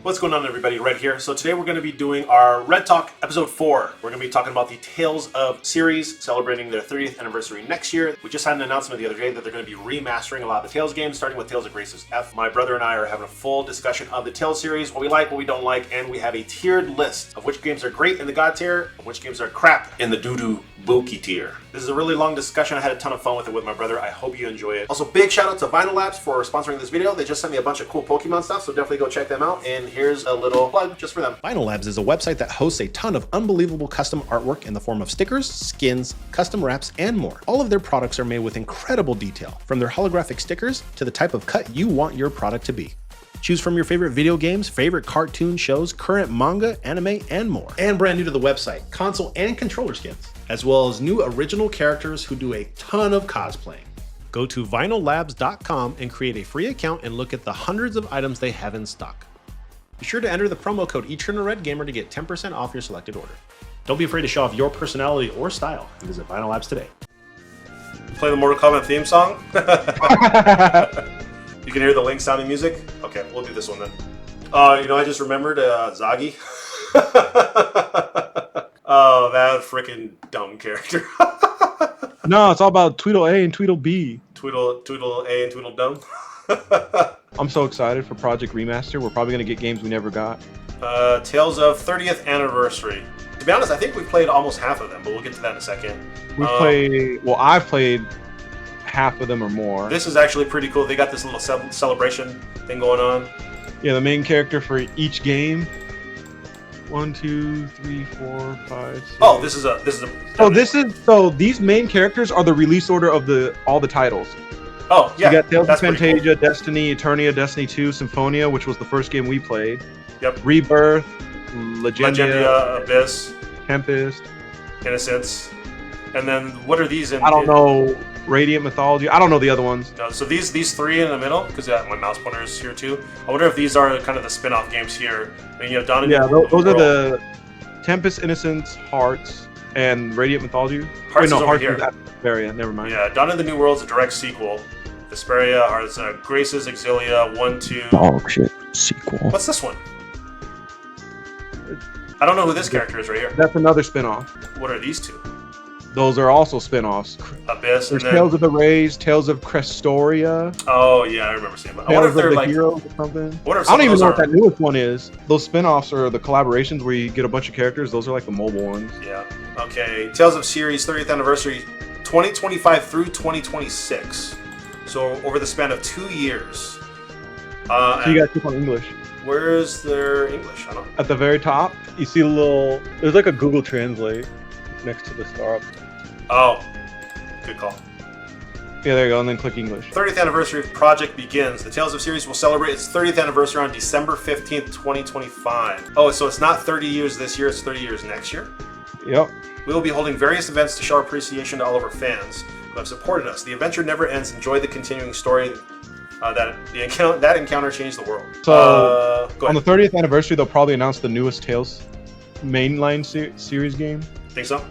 What's going on, everybody? Red here. So today we're going to be doing our Red Talk episode 4. We're going to be talking about the Tales of series celebrating their 30th anniversary next year. We just had an announcement the other day that they're going to be remastering a lot of the Tales games, starting with Tales of Graces F. My brother and I are having a full discussion of the Tales series, what we like, what we don't like, and we have a tiered list of which games are great in the God tier and which games are crap in the Dookie Tier. This is a really long discussion. I had a ton of fun with it with my brother. I hope you enjoy it. Also, big shout out to Labz for sponsoring this video. They just sent me a bunch of cool Pokemon stuff, so definitely go check them out. And here's a little plug just for them. Labz is a website that hosts a ton of unbelievable custom artwork in the form of stickers, skins, custom wraps, and more. All of their products are made with incredible detail, from their holographic stickers to the type of cut you want your product to be. Choose from your favorite video games, favorite cartoon shows, current manga, anime, and more. And brand new to the website, console and controller skins, as well as new original characters who do a ton of cosplaying. Go to vinyllabs.com and create a free account and look at the hundreds of items they have in stock. Be sure to enter the promo code EterniaRedGamer to get 10% off your selected order. Don't be afraid to show off your personality or style and visit Vinyl Labs today. Play the Mortal Kombat theme song. You can hear the Link sounding music? Okay, we'll do this one then. I just remembered Zagi. Oh, that freaking dumb character. No, it's all about Tweedle A and Tweedle B. Tweedle A and Tweedle Dumb. I'm so excited for Project Remaster. We're probably going to get games we never got. Tales of 30th Anniversary. To be honest, I think we've played almost half of them, but we'll get to that in a second. I've played half of them or more. This is actually pretty cool. They got this little celebration thing going on. Yeah, the main character for each game. 1, 2, 3, 4, 5, 6. Oh, this is a. So these main characters are the release order of all the titles. Oh, yeah. So you got Tales of cool. Fantasia, Destiny, Eternia, Destiny 2, Symphonia, which was the first game we played. Yep. Rebirth, Legendia, Abyss, Tempest, Innocence, and then what are these in? I don't know. Radiant Mythology. I don't know the other ones. No, so these three in the middle, because my mouse pointer is here too. I wonder if these are kind of the spin-off games here. I mean, you have Dawn Yeah, those are the Tempest, Innocence, Hearts, and Radiant Mythology. Hearts is over Hearts here. is Vesperia. Never mind. Yeah, Dawn of the New World is a direct sequel. Vesperia, Hearts, Graces, Xillia, 1, 2. Oh shit, sequel. What's this one? I don't know who this character is right here. That's another spin-off. What are these two? Those are also spin-offs. Abyss, There's and then... Tales of the Rays, Tales of Crestoria. Oh yeah, I remember seeing that. I wonder if they're like heroes or something. I don't even know what that newest one is. Those spin-offs are the collaborations where you get a bunch of characters. Those are like the mobile ones. Yeah. Okay. Tales of Series 30th Anniversary, 2025 through 2026. So over the span of 2 years. So you guys click on English. Where is their English? I don't know. At the very top, you see a little. There's like a Google Translate next to the star. Oh, good call. Yeah, there you go, and then click English. 30th anniversary project begins. The Tales of series will celebrate its 30th anniversary on December 15th, 2025. Oh, so it's not 30 years this year, it's 30 years next year? Yep. We will be holding various events to show our appreciation to all of our fans who have supported us. The adventure never ends. Enjoy the continuing story that encounter changed the world. So, go on ahead. the 30th anniversary, they'll probably announce the newest Tales mainline series game. Think so?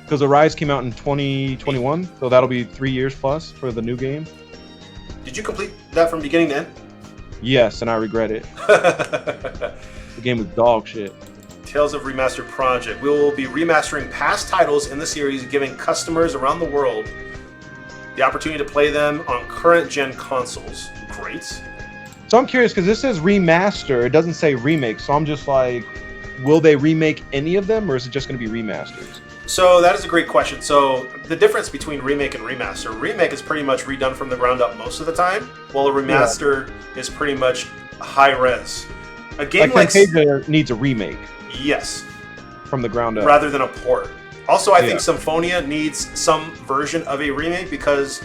Because Arise came out in 2021, so that'll be 3 years plus for the new game. Did you complete that from beginning to end? Yes, and I regret it. The game was dog shit. Tales of Remaster Project. We will be remastering past titles in the series, giving customers around the world the opportunity to play them on current-gen consoles. Great. So I'm curious, because this says remaster, it doesn't say remake, so I'm just like, will they remake any of them, or is it just going to be remasters? So that is a great question. So the difference between remake and remaster, remake is pretty much redone from the ground up most of the time, while a remaster is pretty much high res. A game like Fantasia needs a remake. Yes. From the ground up. Rather than a port. Also, I think Symphonia needs some version of a remake because,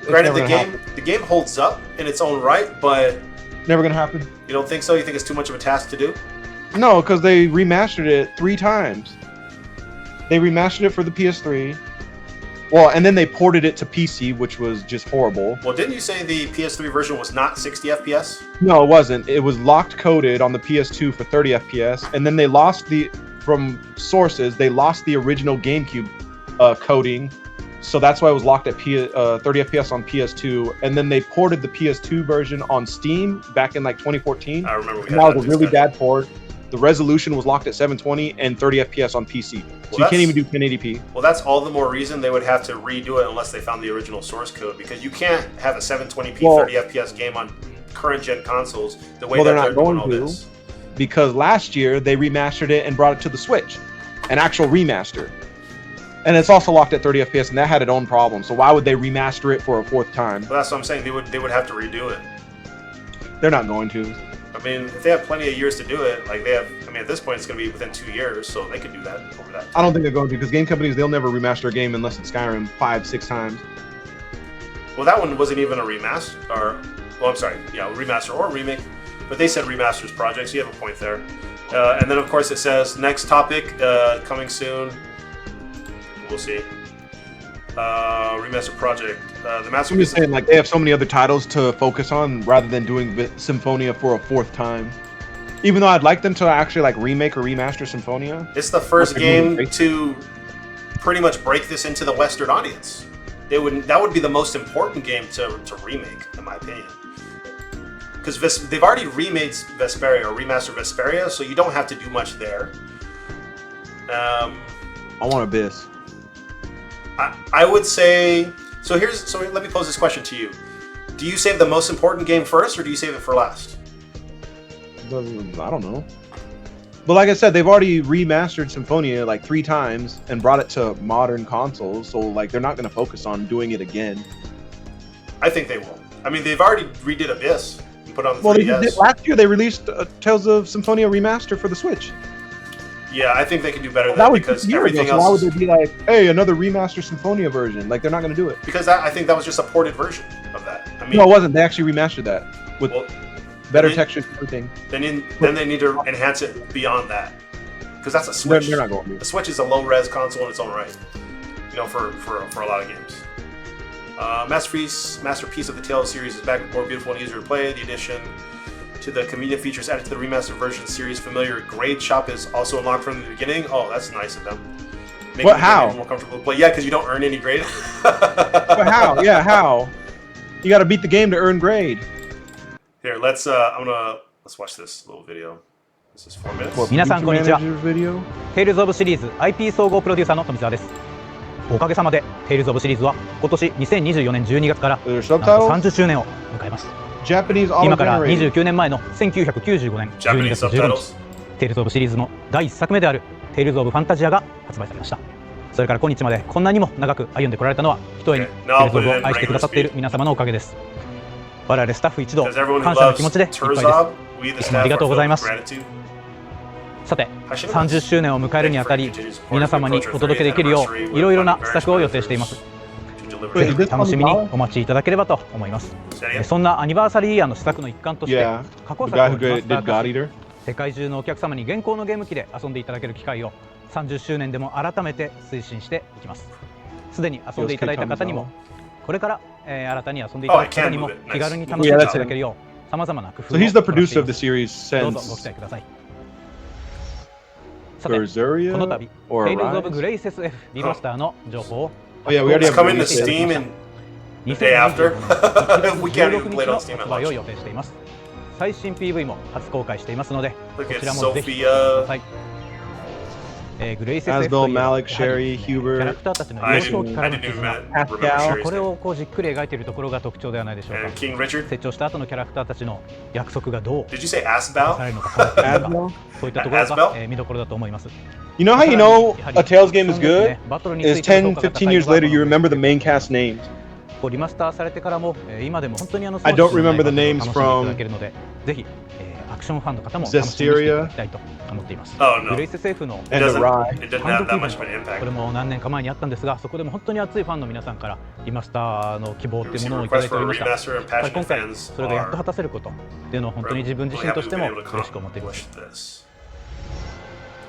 granted, the game holds up in its own right, but never gonna happen. You don't think so? You think it's too much of a task to do? No, because they remastered it 3 times. They remastered it for the PS3. Well, and then they ported it to PC, which was just horrible. Well, didn't you say the PS3 version was not 60 FPS? No, it wasn't. It was locked coded on the PS2 for 30 FPS, and then they lost from sources, they lost the original GameCube coding So that's why it was locked at 30 FPS on PS2, and then they ported the PS2 version on Steam back in like 2014. I remember we And had that that was a really discussion. bad port. The resolution was locked at 720 and 30 FPS on PC. So you can't even do 1080p. Well, that's all the more reason they would have to redo it unless they found the original source code, because you can't have a 720p 30 FPS game on current gen consoles the way that they're doing all this. Because last year they remastered it and brought it to the Switch, an actual remaster. And it's also locked at 30 FPS, and that had its own problem. So why would they remaster it for a fourth time? Well, that's what I'm saying. They would have to redo it. They're not going to. I mean, if they have plenty of years to do it, like they have. I mean, at this point, it's going to be within 2 years, so they could do that over that time. I don't think they're going to, because game companies, they'll never remaster a game unless it's Skyrim 5-6 times. Well, that one wasn't even a remaster, or well, I'm sorry, yeah, remaster or remake, but they said remasters project, so you have a point there. And then, of course, it says next topic coming soon. We'll see. Remaster project. The master. I'm just saying, like, they have so many other titles to focus on rather than doing Symphonia for a fourth time. Even though I'd like them to actually like remake or remaster Symphonia. It's the first game to pretty much break this into the Western audience. That would be the most important game to remake, in my opinion. Because they've already remade Vesperia or remastered Vesperia, so you don't have to do much there. I want Abyss. I would say so. Let me pose this question to you: do you save the most important game first, or do you save it for last? I don't know. But like I said, they've already remastered Symphonia like 3 times and brought it to modern consoles. So like they're not going to focus on doing it again. I think they will. I mean, they've already redid Abyss and put on the 3DS. They did, last year they released Tales of Symphonia remaster for the Switch. Yeah, I think they can do better than that was because years everything ago, else. So why would they be like, hey, another remaster Symphonia version? Like they're not going to do it. Because I think that was just a ported version of that. I mean, No, it wasn't. They actually remastered that with better textures and everything. Then they need to enhance it beyond that, because that's a Switch. They're not going to. The Switch is a low-res console in its own right. You know, for a lot of games. Masterpiece of the Tales series is back, more beautiful and easier to play. The addition to the convenient features added to the remastered version series familiar grade shop is also unlocked from the beginning. Oh, that's nice of them. What? How? More comfortable to play. Yeah, because you don't earn any grade. But how? Yeah, how? You got to beat the game to earn grade. Here, let's watch this little video. This is 4 minutes. 皆さんこんにちは。テイルズオブシリーズ IP 総合プロデューサーの富澤です。おかげさまでテイルズオブシリーズは今年2024年12月からなんと30周年を迎えます。今から29年前の1995年12月15日、テイルズオブシリーズの第1作目であるテイルズオブファンタジアが発売されました。それから今日までこんなにも長く歩んでこられたのはひとえにテイルズオブを愛してくださっている皆様のおかげです。我々スタッフ一同感謝の気持ちでいっぱいです。いつもありがとうございます。さて、30周年を迎えるにあたり、皆様にお届けできるよういろいろな施策を予定しています。ぜひ楽しみにお待ちいただければと思います。そんなアニバーサリーイヤーの施策の一環として、過去作をリマスター化し、世界中のお客様に現行のゲーム機で遊んでいただける機会を30周年でも改めて推進していきます。すでに遊んでいただいた方にも、これから新たに遊んでいただく方にも気軽に楽しんでいただけるようさまざまな工夫を行っています。どうぞご期待ください。さて、この度、Tales of Rebirth リマスターの情報をIt's coming to Steam in the day after. We can't even play it on Steam at 発売を launch. 予定しています。最新 PV も初公開していますので、こ Look at ちらもぜひご覧く Sophia. ださい。グレイセス Asbel, といえば Malik, Sherry, キャラ Hubert, クターたちの I 幼少期から didn't の even 絆、 remember Pascal. Sherry's これ name. をじっくり描いているところが特徴ではないでしょうか。 And King Richard. 成長した後のキャラクターたちの約束がどう Did you say さ Asbel? れるのか、そういったところが Asbel? 見どころだと思います。 You know how you know a Tales game is good? Is 10, 15 years later you remember the main cast names. リマスターされてからも今でも本当に I don't remember the names 楽しんでいただけるので、ぜひアクションファンの方も楽しみにしていただきたいと思っています。 Oh no. グレイス政府の It doesn't, Rye. it didn't have that much of an こ impact. れも何年か前にあったんですが、そこでも本当に熱いファンの皆さんからリマスターの希望っていうものをいただいておりました。 Remaster and 今 passionate 回 fans それがやっと果 are たせることっていうのを本当に自分自 really 身と happy して to も be able to 嬉しく思っています accomplish this.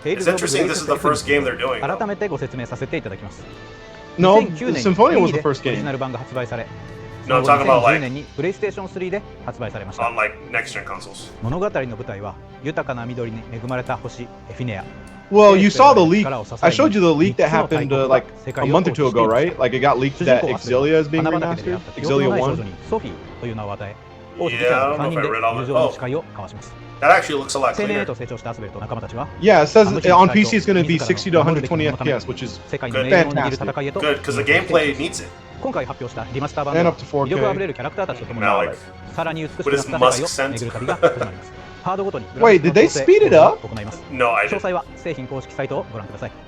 テイル It's ズ・オブ・グ interesting レイ this ス is the first game they're doing. 改めてご説明させていただきます。 No, 2009年 Symphonia に was the first オリジナ game. ル版が発売され、 No, I'm その talking 後 about 2010 like 年にプレイステーション3で発売されました。 on like next gen consoles. 物語の舞台は豊かな緑に恵まれた星エフィネア、Well, you saw the leak. I showed you the leak that happened like a month or two ago, right? Like it got leaked that Xillia is being remastered. Xillia 1. Yeah, I don't know if I read all that. Oh, that actually looks a lot cleaner. Yeah, it says on PC it's going to be 60 to 120 FPS, which is fantastic. Good, because the gameplay needs it. And up to 4K. Malik, with his musk scent. Wait, did they speed it up? No, I didn't.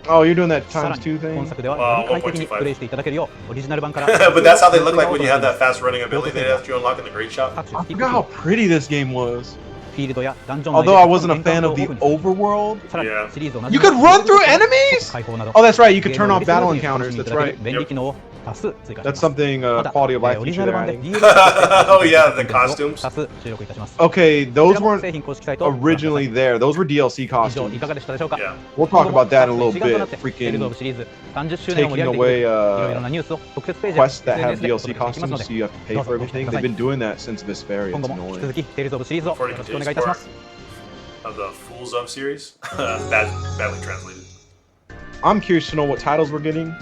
Oh, you're doing that ×2 thing? 1.25. But that's how they look like when you have that fast running ability they have to unlock in the Great Shop. I forgot how pretty this game was. Although I wasn't a fan of the overworld. Yeah. You could run through enemies? Oh, that's right. You could turn off battle encounters. That's right. Yep. That's something quality of life feature they're adding. Oh yeah, the costumes. Okay, those weren't originally there. Those were DLC costumes. Yeah. We'll talk about that in a little bit. Freaking taking away quests that have DLC costumes, so you have to pay for everything. They've been doing that since Vesperia. It's annoying. Before it continues more of the Fools of series. Badly translated. I'm curious to know what titles we're getting.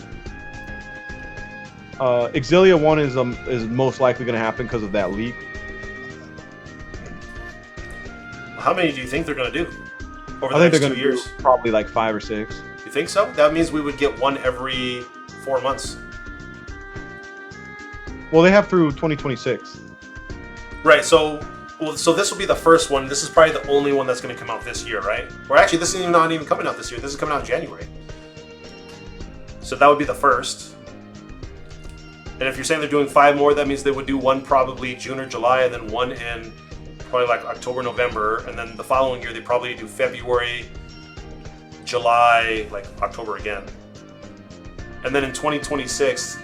Xillia 1 is most likely going to happen because of that leak. How many do you think they're going to do over I the think next they're 2 going to years? do probably like 5 or 6. You think so? That means we would get one every 4 months. Well, they have through 2026. Right. So this will be the first one. This is probably the only one that's going to come out this year, right? Or actually, this is not even coming out this year. This is coming out in January. So that would be the first. And if you're saying they're doing 5 more, that means they would do one probably June or July, and then one in probably like October, November, and then the following year they probably do February, July, like October again. And then in 2026,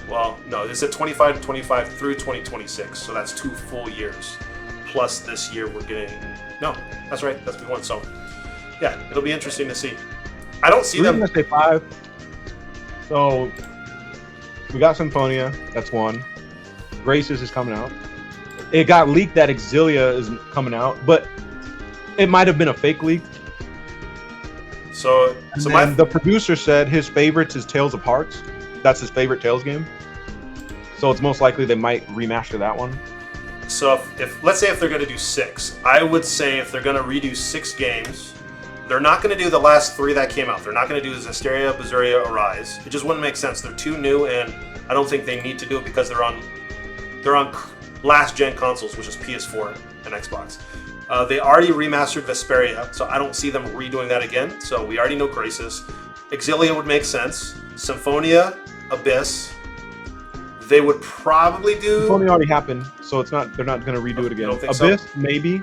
well, no, they said 25 to 25 through 2026, so that's 2 full years. Plus this year we're getting, no, that's right, that's B1. So yeah, it'll be interesting to see. I don't see them. We're gonna say 5. So we got Symphonia, that's 1. Graces is coming out. It got leaked that Xillia is coming out, but it might have been a fake leak. So the producer said his favorites is Tales of Hearts. That's his favorite Tales game. So it's most likely they might remaster that one. So if let's say if they're going to do 6, I would say if they're going to redo 6 games, they're not going to do the last 3 that came out. They're not going to do Zesteria, Beseria, Arise. It just wouldn't make sense. They're too new, and I don't think they need to do it because they're on last gen consoles, which is PS4 and Xbox. They already remastered Vesperia, so I don't see them redoing that again. So we already know Graces. Xillia would make sense. Symphonia, Abyss. They would probably do. Symphonia already happened, so it's not. They're not going to redo it again. Abyss, so? Maybe.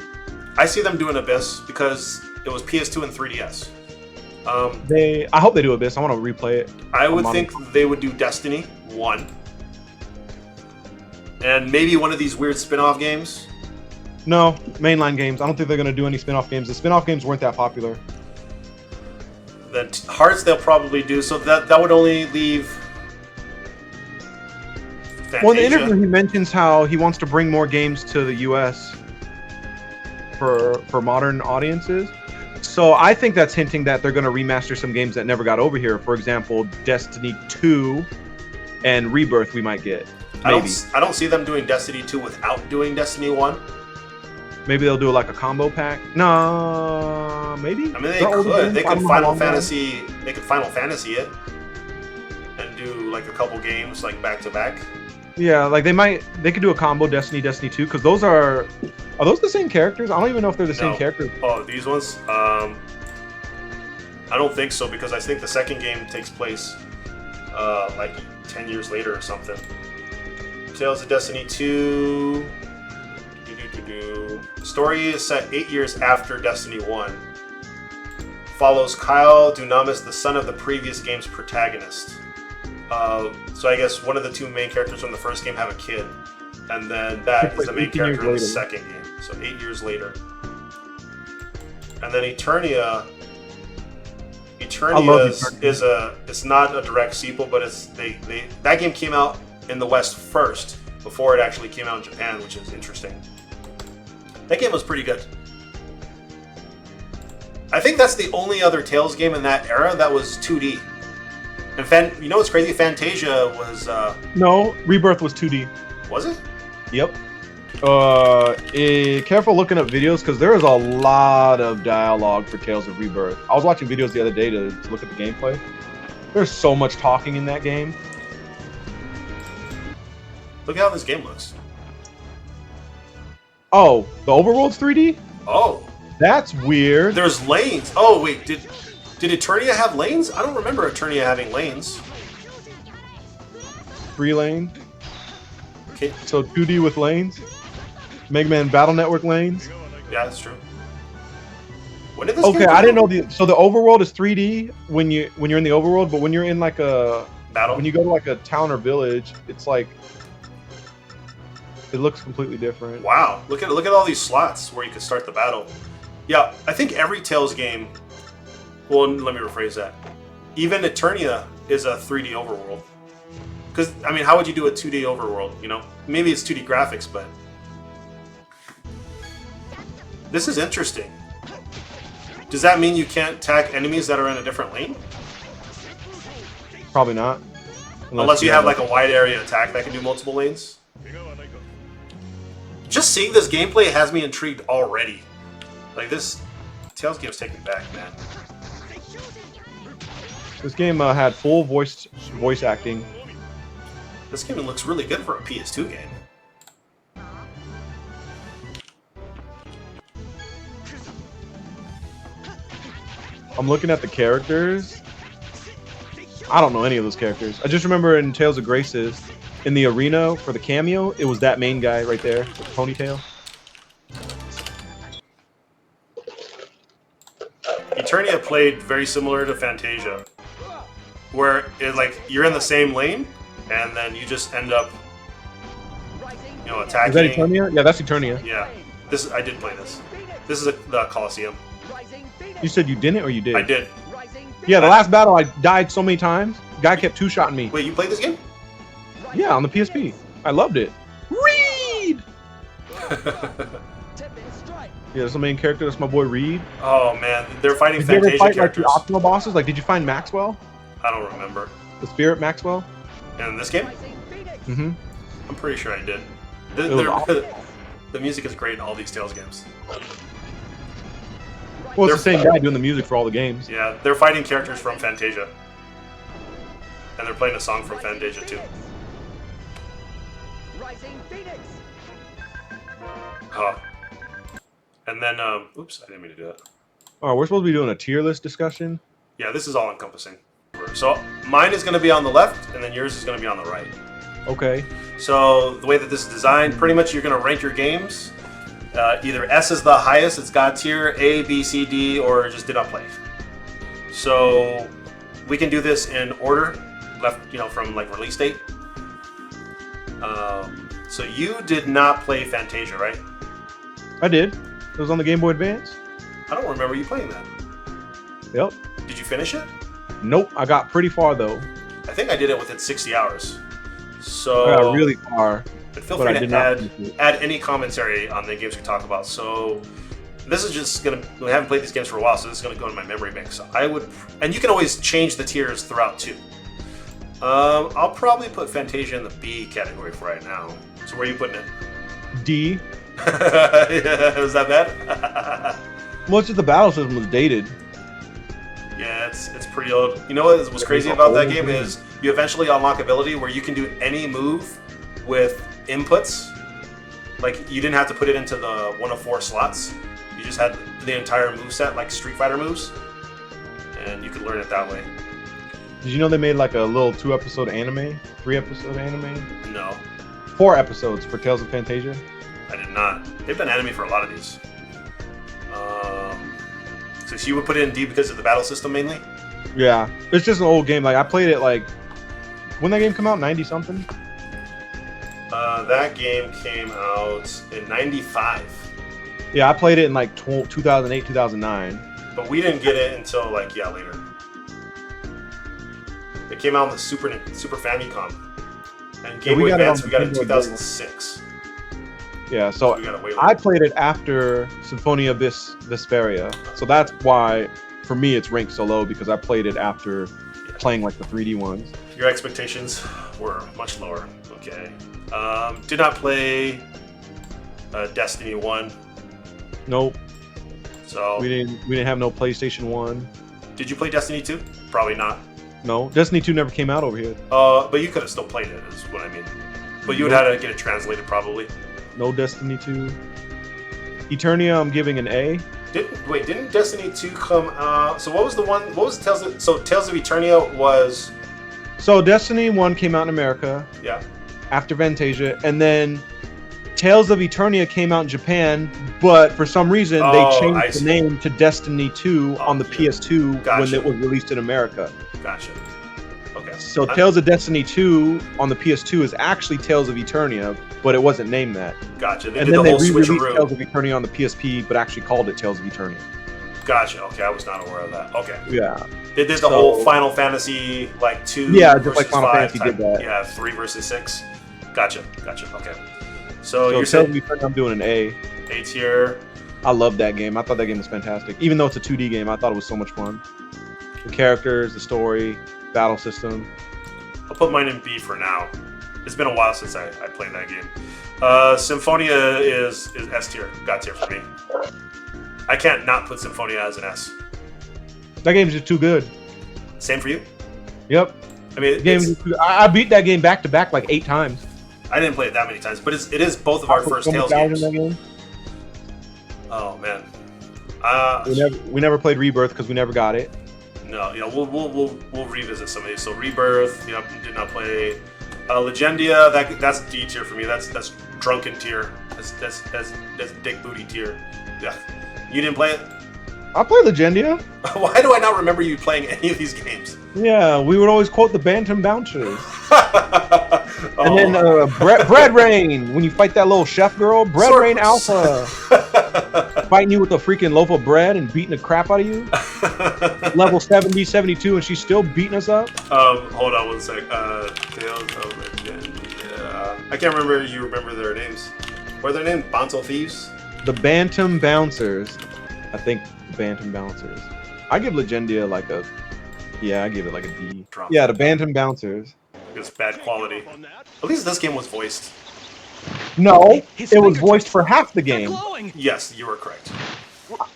I see them doing Abyss because it was PS2 and 3DS. I hope they do Abyss. I want to replay it. I would think they would do Destiny 1. And maybe one of these weird spin-off games. No, mainline games. I don't think they're going to do any spin-off games. The spin-off games weren't that popular. Then Hearts they'll probably do, so that would only leave Fantasia. Well, in the interview he mentions how he wants to bring more games to the US for modern audiences. So I think that's hinting that they're going to remaster some games that never got over here. For example, Destiny 2 and Rebirth we might get. Maybe. I don't see them doing Destiny 2 without doing Destiny 1. Maybe they'll do like a combo pack. No, maybe. I mean, they could. They could Final Fantasy. They could Final Fantasy it and do like a couple games like back to back. Yeah, like they could do a combo Destiny 2 because those are those the same characters? I don't even know if they're the same characters. Oh, these ones? I don't think so because I think the second game takes place like 10 years later or something. Tales of Destiny 2. Story is set 8 years after Destiny 1. Follows Kyle Dunamis, the son of the previous game's protagonist. So I guess one of the 2 main characters from the first game have a kid. And then that is the main character in the second game. So 8 years later. And then Eternia. It's not a direct sequel, but that game came out in the West first before it actually came out in Japan, which is interesting. That game was pretty good. I think that's the only other Tales game in that era that was 2D. And you know what's crazy? Fantasia was. No, Rebirth was 2D. Was it? Yep. Careful looking up videos because there is a lot of dialogue for Tales of Rebirth. I was watching videos the other day to look at the gameplay. There's so much talking in that game. Look at how this game looks. Oh, the overworld's 3D? Oh. That's weird. There's lanes. Oh, wait. Did Eternia have lanes? I don't remember Eternia having lanes. 3 lane. Okay. So 2D with lanes. Mega Man Battle Network lanes. Yeah, that's true. When did this Okay, game I didn't know so the overworld is 3D when you're in the overworld, but when you're in like a battle, when you go to like a town or village, it's like it looks completely different. Wow, look at all these slots where you can start the battle. Yeah, I think every Tales game. Well, let me rephrase that. Even Eternia is a 3D overworld. Because I mean, how would you do a 2D overworld? You know, maybe it's 2D graphics, but this is interesting. Does that mean you can't attack enemies that are in a different lane? Probably not. Unless you have like a wide area attack that can do multiple lanes. Just seeing this gameplay has me intrigued already. Like this Tales game's taking back, man. This game had full voice acting. This game looks really good for a PS2 game. I'm looking at the characters. I don't know any of those characters. I just remember in Tales of Graces, in the arena for the cameo, it was that main guy right there with the ponytail. Eternia played very similar to Fantasia, where you're in the same lane, and then you just end up, attacking. Is that Eternia? Yeah, that's Eternia. Yeah, I did play this. This is the Coliseum. You said you didn't, or you did? I did. Yeah, the last battle I died so many times. Guy kept 2-shotting me. Wait, you played this game? Yeah, on the PSP. I loved it. Reed. Yeah, that's the main character. That's my boy Reed. Oh man, they're fighting Did you ever Fantasia fight characters. like the optional bosses? Like, did you find Maxwell? I don't remember. The Spirit Maxwell? In this game? Mm-hmm. I'm pretty sure I did. The music is great in all these Tales games. Well, it's the same guy doing the music for all the games. Yeah, they're fighting characters from Fantasia. And they're playing a song from Fantasia too. Huh. And then, oops, I didn't mean to do that. Oh, we're supposed to be doing a tier list discussion? Yeah, this is all encompassing. So mine is going to be on the left, and then yours is going to be on the right. Okay. So the way that this is designed, pretty much you're going to rank your games. Either S is the highest, it's God tier, A, B, C, D, or just did not play. So we can do this in order, from like release date. So you did not play Fantasia, right? I did. It was on the Game Boy Advance. I don't remember you playing that. Yep. Did you finish it? Nope. I got pretty far though. I think I did it within 60 hours. So I got really far. But feel free to add any commentary on the games we talk about. So this is just we haven't played these games for a while, so this is gonna go in my memory bank. So and you can always change the tiers throughout too. I'll probably put Fantasia in the B category for right now. So where are you putting it? D. Yeah, was that bad? Well, it's just the battle system was dated. Yeah, it's pretty old. You know what's crazy about that game is you eventually unlock ability where you can do any move with inputs. Like, you didn't have to put it into the 1 of 4 slots. You just had the entire moveset, like Street Fighter moves, and you could learn it that way. Did you know they made like a little 2-episode anime? 3-episode anime? No. 4 episodes for Tales of Fantasia? I did not. They've done anime for a lot of these. So you would put it in D because of the battle system mainly? Yeah. It's just an old game. Like, I played it like... When that game come out? 90-something? That game came out in 95. Yeah, I played it in like 2008, 2009. But we didn't get it until later. It came out on the Super Famicom. And Game Boy Advance we got it in 2006. Yeah, so we gotta wait. I played it after Symphonia Vesperia, so that's why for me it's ranked so low because I played it after playing like the 3D ones. Your expectations were much lower. Okay. Did not play Destiny 1. Nope. So we didn't have no PlayStation 1. Did you play Destiny 2? Probably not. No, Destiny 2 never came out over here. But you could have still played it, is what I mean. But you would have to get it translated, probably. No Destiny 2. Eternia, I'm giving an A. Didn't Destiny 2 come out? So what was the one? What was Tales of? So Tales of Eternia was. So Destiny 1 came out in America. Yeah. After Fantasia, and then Tales of Eternia came out in Japan, but for some reason they changed the name to Destiny 2 on the PS2 when it was released in America. Gotcha. Okay. So Tales of Destiny 2 on the PS2 is actually Tales of Eternia, but it wasn't named that. Gotcha. And then they re-released Tales of Eternia on the PSP, but actually called it Tales of Eternia. Gotcha. Okay, I was not aware of that. Okay. Yeah. They did the whole Final Fantasy like 2. Yeah, just like Final Fantasy did that. Yeah, 3 versus 6. Gotcha. Okay. So you're Tales saying of Eternia, I'm doing an A. A tier. I love that game. I thought that game was fantastic. Even though it's a 2D game, I thought it was so much fun. The characters, the story, battle system. I'll put mine in B for now. It's been a while since I played that game. Symphonia is S tier. God tier for me. I can't not put Symphonia as an S. That game's just too good. Same for you? Yep. I mean, I beat that game back to back like 8 times. I didn't play it that many times, but it is both of our first Tales games. Oh man. We never played Rebirth because we never got it. No, yeah, we'll revisit some of these. So Rebirth, did not play. Legendia, that's D tier for me. That's drunken tier. That's dick booty tier. Yeah. You didn't play it? I played Legendia. Why do I not remember you playing any of these games? Yeah, we would always quote the Bantam Bouncers. And then Bread Rain, when you fight that little chef girl, Bread Rain Alpha. Fighting you with a freaking loaf of bread and beating the crap out of you. Level 70, 72, and she's still beating us up. Hold on one sec. Tales of Legendia. I can't remember. You remember their names? What are their names? Bonzo Thieves? The Bantam Bouncers. I think Bantam Bouncers. I give Legendia like a... Yeah, I give it like a D. Yeah, the Bantam Bouncers. It's bad quality. At least this game was voiced. No, it was voiced for half the game. Yes, you were correct.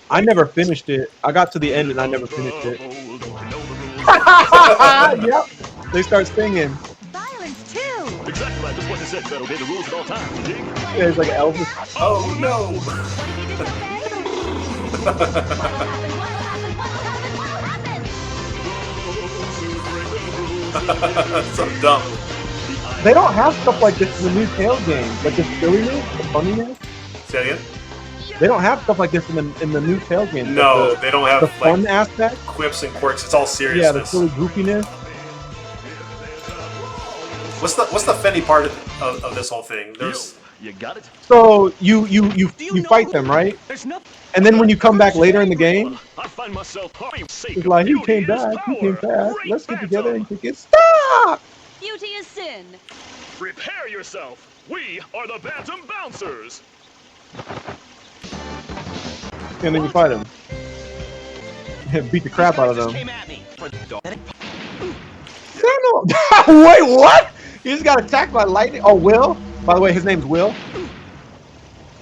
I never finished it. I got to the end and I never finished it. Yep. They start singing. Violence too. Exactly right. Just what they said. That'll be the rules at all times. You dig? Yeah, it's like Elvis. Oh no! So dumb. They don't have stuff like this in the new Tales games, like the silliness, the funniness. Say it again? They don't have stuff like this in the new Tales games. No, like they don't have the fun aspect, quips and quirks. It's all seriousness. Yeah, the silly goofiness. What's the funny part of this whole thing? There's you got it. So you fight them, right? And then when you come back later in the game, I find myself it's like he came back. Let's get together and kick it. Stop! Beauty is sin. Prepare yourself. We are the Bantam Bouncers. And then you fight them. Beat the crap out of them. Wait, what? He just got attacked by lightning. Oh, Will? By the way, his name's Will.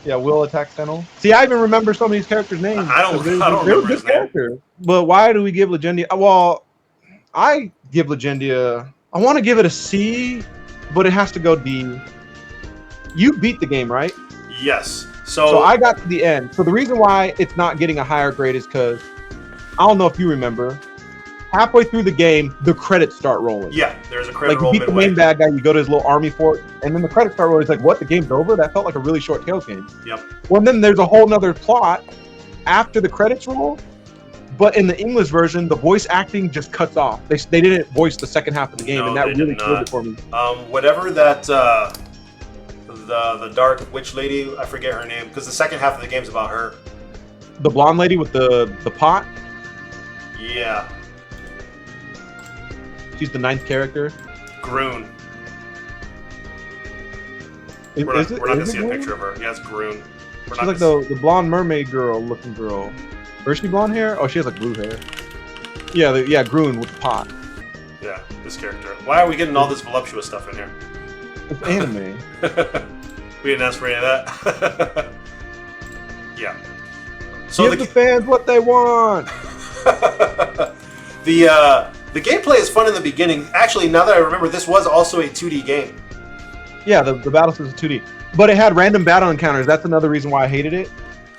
Yeah, Will attacks Sentinel. See, I even remember some of these characters' names. I don't remember his name. But why do we give Legendia? Well, I give Legendia... I want to give it a C, but it has to go D. You beat the game, right? Yes. So I got to the end. So the reason why it's not getting a higher grade is because, I don't know if you remember, halfway through the game, the credits start rolling. Yeah, there's a credit roll. Like, you beat the main bad guy, you go to his little army fort, and then the credits start rolling. It's like, what, the game's over? That felt like a really short Tales game. Yep. Well, then there's a whole nother plot after the credits roll, but in the English version, the voice acting just cuts off. They didn't voice the second half of the game, and that really killed it for me. Whatever that, the dark witch lady, I forget her name, because the second half of the game's about her. The blonde lady with the pot? Yeah. She's the 9th character. Groon. We're not going to see a picture of her. Yeah, it's Groon. She's like the blonde mermaid girl looking girl. Or is she blonde hair? Oh, she has like blue hair. Yeah, Groon with the pot. Yeah, this character. Why are we getting all this voluptuous stuff in here? It's anime. We didn't ask for any of that. Yeah. So Give the fans what they want. The gameplay is fun in the beginning. Actually, now that I remember, this was also a 2D game. Yeah, the battle system is 2D. But it had random battle encounters. That's another reason why I hated it.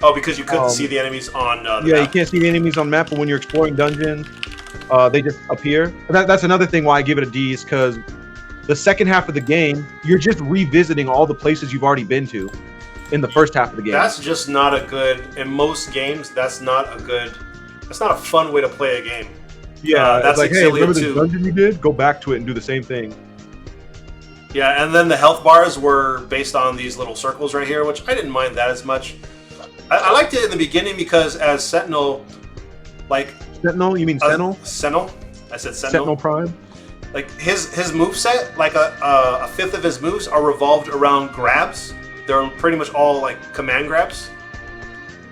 Oh, because you couldn't see the enemies on the Yeah, map. you can't see the enemies on the map, but when you're exploring dungeons, they just appear. That's another thing why I give it a D, is because the second half of the game, you're just revisiting all the places you've already been to in the first half of the game. That's just not a good, in most games, that's not a fun way to play a game. Yeah, that's like, like hey, Xillia remember the 2. dungeon you did? Go back to it and do the same thing. Yeah, and then the health bars were based on these little circles right here, which I didn't mind that as much. I liked it in the beginning because as Sentinel, like... Sentinel? You mean Sentinel? Sentinel? I said Sentinel. Sentinel Prime? Like, his moveset, like a fifth of his moves are revolved around grabs. They're pretty much all, like, command grabs.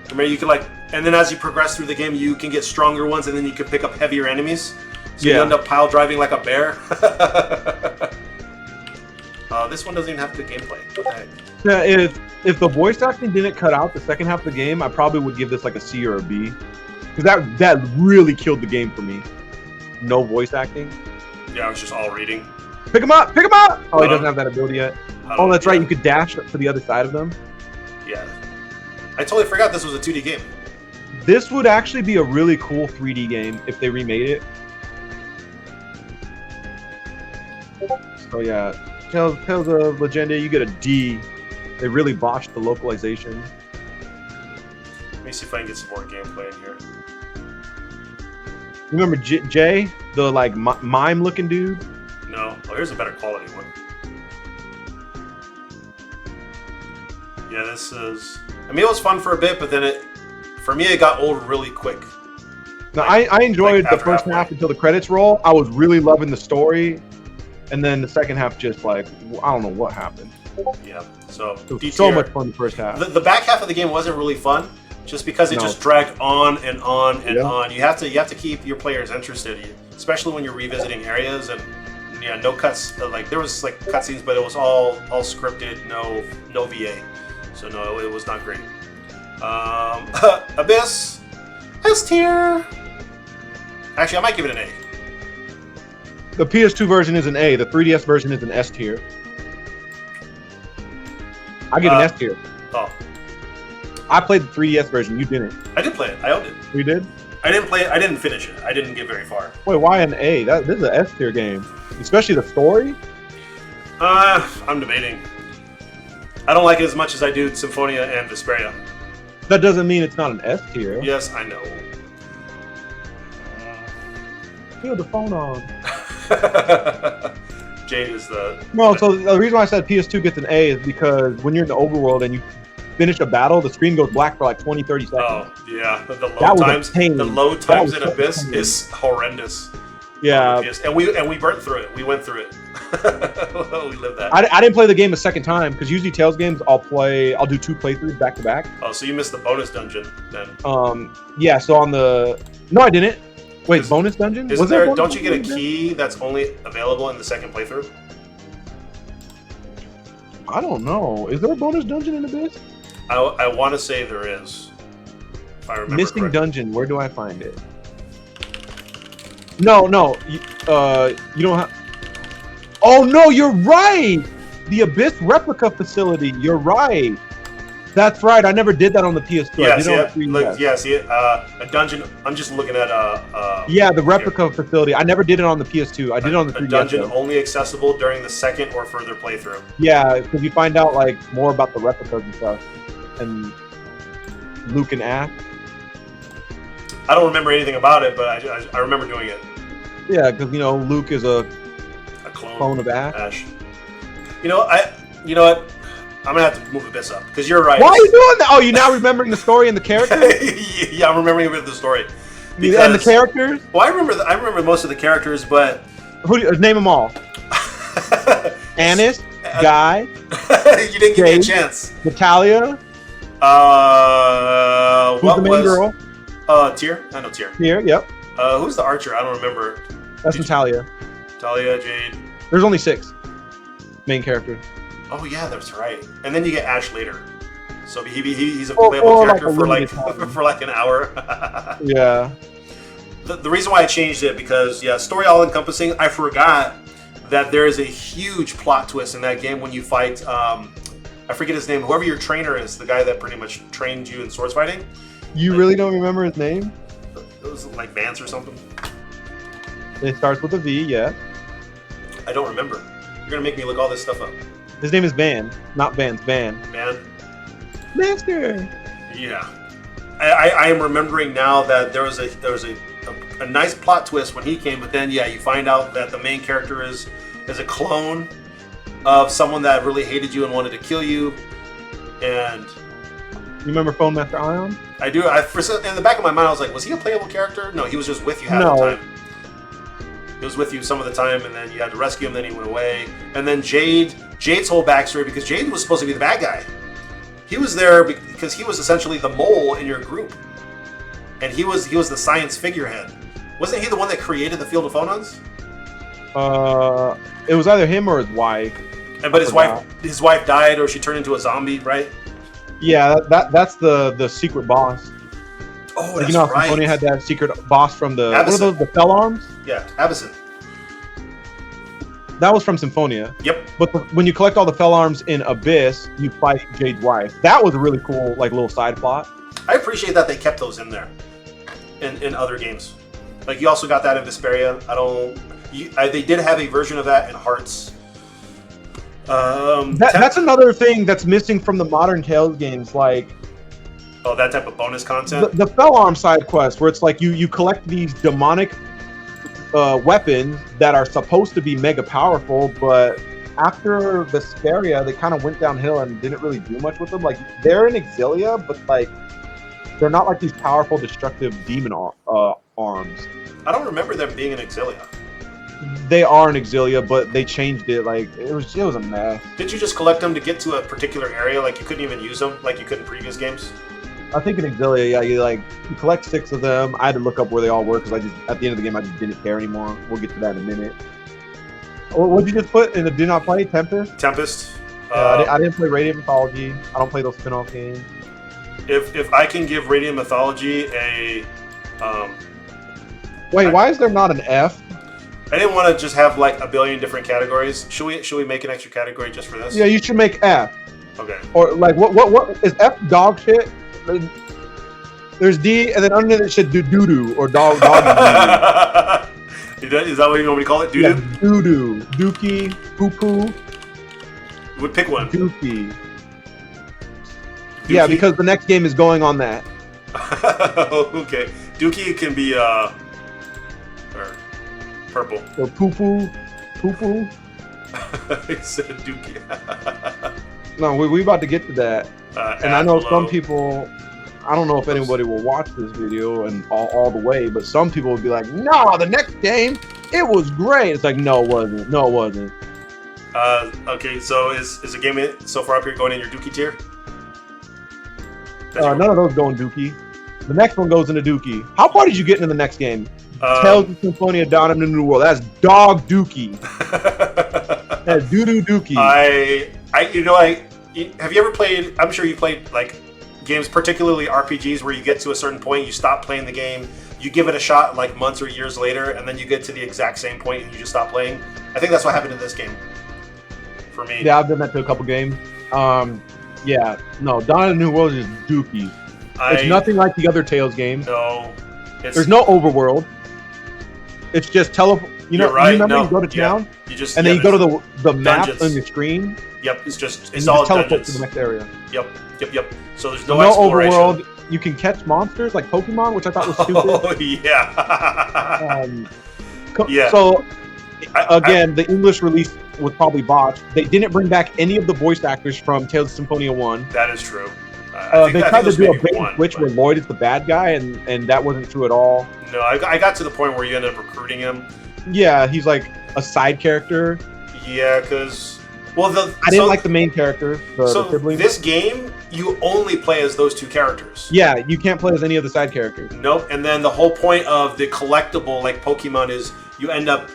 I mean, you can, like... And then as you progress through the game, you can get stronger ones, and then you can pick up heavier enemies. So you end up pile driving like a bear. This one doesn't even have good gameplay. What the heck? Yeah, if the voice acting didn't cut out the second half of the game, I probably would give this like a C or a B. Because that really killed the game for me. No voice acting. Yeah, it was just all reading. Pick him up! Pick him up! Oh, he doesn't have that ability yet. Oh, that's right. You could dash to the other side of them. Yeah. I totally forgot this was a 2D game. This would actually be a really cool 3D game if they remade it. So yeah, Tales of Legendia, you get a D. They really botched the localization. Let me see if I can get some more gameplay in here. Remember Jay, the like mime-looking dude? No. Oh, here's a better quality one. Yeah, this is... I mean, it was fun for a bit, but then for me, it got old really quick. No, I enjoyed the first half until the credits roll. I was really loving the story, and then the second half just like, I don't know what happened. Yeah, so... It was so much fun the first half. The back half of the game wasn't really fun, just because it just dragged on and on and on. You have to keep your players interested, especially when you're revisiting areas and yeah, no cuts. Like there was like cutscenes, but it was all scripted, no VA. So no, it was not great. Abyss, S tier. Actually, I might give it an A. The PS2 version is an A. The 3DS version is an S tier. I give an S tier. Oh. I played the 3DS version. You didn't. I did play it. I owned it. You did? I didn't play it. I didn't finish it. I didn't get very far. Wait, why an A? This is an S tier game, especially the story. I'm debating. I don't like it as much as I do Symphonia and Vesperia. That doesn't mean it's not an S tier. Yes, I know. Kill the phone on. Jade is the... No, so the reason why I said PS2 gets an A is because when you're in the overworld and you finish a battle, the screen goes black for like 20-30 seconds. Oh, yeah. The load times in Abyss is horrendous. Yeah. And we burnt through it. We went through it. We lived that. I didn't play the game a second time because usually Tales games I'll do 2 playthroughs back to back. Oh, so you missed the bonus dungeon then? Yeah. So on the I didn't. Wait, bonus dungeon? Isn't there? Don't you get a key that's only available in the second playthrough? I don't know. Is there a bonus dungeon in Abyss? I want to say there is. If I remember. Missing correctly. dungeon. Where do I find it? No. You don't have. Oh no, you're right. The Abyss replica facility. You're right. That's right. I never did that on the PS2. Yeah, I did on the 3DS. see it. A dungeon. I'm just looking at yeah, the replica facility. I never did it on the PS2. I did it on the 3DS. A dungeon though. only accessible during the second or further playthrough. Yeah, because you find out like more about the replicas and stuff, and Luke and Ash. I don't remember anything about it, but I remember doing it. Yeah, because Luke is a clone of Ash. You know what? I'm gonna have to move Abyss up because you're right. Why are you doing that? Oh, you now remembering the story and the characters? Yeah, I'm remembering a bit of the story. And the characters? Well, I remember most of the characters, but name them all. Annis. Guy. You didn't give me a Jade. chance. Natalia. What Who's the main was girl? Tier? I know Tier. Here, yep. Who's the archer? I don't remember. That's Natalia. Talia, Jade. There's only 6 main characters. Oh yeah, that's right. And then you get Ash later. So he's a playable or character like for like an hour. Yeah. The reason why I changed it because story all encompassing. I forgot that there is a huge plot twist in that game when you fight. I forget his name. Whoever your trainer is, the guy that pretty much trained you in swords fighting. You really don't remember his name? It was like Vance or something. It starts with a V, yeah. I don't remember. You're gonna make me look all this stuff up. His name is Van, not Vance. Van. Man. Master. Yeah. I am remembering now that there was a nice plot twist when he came, but then you find out that the main character is a clone of someone that really hated you and wanted to kill you. And You remember Phone Master Ion? I do. In the back of my mind, I was like, was he a playable character? No, he was just with you half the time. He was with you some of the time, and then you had to rescue him. Then he went away. And then Jade's whole backstory, because Jade was supposed to be the bad guy. He was there because he was essentially the mole in your group, and he was the science figurehead. Wasn't he the one that created the field of phonons? It was either him or his wife. But his wife died, or she turned into a zombie, right? Yeah, that's the secret boss. Oh, that's you know, right. Symphonia had that secret boss from the Abyssal. what are those? The Fell Arms. Yeah, Abyssal. That was from Symphonia. Yep. But when you collect all the Fell Arms in Abyss, you fight Jade's wife. That was a really cool, like, little side plot. I appreciate that they kept those in there, in other games. Like you also got that in Vesperia. They did have a version of that in Hearts. That's another thing that's missing from the modern Tales games, like. Oh, that type of bonus content. The Fell Arm side quest, where it's like you collect these demonic weapons that are supposed to be mega powerful, but after Vesperia, they kind of went downhill and didn't really do much with them. Like they're in Xillia, but like they're not like these powerful, destructive demon arms. I don't remember them being in Xillia. They are in Xillia, but they changed it. Like it was a mess. Did you just collect them to get to a particular area? Like you couldn't even use them, like you could in previous games? I think in Xillia, yeah, you collect 6 of them. I had to look up where they all were because at the end of the game I just didn't care anymore. We'll get to that in a minute. What did you just put in the do not play? Tempest? Tempest. I didn't play Radiant Mythology. I don't play those spin-off games. If I can give Radiant Mythology a Wait, why is there not an F? I didn't want to just have like a billion different categories. Should we make an extra category just for this? Yeah, you should make F. Okay. Or like what is F dog shit? There's D, and then underneath it should do doo-doo or dog Is that what you want me to call it? Doo-doo? Yeah, doo-doo. Dookie, poo-poo. Would pick one. Dookie. Yeah, because the next game is going on that. Okay. Dookie can be or purple. Or poo-poo. Poo-poo. He said Dookie. No, we about to get to that. And I know some people, I don't know if anybody will watch this video and all the way, but some people will be like, no, the next game, it was great. It's like, no, it wasn't. No, it wasn't. Okay, so is the game so far up here going in your Dookie tier? None of those go in Dookie. The next one goes into Dookie. How far did you get into the next game? Tales of Symphonia Dawn in the New World. That's dog Dookie. That's doo-doo Dookie. Have you ever played, I'm sure you played like games, particularly RPGs, where you get to a certain point, you stop playing the game, you give it a shot like months or years later, and then you get to the exact same point and you just stop playing? I think that's what happened in this game. For me. Yeah, I've done that to a couple games. Yeah, no, Dawn in the New World is Dookie. It's nothing like the other Tales games. No. There's no overworld. It's just teleport. You know, right. you remember you go to town, and then you go to the map on your screen. Yep, it's all teleport dungeons. to the next area. Yep. So there's no exploration. Overworld. You can catch monsters like Pokemon, which I thought was stupid. Oh yeah. Yeah. So again, the English release was probably botched. They didn't bring back any of the voice actors from Tales of Symphonia 1. That is true. They tried to do a big switch where Lloyd is the bad guy, and that wasn't true at all. No, I got to the point where you ended up recruiting him. Yeah, he's like a side character. Yeah, because Well, I didn't like the main character, the so sibling. this game, you only play as those two characters. Yeah, you can't play as any of the side characters. Nope. And then the whole point of the collectible, like Pokemon, is you end up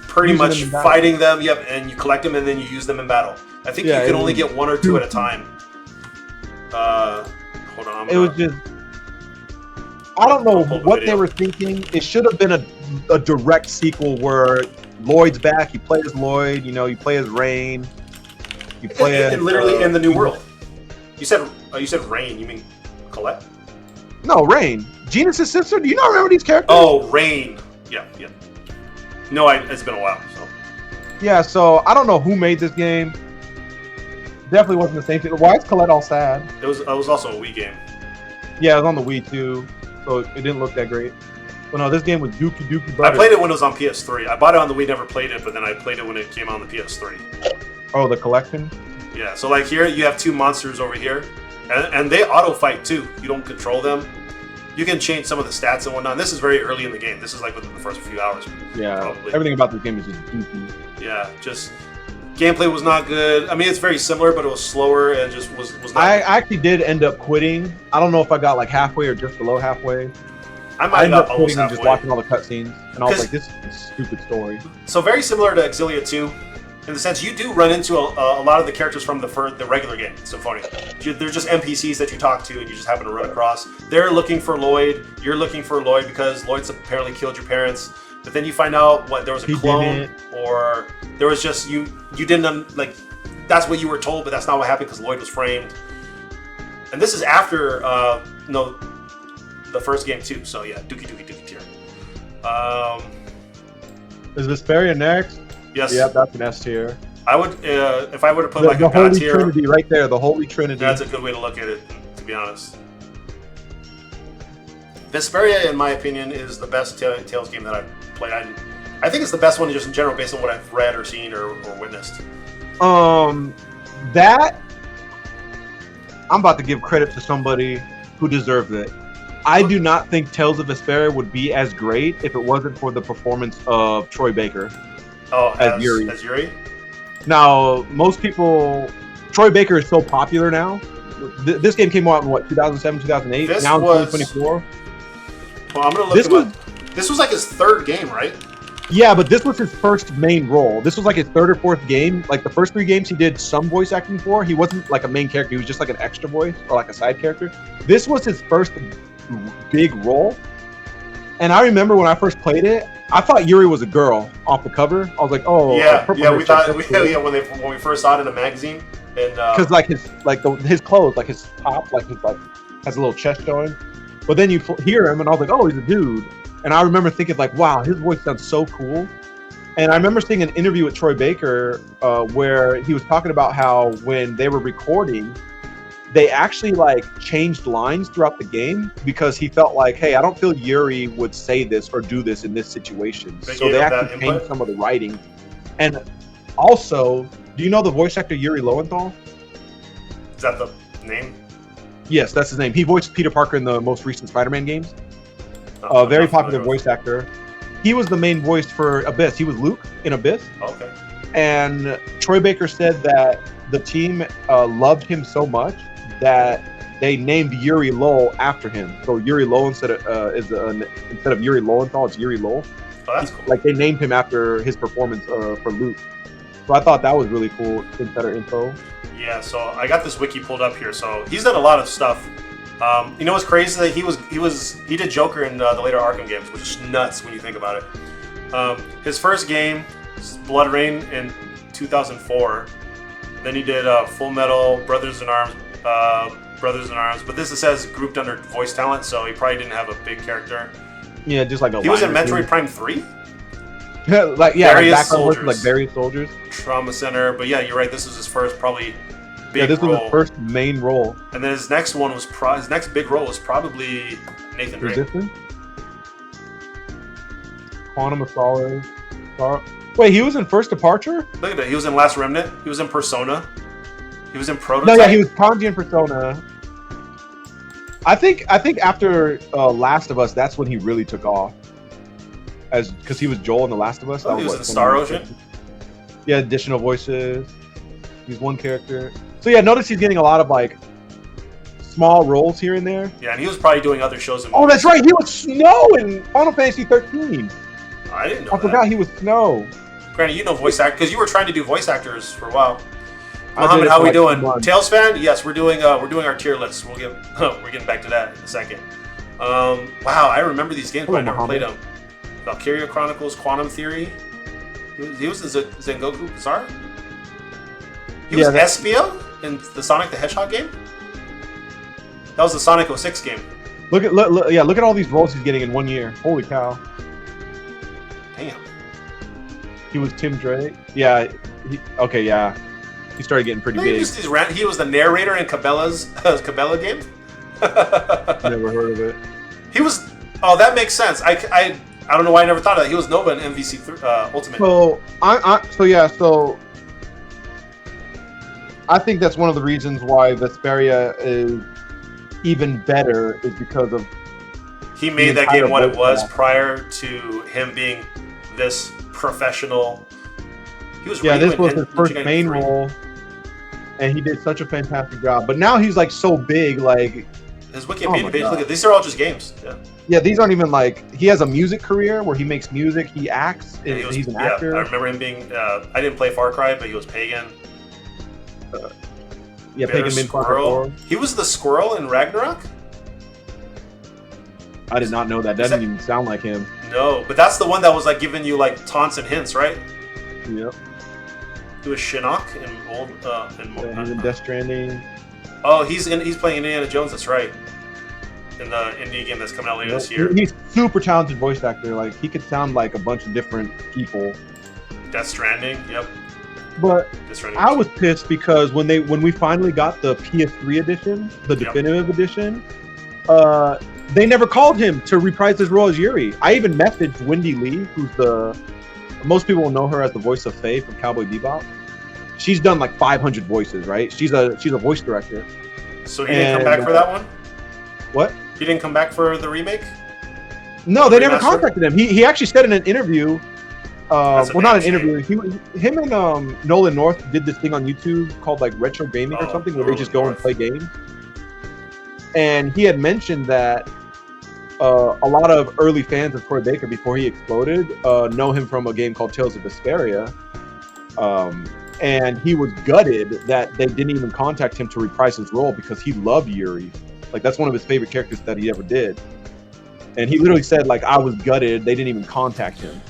pretty much fighting them. Yep, and you collect them and then you use them in battle. I think you can only get one or two at a time. Hold on. It was just. I don't know what they were thinking. It should have been a direct sequel where Lloyd's back. You play as Lloyd. You know, you play as Rain. You play as literally in the new world. You said Rain. You mean Colette? No, Rain. Genesis' sister. Do you not remember these characters? Oh, Rain. Yeah. No, it's been a while. So. Yeah. So I don't know who made this game. Definitely wasn't the same thing. Why is Colette all sad? It was also a Wii game. Yeah, it was on the Wii too, so it didn't look that great. But no, this game was Dookie Butter. I played it when it was on PS3. I bought it on the Wii, never played it, but then I played it when it came on the PS3. Oh, the collection? Yeah, so like here, you have two monsters over here, and they auto-fight too. You don't control them. You can change some of the stats and whatnot. This is very early in the game. This is like within the first few hours. Yeah, probably. Everything about this game is just goofy. Yeah, just... Gameplay was not good. I mean, it's very similar, but it was slower and just was not I good. actually did end up quitting. I don't know if I got like halfway or just below halfway. I might have got almost and halfway. just watching all the cutscenes, and I was like, "This is a stupid story." So very similar to Xillia 2, in the sense you do run into a lot of the characters from the regular game, Symphonia. They're just NPCs that you talk to, and you just happen to run across. They're looking for Lloyd. You're looking for Lloyd because Lloyd's apparently killed your parents. But then you find out there was a clone, or there was just you didn't like. That's what you were told, but that's not what happened because Lloyd was framed. And this is after the first game too. So yeah, Dookie Tier. Is Vesperia next? Yes. Yeah, that's an S tier. I would if I were to put like the a God Holy tier. Trinity right there. The Holy Trinity. That's a good way to look at it, to be honest. Vesperia, in my opinion, is the best Tales game that I've played. I think it's the best one just in general based on what I've read or seen or witnessed. That I'm about to give credit to somebody who deserved it. I do not think Tales of Vesperia would be as great if it wasn't for the performance of Troy Baker. Oh, as Yuri. As Yuri? Now, most people... Troy Baker is so popular now. This game came out in, what, 2007, 2008? Now in 2024? Well, I'm going to look him up. This was like his third game, right? Yeah, but this was his first main role. This was like his third or fourth game. Like the first 3 games he did some voice acting for. He wasn't like a main character. He was just like an extra voice or like a side character. This was his first big role. And I remember when I first played it, I thought Yuri was a girl off the cover. I was like, oh, yeah, we thought, when we first saw it in a magazine, and because like his clothes, like his top, like his like has a little chest showing. But then you hear him, and I was like, oh, he's a dude. And I remember thinking like, wow, his voice sounds so cool. And I remember seeing an interview with Troy Baker where he was talking about how when they were recording, they actually like changed lines throughout the game because he felt like, hey, I don't feel Yuri would say this or do this in this situation. So they actually changed some of the writing. And also, do you know the voice actor Yuri Lowenthal? Is that the name? Yes, that's his name. He voiced Peter Parker in the most recent Spider-Man games. Very popular voice actor. He was the main voice for Abyss. He was Luke in Abyss. Okay. And Troy Baker said that the team loved him so much that they named Yuri Lowell after him. So Yuri Lowell instead of Yuri Lowenthal, it's Yuri Lowell. Oh, that's cool. Like they named him after his performance for Luke. So I thought that was really cool. Better info. Yeah. So I got this wiki pulled up here. So he's done a lot of stuff. You know what's crazy? That he did Joker in the later Arkham games, which is nuts when you think about it. His first game, Blood Rain, in 2004. Then he did Full Metal, Brothers in Arms. But this says grouped under voice talent, so he probably didn't have a big character. Yeah, just like a. He was in Metroid Prime 3. Various soldiers. Like various soldiers. Trauma Center, but yeah, you're right. This was his first probably. This was his first main role. And then his next one was his next big role was probably Nathan Drake. Resistance? Quantum of Solace. Wait, he was in First Departure? Look at that. He was in Last Remnant. He was in Persona. He was in Prototype. No, yeah, he was Kanji in Persona. I think after Last of Us, that's when he really took off. Because he was Joel in The Last of Us. Oh, he was in Star Ocean? Yeah, additional voices. He's one character. So yeah, notice he's getting a lot of like small roles here and there. Yeah, and he was probably doing other shows. And oh, that's right. He was Snow in Final Fantasy 13. I didn't know. I forgot he was Snow. Granted, you know voice actor because you were trying to do voice actors for a while. Muhammad, how we doing? Tales fan? Yes, we're doing our tier list. We're getting back to that in a second. Wow, I remember these games, but I never played them. Valkyria Chronicles, Quantum Theory. He was in Zengoku Bazaar. He was Espio in the Sonic the Hedgehog game. That was the Sonic 06 game. Look at all these roles he's getting in 1 year. Holy cow! Damn. He was Tim Drake. Yeah. Yeah. He started getting pretty big. He was the narrator in Cabela's Cabela game. Never heard of it. He was. Oh, that makes sense. I don't know why I never thought of that. He was Nova in MVC Ultimate. So I think that's one of the reasons why Vesperia is even better is because of he made that game what it was prior to him being this professional. He was this was his first main role, and he did such a fantastic job. But now he's like so big, like his Wikipedia page. Look at these are all just games. Yeah, these aren't even like he has a music career where he makes music, he acts, and he's an actor. I remember him being. I didn't play Far Cry, but he was Pagan. Pagan Min Squirrel. He was the squirrel in Ragnarok. I did not know that. That doesn't even sound like him. No, but that's the one that was like giving you like taunts and hints, right? Yep. He was Shinnok in old. He's in Death Stranding. Oh, he's playing Indiana Jones. That's right. In the indie game that's coming out later this year. He's super talented voice actor. Like he could sound like a bunch of different people. Death Stranding. Yep. But I was pissed because when we finally got the PS3 edition, the definitive edition, they never called him to reprise his role as Yuri. I even messaged Wendy Lee, who's most people will know her as the voice of Faye from Cowboy Bebop. She's done like 500 voices, right? She's a voice director. So he didn't come back for that one? What? He didn't come back for the remake? No, they never contacted him. He actually said in an interview. Not an interview. Him and Nolan North did this thing on YouTube called like Retro Gaming or something, where they just go and play games. And he had mentioned that a lot of early fans of Troy Baker before he exploded know him from a game called Tales of Vesperia. And he was gutted that they didn't even contact him to reprise his role because he loved Yuri. Like that's one of his favorite characters that he ever did. And he literally said like, I was gutted. They didn't even contact him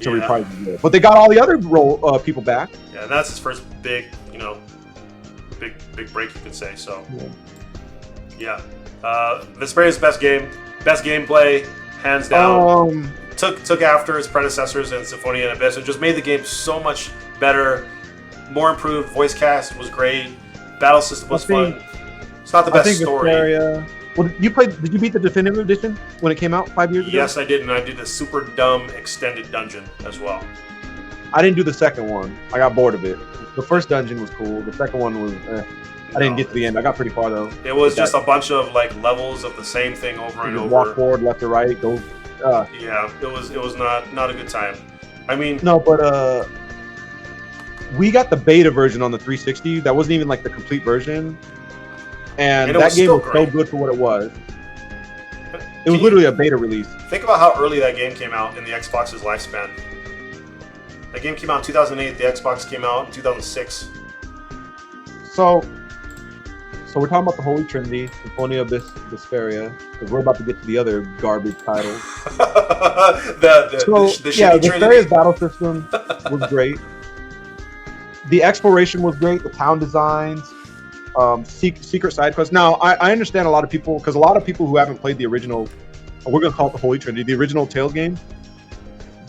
to reprise his role. But they got all the other people back. Yeah, that's his first big break, you could say. So, yeah. Vesperia's best gameplay, hands down. Took after its predecessors in Symphonia and Abyss and just made the game so much better, more improved. Voice cast was great. Battle system was fun. It's not the best story. Vesperia, well, did you beat the definitive edition when it came out 5 years ago? Yes, I did, and I did the super dumb extended dungeon as well. I didn't do the second one. I got bored of it. The first dungeon was cool. The second one was I didn't get to the end. I got pretty far though. It was just a bunch of like levels of the same thing over and over. Walk forward, left to right, go. Yeah, it was not a good time. I mean, no, but we got the beta version on the 360. That wasn't even like the complete version, and that game was so good for what it was. It was literally a beta release. Think about how early that game came out in the Xbox's lifespan. That game came out in 2008. The Xbox came out in 2006. So we're talking about the Holy Trinity, Symphonia, Vesperia, because we're about to get to the other garbage titles. the Vesperia's battle system was great. The exploration was great. The town designs, secret side quests. Now, I understand a lot of people, because a lot of people who haven't played the original, we're going to call it the Holy Trinity, the original Tales game,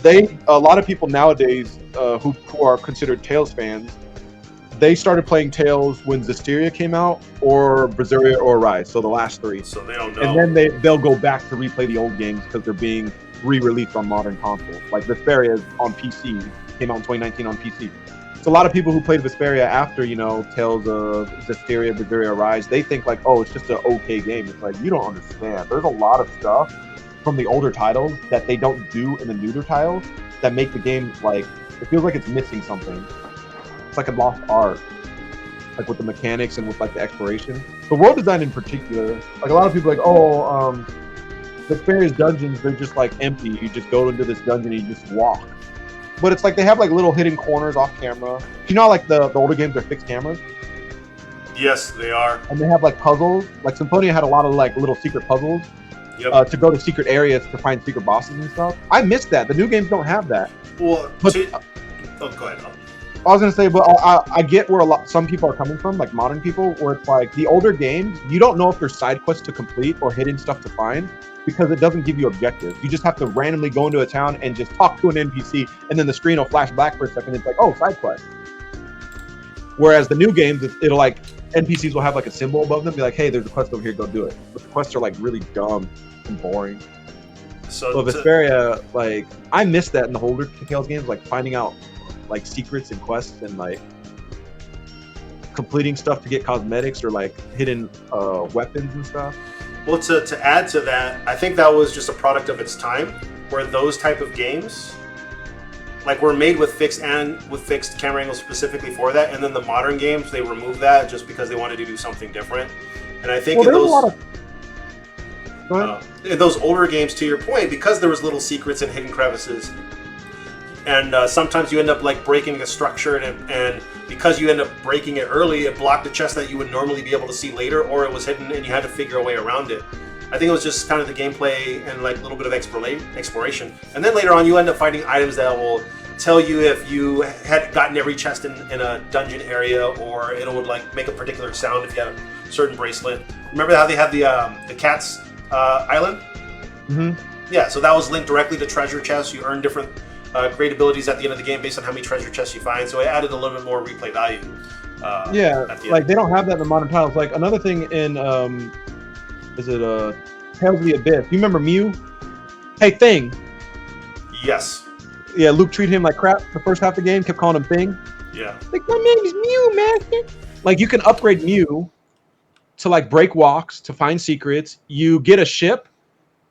a lot of people nowadays who are considered Tales fans, they started playing Tales when Zesteria came out, or Beseria or Rise, so the last three. So they don't know. And then they'll go back to replay the old games because they're being re-released on modern consoles. Like Vesperia is on PC, came out in 2019 on PC. So a lot of people who played Vesperia after, Tales of Zesteria, Beseria, Rise, they think like, oh, it's just an okay game. It's like, you don't understand. There's a lot of stuff from the older titles that they don't do in the newer titles that make the game like, it feels like it's missing something. It's like a lost art, like with the mechanics and with like the exploration. The world design in particular, like a lot of people are like, oh, the Vesperia dungeons, they're just like empty. You just go into this dungeon and you just walk. But it's like they have like little hidden corners off camera. You know how like the older games are fixed cameras? Yes, they are. And they have like puzzles. Like Symphonia had a lot of like little secret puzzles to go to secret areas to find secret bosses and stuff. I missed that. The new games don't have that. Well, but, go ahead. I was gonna say, but I get where some people are coming from, like modern people, where it's like the older games, you don't know if there's side quests to complete or hidden stuff to find because it doesn't give you objectives. You just have to randomly go into a town and just talk to an NPC, and then the screen will flash black for a second. It's like, oh, side quest. Whereas the new games, it'll like NPCs will have like a symbol above them, be like, hey, there's a quest over here, go do it. But the quests are like really dumb and boring. So Vesperia, like, I missed that in the older Tales games, like finding out like secrets and quests and like completing stuff to get cosmetics or like hidden weapons and stuff. Well, to add to that, I think that was just a product of its time, where those type of games like were made with fixed camera angles specifically for that, and then the modern games, they removed that just because they wanted to do something different. And I think in those older games, to your point, because there was little secrets and hidden crevices, and sometimes you end up like breaking a structure, and because you end up breaking it early, it blocked a chest that you would normally be able to see later, or it was hidden and you had to figure a way around it. I think it was just kind of the gameplay and like a little bit of exploration. And then later on, you end up finding items that will tell you if you had gotten every chest in a dungeon area, or it would like make a particular sound if you had a certain bracelet. Remember how they had the cat's island? Mm-hmm. Yeah, so that was linked directly to treasure chests. You earn different great abilities at the end of the game based on how many treasure chests you find. So it added a little bit more replay value. Like they don't have that in the modern titles. Like another thing in Tales of the Abyss. You remember Mew? Hey, Thing. Yes. Yeah, Luke treated him like crap the first half of the game, kept calling him Thing. Yeah. Like, my name is Mew, man. Like, you can upgrade Mew to, like, break walks, to find secrets. You get a ship,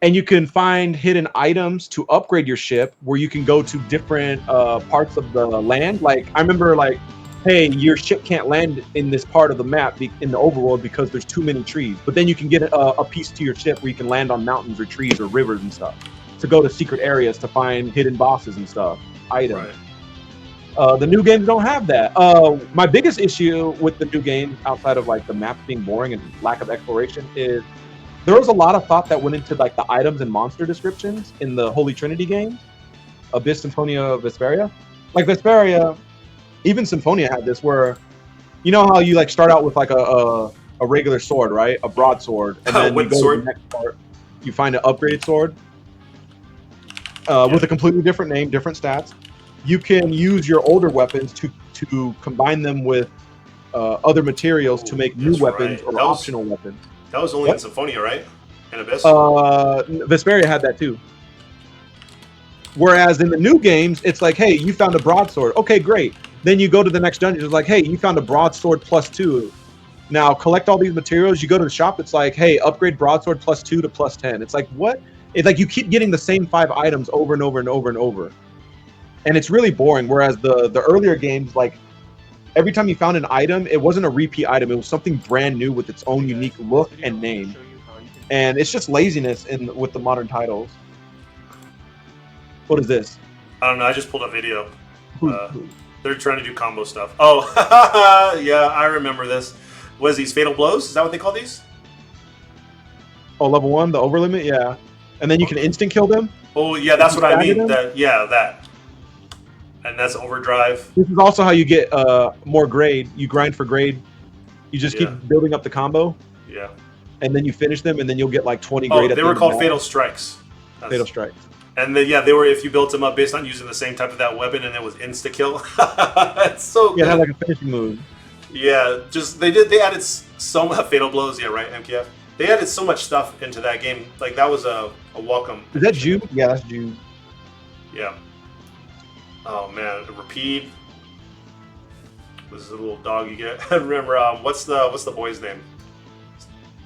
and you can find hidden items to upgrade your ship, where you can go to different parts of the land. Like, I remember, like, hey, your ship can't land in this part of the map in the overworld because there's too many trees. But then you can get a piece to your ship where you can land on mountains or trees or rivers and stuff to go to secret areas to find hidden bosses and stuff, items. Right. The new games don't have that. My biggest issue with the new games, outside of like the maps being boring and lack of exploration, is there was a lot of thought that went into like the items and monster descriptions in the Holy Trinity games, Abyss, Symphonia, Vesperia. Like Vesperia, even Symphonia had this where, you know how you like start out with like a regular sword, right? A broadsword, and then you go to the next part, you find an upgraded sword with a completely different name, different stats. You can use your older weapons to combine them with other materials to make new weapons or optional weapons. That was only in Symphonia, right? And Abyss? Vesperia had that too. Whereas in the new games, it's like, hey, you found a broadsword. Okay, great. Then you go to the next dungeon. It's like, hey, you found a broadsword +2. Now collect all these materials. You go to the shop. It's like, hey, upgrade broadsword +2 to +10. It's like, what? It's like you keep getting the same 5 items over and over and over and over. And it's really boring. Whereas the earlier games, like every time you found an item, it wasn't a repeat item. It was something brand new with its own unique look and name. And it's just laziness with the modern titles. What is this? I don't know. I just pulled a video. They're trying to do combo stuff. Oh, yeah, I remember this. What is these? Fatal Blows? Is that what they call these? Oh, level 1, the overlimit? Yeah. And then you can instant kill them? Oh, yeah, that's what I mean. That. And that's overdrive. This is also how you get more grade. You grind for grade. You just keep building up the combo. Yeah. And then you finish them, and then you'll get like 20 grade. Oh, they were called Fatal Strikes. Fatal Strikes. And then they were if you built them up based on using the same type of that weapon, and it was insta kill. It's so good. Yeah, it had like a finishing move. Yeah, just they added so much Fatal Blows. Yeah, right, MKF. They added so much stuff into that game. Like that was a welcome. Is that Jude? Yeah, that's Jude. Yeah. Oh man, Repeat. This is a little dog you get. Remember, what's the boy's name?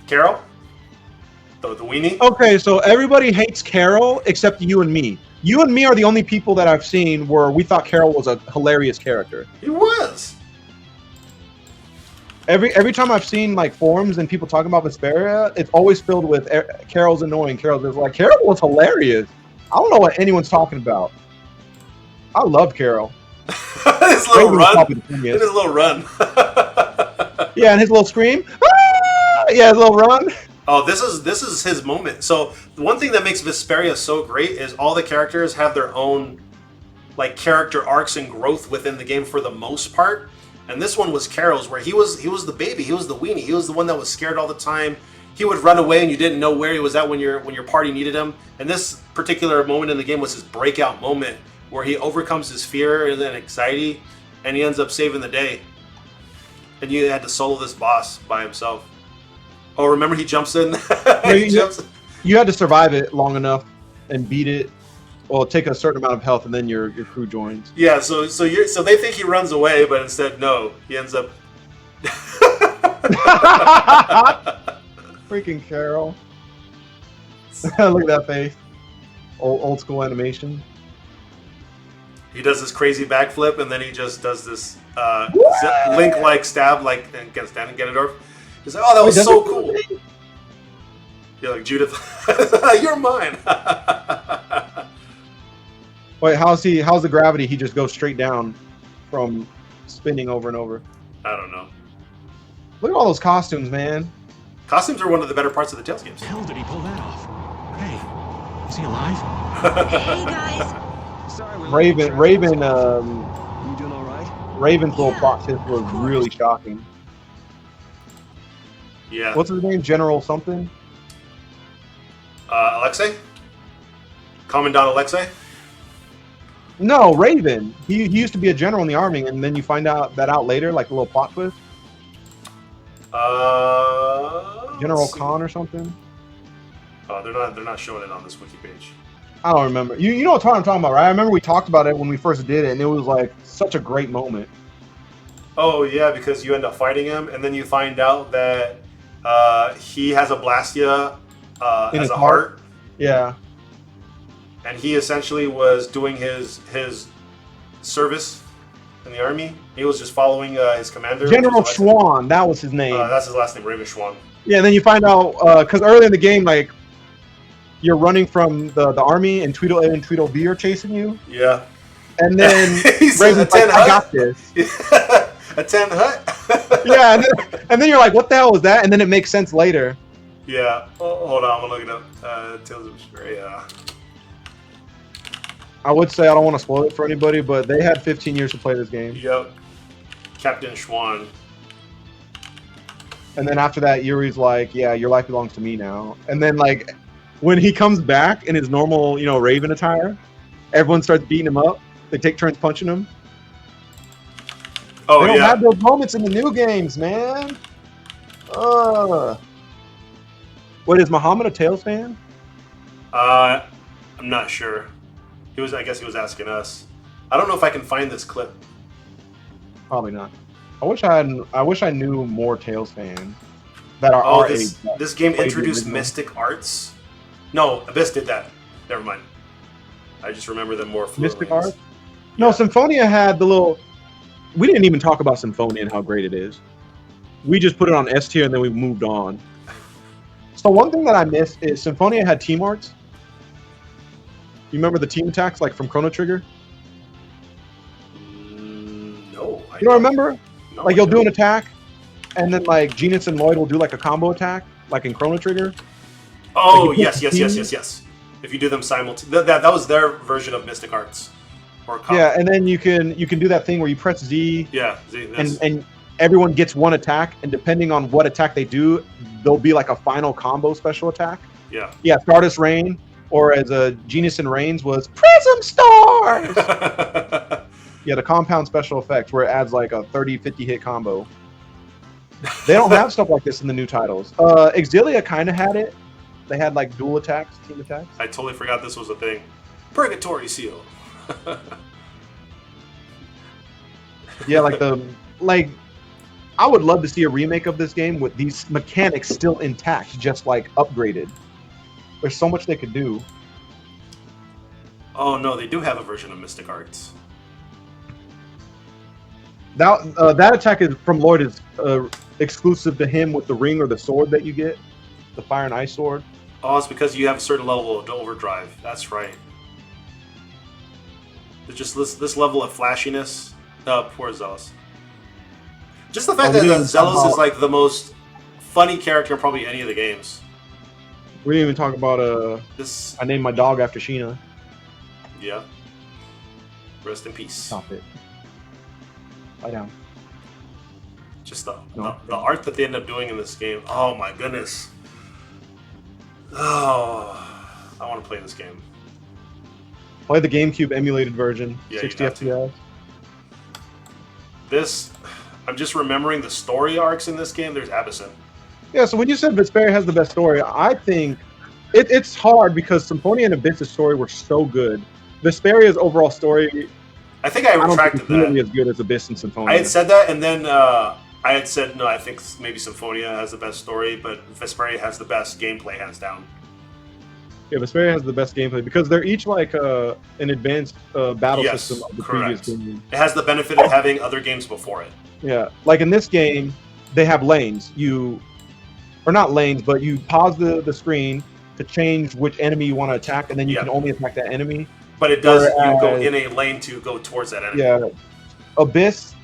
Carol? The weenie? Okay, so everybody hates Carol except you and me. You and me are the only people that I've seen where we thought Carol was a hilarious character. He was. Every time I've seen like forums and people talking about Vesperia, it's always filled with Carol's annoying. Carol's like, Carol was hilarious. I don't know what anyone's talking about. I love Carol. His little run. His little run. Yeah, and his little scream. Ah! Yeah, his little run. Oh, this is his moment. So the one thing that makes Vesperia so great is all the characters have their own like character arcs and growth within the game for the most part. And this one was Carol's, where he was the baby, he was the weenie, he was the one that was scared all the time. He would run away and you didn't know where he was at when your party needed him. And this particular moment in the game was his breakout moment, where he overcomes his fear and anxiety, and he ends up saving the day. And you had to solo this boss by himself. Oh, remember he jumps in? You had to survive it long enough and beat it. Well, take a certain amount of health, and then your crew joins. Yeah, so they think he runs away, but instead, no, he ends up. Freaking Carol! Look at that face. Old school animation. He does this crazy backflip, and then he just does this Link-like stab, like against Ganondorf. He's like, "Oh, that was so cool." You're like, Judith, you're mine. Wait, how's the gravity? He just goes straight down from spinning over and over. I don't know. Look at all those costumes, man. Costumes are one of the better parts of the Tales games. How did he pull that off? Hey, is he alive? Hey guys. Sorry, Raven's you doing all right? Raven's little plot twist was really shocking. Yeah. What's his name? General something? Alexei? Commandant Alexei? No, Raven. He used to be a general in the army, and then you find out later, like a little plot twist. General Khan or something. Oh, they're not showing it on this wiki page. I don't remember. You know what I'm talking about, right? I remember we talked about it when we first did it, and it was like such a great moment. Oh yeah, because you end up fighting him, and then you find out that he has a Blastia as a heart. Yeah. And he essentially was doing his service in the army. He was just following his commander. General Schwan, that was his name. That's his last name, Raven Schwan. Yeah, and then you find out, because early in the game, like, you're running from the army, and Tweedle A and Tweedle B are chasing you. Yeah. And then Raven's like, I got this. A 10 hut? Yeah, and then you're like, what the hell was that? And then it makes sense later. Yeah. Oh, hold on, I'm going to look it up. Tales of Vesperia. I would say I don't want to spoil it for anybody, but they had 15 years to play this game. Yep. Captain Schwan. And then after that, Yuri's like, yeah, your life belongs to me now. And then, like, when he comes back in his normal, Raven attire, everyone starts beating him up. They take turns punching him. Oh, they don't have those moments in the new games, man. What, is Muhammad a Tales fan? I'm not sure. I guess he was asking us. I don't know if I can find this clip. Probably not. I wish I knew more Tales fans that are our age. This game introduced Mystic Arts. No, Abyss did that. Never mind. I just remember them more fluently. Mystic Arts? No, Symphonia had the little... We didn't even talk about Symphonia and how great it is. We just put it on S tier and then we moved on. So one thing that I missed is Symphonia had team arts. You remember the team attacks, like from Chrono Trigger? No. You don't remember? No, like you'll do an attack, and then like Genus and Lloyd will do like a combo attack, like in Chrono Trigger. Oh, yes. If you do them simultaneously, that was their version of Mystic Arts. Or yeah, and then you can do that thing where you press Z. Yeah, Z. And everyone gets one attack, and depending on what attack they do, there'll be like a final combo special attack. Yeah. Yeah, Stardust Rain, or as a Genus and Reigns was Prism Stars. Yeah, the compound special effects where it adds like a 30-50 hit combo. They don't have stuff like this in the new titles. Xillia kind of had it. They had like dual attacks, team attacks. I totally forgot this was a thing. Purgatory Seal. Yeah, I would love to see a remake of this game with these mechanics still intact, just like upgraded. There's so much they could do. Oh no, they do have a version of Mystic Arts. That attack is from Lloyd is exclusive to him with the ring or the sword that you get, the fire and ice sword. Oh, it's because you have a certain level of overdrive. That's right. It's just this level of flashiness. Oh, poor Zealous. Just the fact that Zealous is like the most funny character in probably any of the games. We didn't even talk about this. I named my dog after Sheena. Yeah. Rest in peace. Stop it. Lie down. Just the art that they end up doing in this game. Oh my goodness. Oh, I want to play this game. Play the GameCube emulated version. Yeah, 60 FPS. This, I'm just remembering the story arcs in this game. There's Abyssin. Yeah, so when you said Vesperia has the best story, I think it's hard because Symphonia and Abyss's story were so good. Vesperia's overall story, I think I retracted that. Really as good as Abyss and Symphonia. I had said that, and then I had said no. I think maybe Symphonia has the best story, but Vesperia has the best gameplay, hands down. Yeah, Vesperia has the best gameplay because they're each like an advanced battle system of the previous game. It has the benefit of having other games before it. Yeah, like in this game, they have lanes. Or not lanes, but you pause the screen to change which enemy you want to attack, and then you can only attack that enemy. But it does, you go in a lane to go towards that enemy. Yeah. Abyss,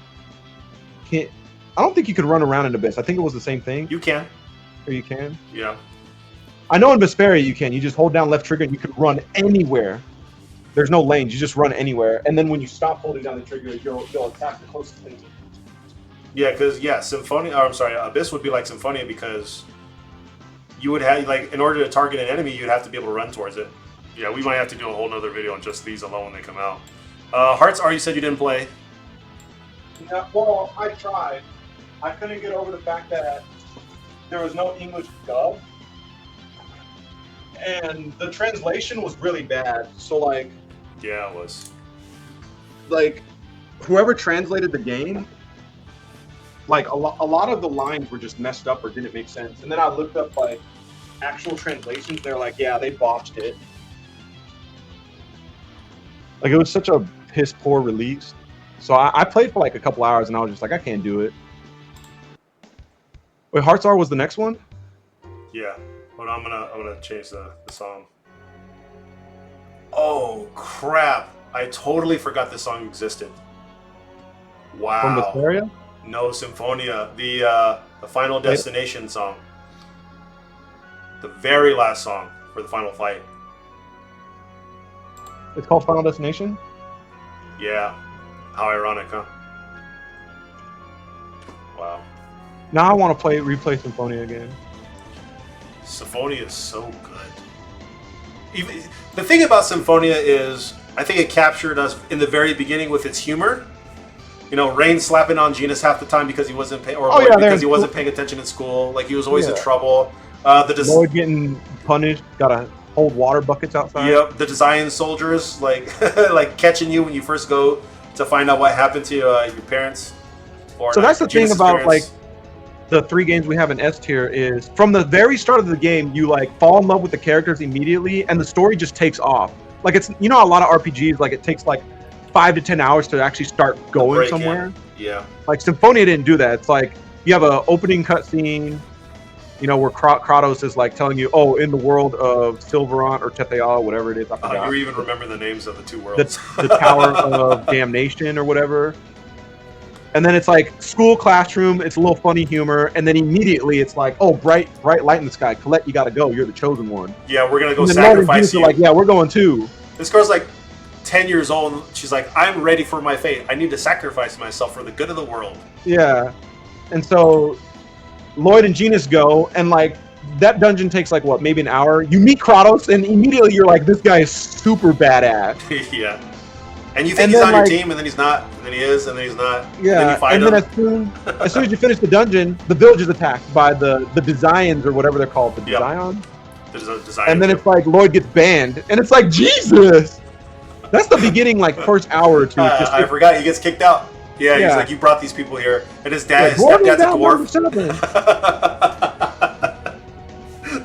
I don't think you could run around in Abyss. I think it was the same thing. You can. Or you can? Yeah. I know in Vesperia you can. You just hold down left trigger and you can run anywhere. There's no lanes. You just run anywhere. And then when you stop holding down the trigger, you'll attack the closest thing. Yeah, because, Abyss would be like Symphonia because you would have, like, in order to target an enemy, you'd have to be able to run towards it. Yeah, we might have to do a whole nother video on just these alone when they come out. Hearts R, you said you didn't play. Yeah, well, I tried. I couldn't get over the fact that there was no English dub. And the translation was really bad. So, like... Yeah, it was. Like, whoever translated the game, like, a lot of the lines were just messed up or didn't make sense. And then I looked up, like, actual translations. They're like, yeah, they botched it. Like, it was such a piss-poor release. So I played for, like, a couple hours, and I was just like, I can't do it. Wait, Hearts R was the next one? Yeah. Hold on, I'm gonna change the song. Oh, crap. I totally forgot this song existed. Wow. From Vesperia? No, Symphonia. The Final Destination song. The very last song for the final fight. It's called Final Destination? Yeah. How ironic, huh? Wow. Now I want to replay Symphonia again. Symphonia is so good. The thing about Symphonia is, I think it captured us in the very beginning with its humor. You know, Rain slapping on Genus half the time because he wasn't because he wasn't paying attention in school. Like he was always in trouble. Lloyd getting punished, gotta hold water buckets outside. Yep, the design soldiers like like catching you when you first go to find out what happened to your parents. So that's the thing about like the 3 games we have in S tier is from the very start of the game, you like fall in love with the characters immediately, and the story just takes off. Like it's a lot of RPGs like it takes like 5 to 10 hours to actually start going somewhere. Yeah. Like Symphonia didn't do that. It's like you have an opening cutscene, where Kratos is like telling you, oh, in the world of Silverant or Tetheala, whatever it is. You even remember the names of the 2 worlds. The Tower of Damnation or whatever. And then it's like school classroom, it's a little funny humor, and then immediately it's like, oh, bright light in the sky. Colette, you gotta go. You're the chosen one. Yeah, we're gonna go sacrifice you. Like, yeah, we're going too. This girl's like 10 years old. She's like, I'm ready for my fate. I need to sacrifice myself for the good of the world. Yeah. And so Lloyd and Genus go, and like that dungeon takes like what, maybe an hour. You meet Kratos, and immediately you're like, this guy is super badass. Yeah. And you think he's on your team, and then he's not, and then he is, and then he's not. Yeah, and then as soon as you finish the dungeon, the village is attacked by the Designs or whatever they're called, the Designs. There's a Design. And then it's like Lloyd gets banned, and it's like Jesus. That's the beginning, like first hour or two. I forgot he gets kicked out. Yeah, he's like, you brought these people here, and his stepdad's a dwarf.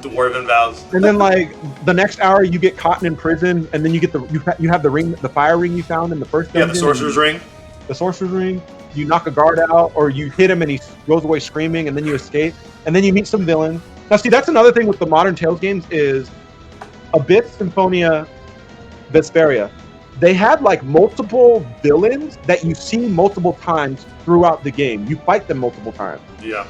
Dwarven vows. And then like the next hour you get caught in prison, and then you get you have the ring, the fire ring you found in the first dungeon. Yeah, the sorcerer's ring. The sorcerer's ring. you knock a guard out, or you hit him and he goes away screaming, and then you escape, and then you meet some villains. Now, see, that's another thing with the modern Tales games is Abyss, Symphonia, Vesperia. They had like multiple villains that you see multiple times throughout the game. You fight them multiple times. Yeah.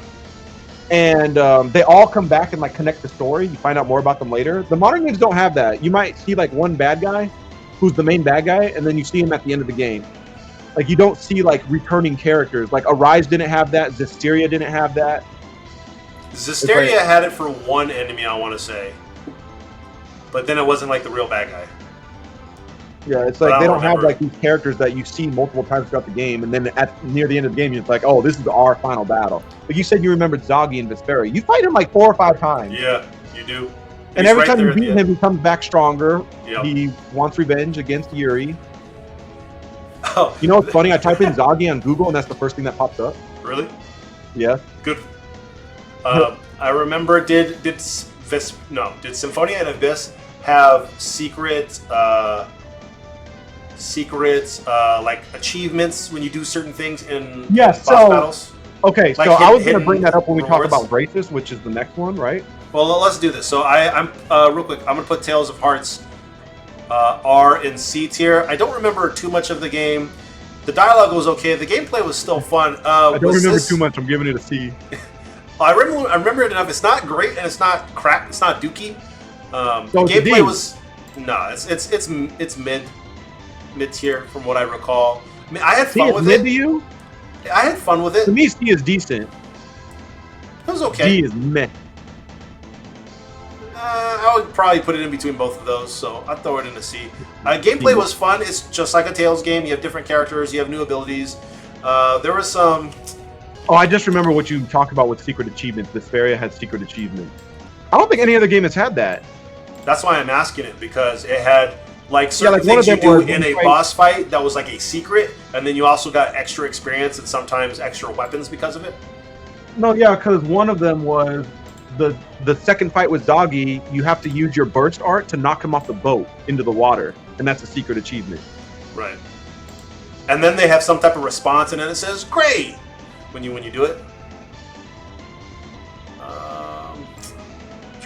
And they all come back and like connect the story. You find out more about them later. The modern games don't have that. You might see like one bad guy who's the main bad guy, and then you see him at the end of the game. Like you don't see like returning characters. Like Arise didn't have that. Zesteria didn't have that. Zesteria had it for one enemy, I want to say. But then it wasn't like the real bad guy. Yeah, it's like they don't have like these characters that you see multiple times throughout the game, and then near the end of the game, you're like, oh, this is our final battle. But you said you remembered Zoggy and Vesperia. You fight him like 4 or 5 times. Yeah, you do. And every time you beat him, he comes back stronger. Yep. He wants revenge against Yuri. Oh. You know what's funny? I type in Zoggy on Google, and that's the first thing that pops up. Really? Yeah. Good. I remember, did Symphonia and Abyss have secret like achievements when you do certain things in boss battles? Okay, like so I was going to bring that up when we talk about races, which is the next one, right? Well, let's do this. So I'm real quick. I'm going to put Tales of Hearts R and C tier. I don't remember too much of the game. The dialogue was okay. The gameplay was still fun. I don't remember too much. I'm giving it a C. I remember it enough. It's not great and it's not crap. It's not Dookie. The gameplay was it's mid tier from what I recall. I mean, I had fun with it. To you? I had fun with it. To me, C is decent. It was okay. D is meh. I would probably put it in between both of those, so I'd throw it in a C. Gameplay was fun. It's just like a Tales game. You have different characters. You have new abilities. There was some... Oh, I just remember what you talked about with secret achievements. Vesperia had secret achievements. I don't think any other game has had that. That's why I'm asking it, because it had like certain things you do in a boss fight that was like a secret, and then you also got extra experience and sometimes extra weapons because of it. No, yeah, because one of them was the second fight with Doggy. You have to use your burst art to knock him off the boat into the water, and that's a secret achievement. Right. And then they have some type of response, and then it says "great" when you do it.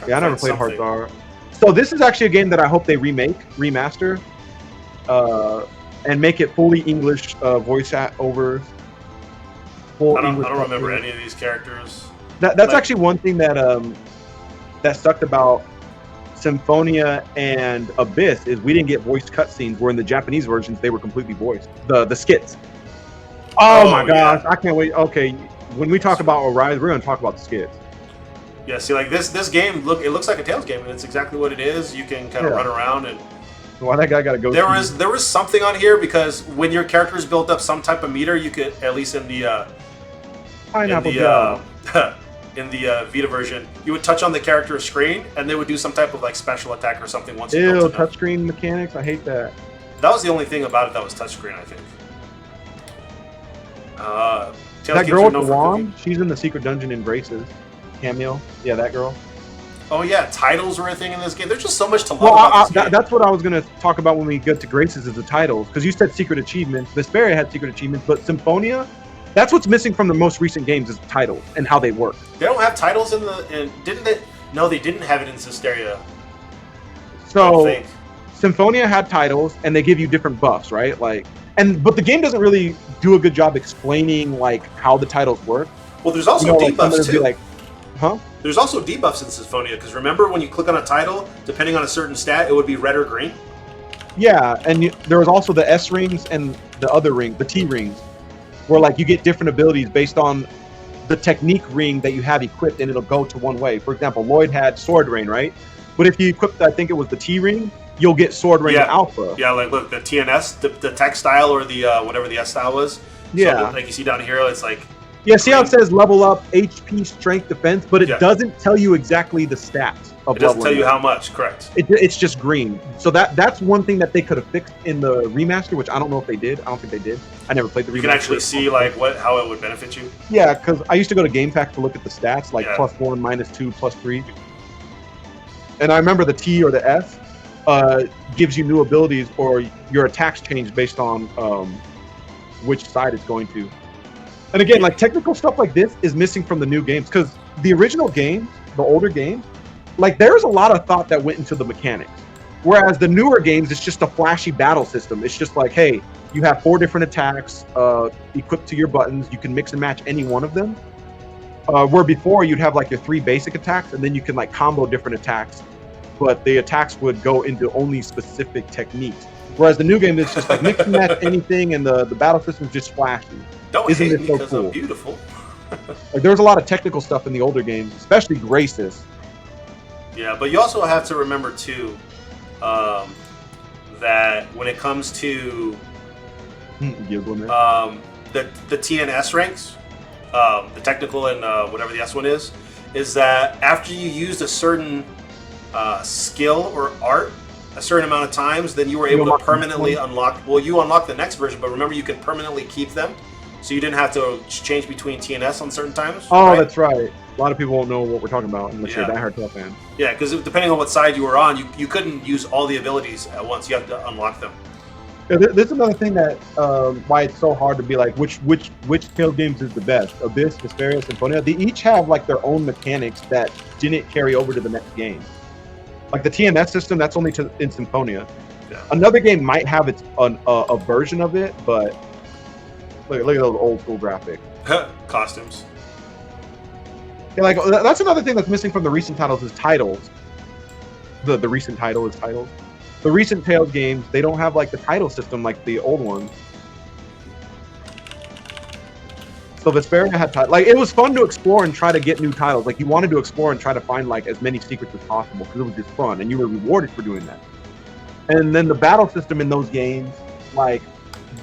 Yeah, I never played Hearts R. So this is actually a game that I hope they remaster, and make it fully English voice over. I don't remember any of these characters. That's actually one thing that sucked about Symphonia and Abyss is we didn't get voiced cutscenes, where in the Japanese versions they were completely voiced. The skits. Oh my gosh, I can't wait. Okay, when we talk about Arise, we're going to talk about the skits. Yeah, see, like this game, it looks like a Tales game, and it's exactly what it is. You can kind of run around and. Why that guy got to go? There was something on here because when your character is built up some type of meter, you could at least in the in the Vita version, you would touch on the character's screen, and they would do some type of like special attack or something once. Ew, touchscreen mechanics. I hate that. That was the only thing about it that was touchscreen, I think. That girl with the wand, she's in the secret dungeon in Graces. Cameo. Yeah, that girl. Oh yeah, titles were a thing in this game. There's just so much to love about this game. That's what I was going to talk about when we get to Graces, is the titles. Because you said secret achievements. Vesperia had secret achievements, but Symphonia, that's what's missing from the most recent games is titles and how they work. They don't have titles didn't they? No, they didn't have it in Zesteria. So Symphonia had titles, and they give you different buffs, right? But the game doesn't really do a good job explaining like how the titles work. Well, there's also debuffs too. Huh? There's also debuffs in Symphonia, because remember when you click on a title, depending on a certain stat, it would be red or green? Yeah, and there was also the S rings and the other ring, the T rings, where like you get different abilities based on the technique ring that you have equipped, and it'll go to one way. For example, Lloyd had Sword Rain, right? But if you equipped, I think it was the T ring, you'll get Sword Rain Alpha. Yeah, like look, the TNS, the tech style, or the whatever the S style was. Yeah. So, like you see down here, it's like... Yeah, see how it says level up, HP, strength, defense, but it doesn't tell you exactly the stats of leveling. It doesn't tell you how much, correct. It's just green. So that's one thing that they could have fixed in the remaster, which I don't know if they did. I don't think they did. I never played the remaster. You can actually see like how it would benefit you. Yeah, because I used to go to GameFAQ to look at the stats, like +1, -2, +3. And I remember the T or the S gives you new abilities, or your attacks change based on which side it's going to. And again, like technical stuff like this is missing from the new games because the original games, the older games, like there's a lot of thought that went into the mechanics. Whereas the newer games, it's just a flashy battle system. It's just like, hey, you have 4 different attacks equipped to your buttons. You can mix and match any one of them. Where before you'd have like your 3 basic attacks, and then you can like combo different attacks, but the attacks would go into only specific techniques. Whereas the new game is just like mix and match anything, and the battle system is just flashy. Isn't it so cool? I'm beautiful. Like there was a lot of technical stuff in the older games, especially Graces. Yeah, but you also have to remember too that when it comes to the TNS ranks, the technical and whatever the S one is that after you used a certain skill or art a certain amount of times, then you were able to permanently unlock. Well, you unlock the next version, but remember you can permanently keep them, so you didn't have to change between TNS on certain times. Oh, right? That's right. A lot of people won't know what we're talking about unless you're a diehard Tail fan. Yeah, because depending on what side you were on, you couldn't use all the abilities at once. You have to unlock them. Yeah, there's another thing that why it's so hard to be like which Tail games is the best. Abyss, Vesperia, Symphonia. They each have like their own mechanics that didn't carry over to the next game. Like the TNS system, that's only in Symphonia. Yeah. Another game might have its a version of it, but look at those old school graphics. Costumes. Yeah, like that's another thing that's missing from the recent titles is titles. The recent title is titles. The recent Tales games, they don't have like the title system like the old ones. So Vesperia had like it was fun to explore and try to get new titles. Like you wanted to explore and try to find like as many secrets as possible because it was just fun and you were rewarded for doing that. And then the battle system in those games, like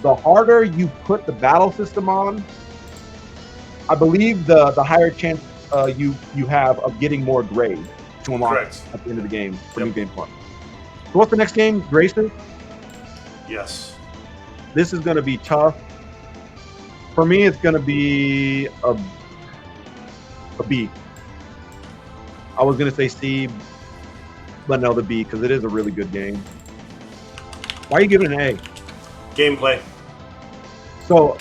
the harder you put the battle system on, I believe the higher chance you have of getting more grade to unlock at the end of the game for new game fun. So what's the next game? Graces? Yes. This is going to be tough. For me, it's going to be a B. I was going to say C, but no, the B, because it is a really good game. Why are you giving it an A? Gameplay. So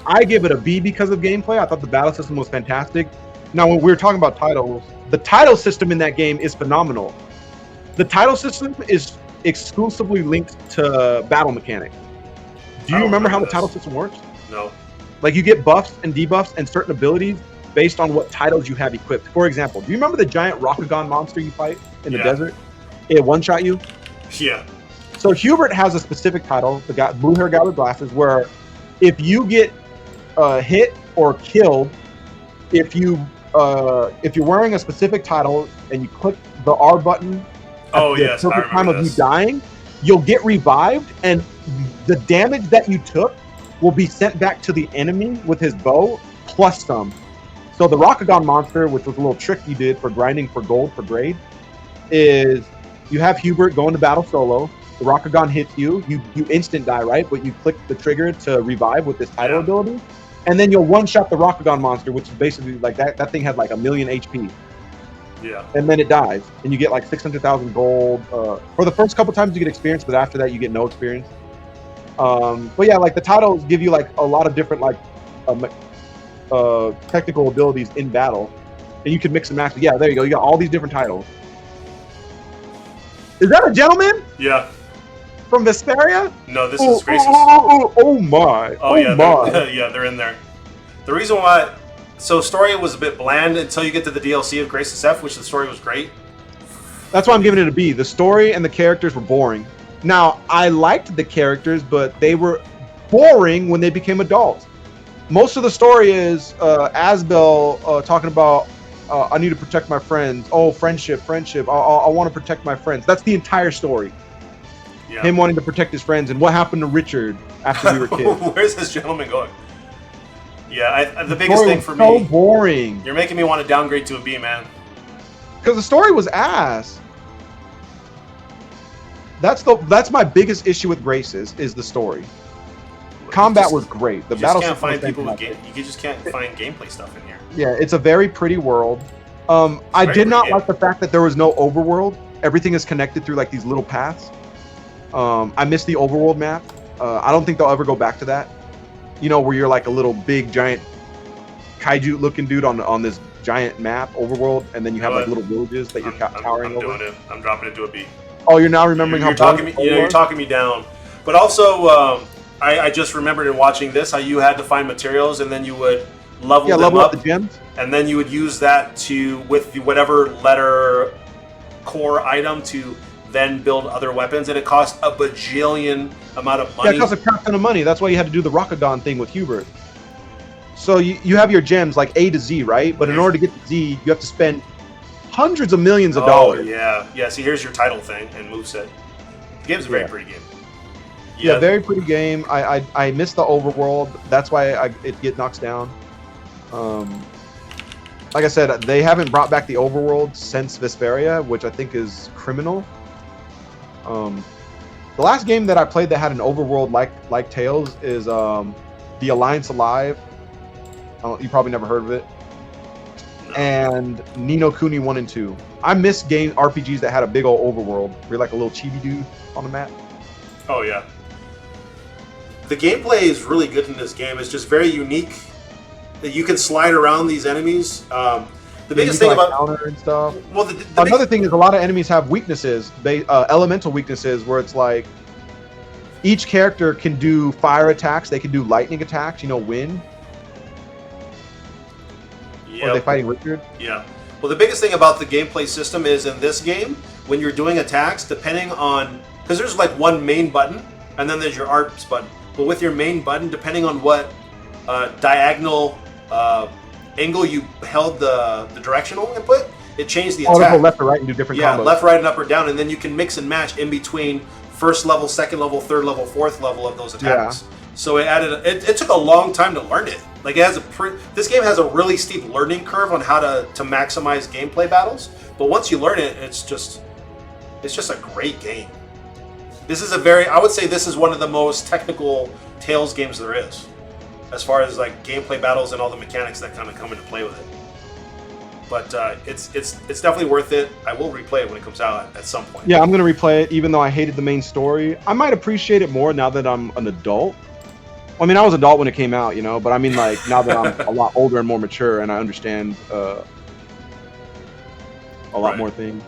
I give it a B because of gameplay. I thought the battle system was fantastic. Now, when we were talking about titles, the title system in that game is phenomenal. The title system is exclusively linked to battle mechanics. Do you remember how the title system works? No. Like you get buffs and debuffs and certain abilities based on what titles you have equipped. For example, do you remember the giant Rokugan monster you fight in the desert? It one-shot you? Yeah. So Hubert has a specific title, the guy, blue hair guy with glasses, where if you get hit or killed, if you're wearing a specific title and you click the R button at the perfect time of you dying, you'll get revived, and the damage that you took will be sent back to the enemy with his bow plus some. So the Rokugan monster, which was a little trick you did for grinding for gold for grade, is you have Hubert go into battle solo. The Rokugan hits you instant die, right? But you click the trigger to revive with this title ability, and then you'll one-shot the Rokugan monster, which is basically like that thing had like 1,000,000 HP. Yeah. And then it dies, and you get like 600,000 gold. For the first couple times you get experience, but after that you get no experience. But yeah, like the titles give you like a lot of different like technical abilities in battle, and you can mix and match. Yeah, there you go. You got all these different titles. Is that a gentleman? Yeah. From Vesperia? No, this is Graces. Oh my! Oh yeah, they're in there. The reason why, so story was a bit bland until you get to the DLC of Graces F, which the story was great. That's why I'm giving it a B. The story and the characters were boring. Now, I liked the characters, but they were boring when they became adults. Most of the story is Asbel talking about, I need to protect my friends. Oh, friendship. I want to protect my friends. That's the entire story. Yeah. Him wanting to protect his friends and what happened to Richard after we were kids. Where's this gentleman going? Yeah, the biggest thing for me. So boring. You're making me want to downgrade to a B, man. Because the story was ass. That's my biggest issue with Graces is the story. Combat was great. The battle can't find people with you just can't find gameplay stuff in here. Yeah, it's a very pretty world. I did not like the fact that there was no overworld. Everything is connected through like these little paths. I miss the overworld map. I don't think they'll ever go back to that. You know, where you're like a little big giant kaiju looking dude on this giant map overworld, and then you have like little villages that you're towering over. I'm doing it. I'm dropping it to a B. Oh, you're now remembering You're how talking me. You're talking me down. But also, I just remembered in watching this how you had to find materials, and then you would level them up the gems, and then you would use that to with the whatever letter core item to then build other weapons, and it cost a bajillion amount of money. Yeah, it cost a crap ton of money. That's why you had to do the Rockagon thing with Hubert. So you have your gems like A to Z, right? But in order to get to Z, you have to spend hundreds of millions of dollars. Yeah. See, here's your title thing and moveset. The game's a very pretty game. Yeah, very pretty game. I miss the overworld. That's why it get knocks down. Like I said, they haven't brought back the overworld since Vesperia, which I think is criminal. The last game that I played that had an overworld like Tales is the Alliance Alive. You probably never heard of it. No. And Ni no Kuni 1 and 2. I miss RPGs that had a big old overworld. Where you're like a little chibi dude on the map. Oh yeah. The gameplay is really good in this game. It's just very unique. You can slide around these enemies. The biggest thing about counter and stuff. Well, another thing is a lot of enemies have weaknesses, elemental weaknesses, where it's like each character can do fire attacks. They can do lightning attacks. You know, wind. Yep. Are they fighting Richard? Yeah. Well, the biggest thing about the gameplay system is in this game, when you're doing attacks, depending on... Because there's like one main button, and then there's your arts button. But with your main button, depending on what diagonal angle you held the directional input, it changed the attack. Go left or right and do different combos. Yeah, left, right, and up or down, and then you can mix and match in between first level, second level, third level, fourth level of those attacks. Yeah. So it added. It took a long time to learn it. Like it has this game has a really steep learning curve on how to maximize gameplay battles. But once you learn it, it's just a great game. This is I would say this is one of the most technical Tales games there is, as far as like gameplay battles and all the mechanics that kind of come into play with it. But it's definitely worth it. I will replay it when it comes out at some point. Yeah, I'm gonna replay it, even though I hated the main story. I might appreciate it more now that I'm an adult. I mean, I was an adult when it came out, you know, but I mean, like, now that I'm a lot older and more mature and I understand a lot more things.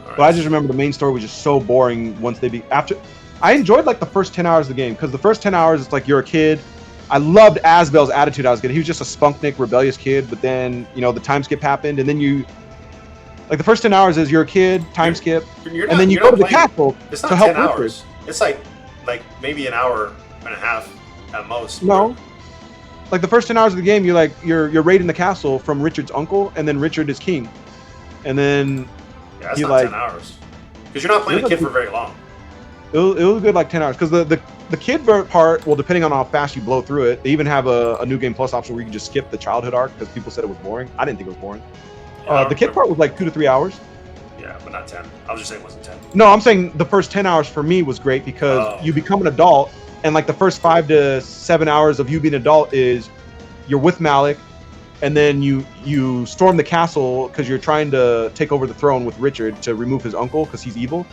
But I just remember the main story was just so boring once I enjoyed, like, the first 10 hours of the game, because the first 10 hours, it's like you're a kid. I loved Asbel's attitude. He was just a spunknik, rebellious kid, but then, you know, the time skip happened, and then like, the first 10 hours is you're a kid, time skip, and then you go to the castle to help Richard. It's like maybe an hour and a half. At most. No. Like the first 10 hours of the game, you're raiding the castle from Richard's uncle, and then Richard is king. And then that's not 10 hours. Because you're not playing a kid for very long. It was good like 10 hours. Because the kid part, well, depending on how fast you blow through it, they even have a new game plus option where you can just skip the childhood arc because people said it was boring. I didn't think it was boring. Yeah, the kid part was like 2 to 3 hours. Yeah, but not 10. I was just saying it wasn't 10. No, I'm saying the first 10 hours for me was great because you become an adult. And like the first 5 to 7 hours of you being an adult is you're with Malik, and then you storm the castle because you're trying to take over the throne with Richard to remove his uncle because he's evil.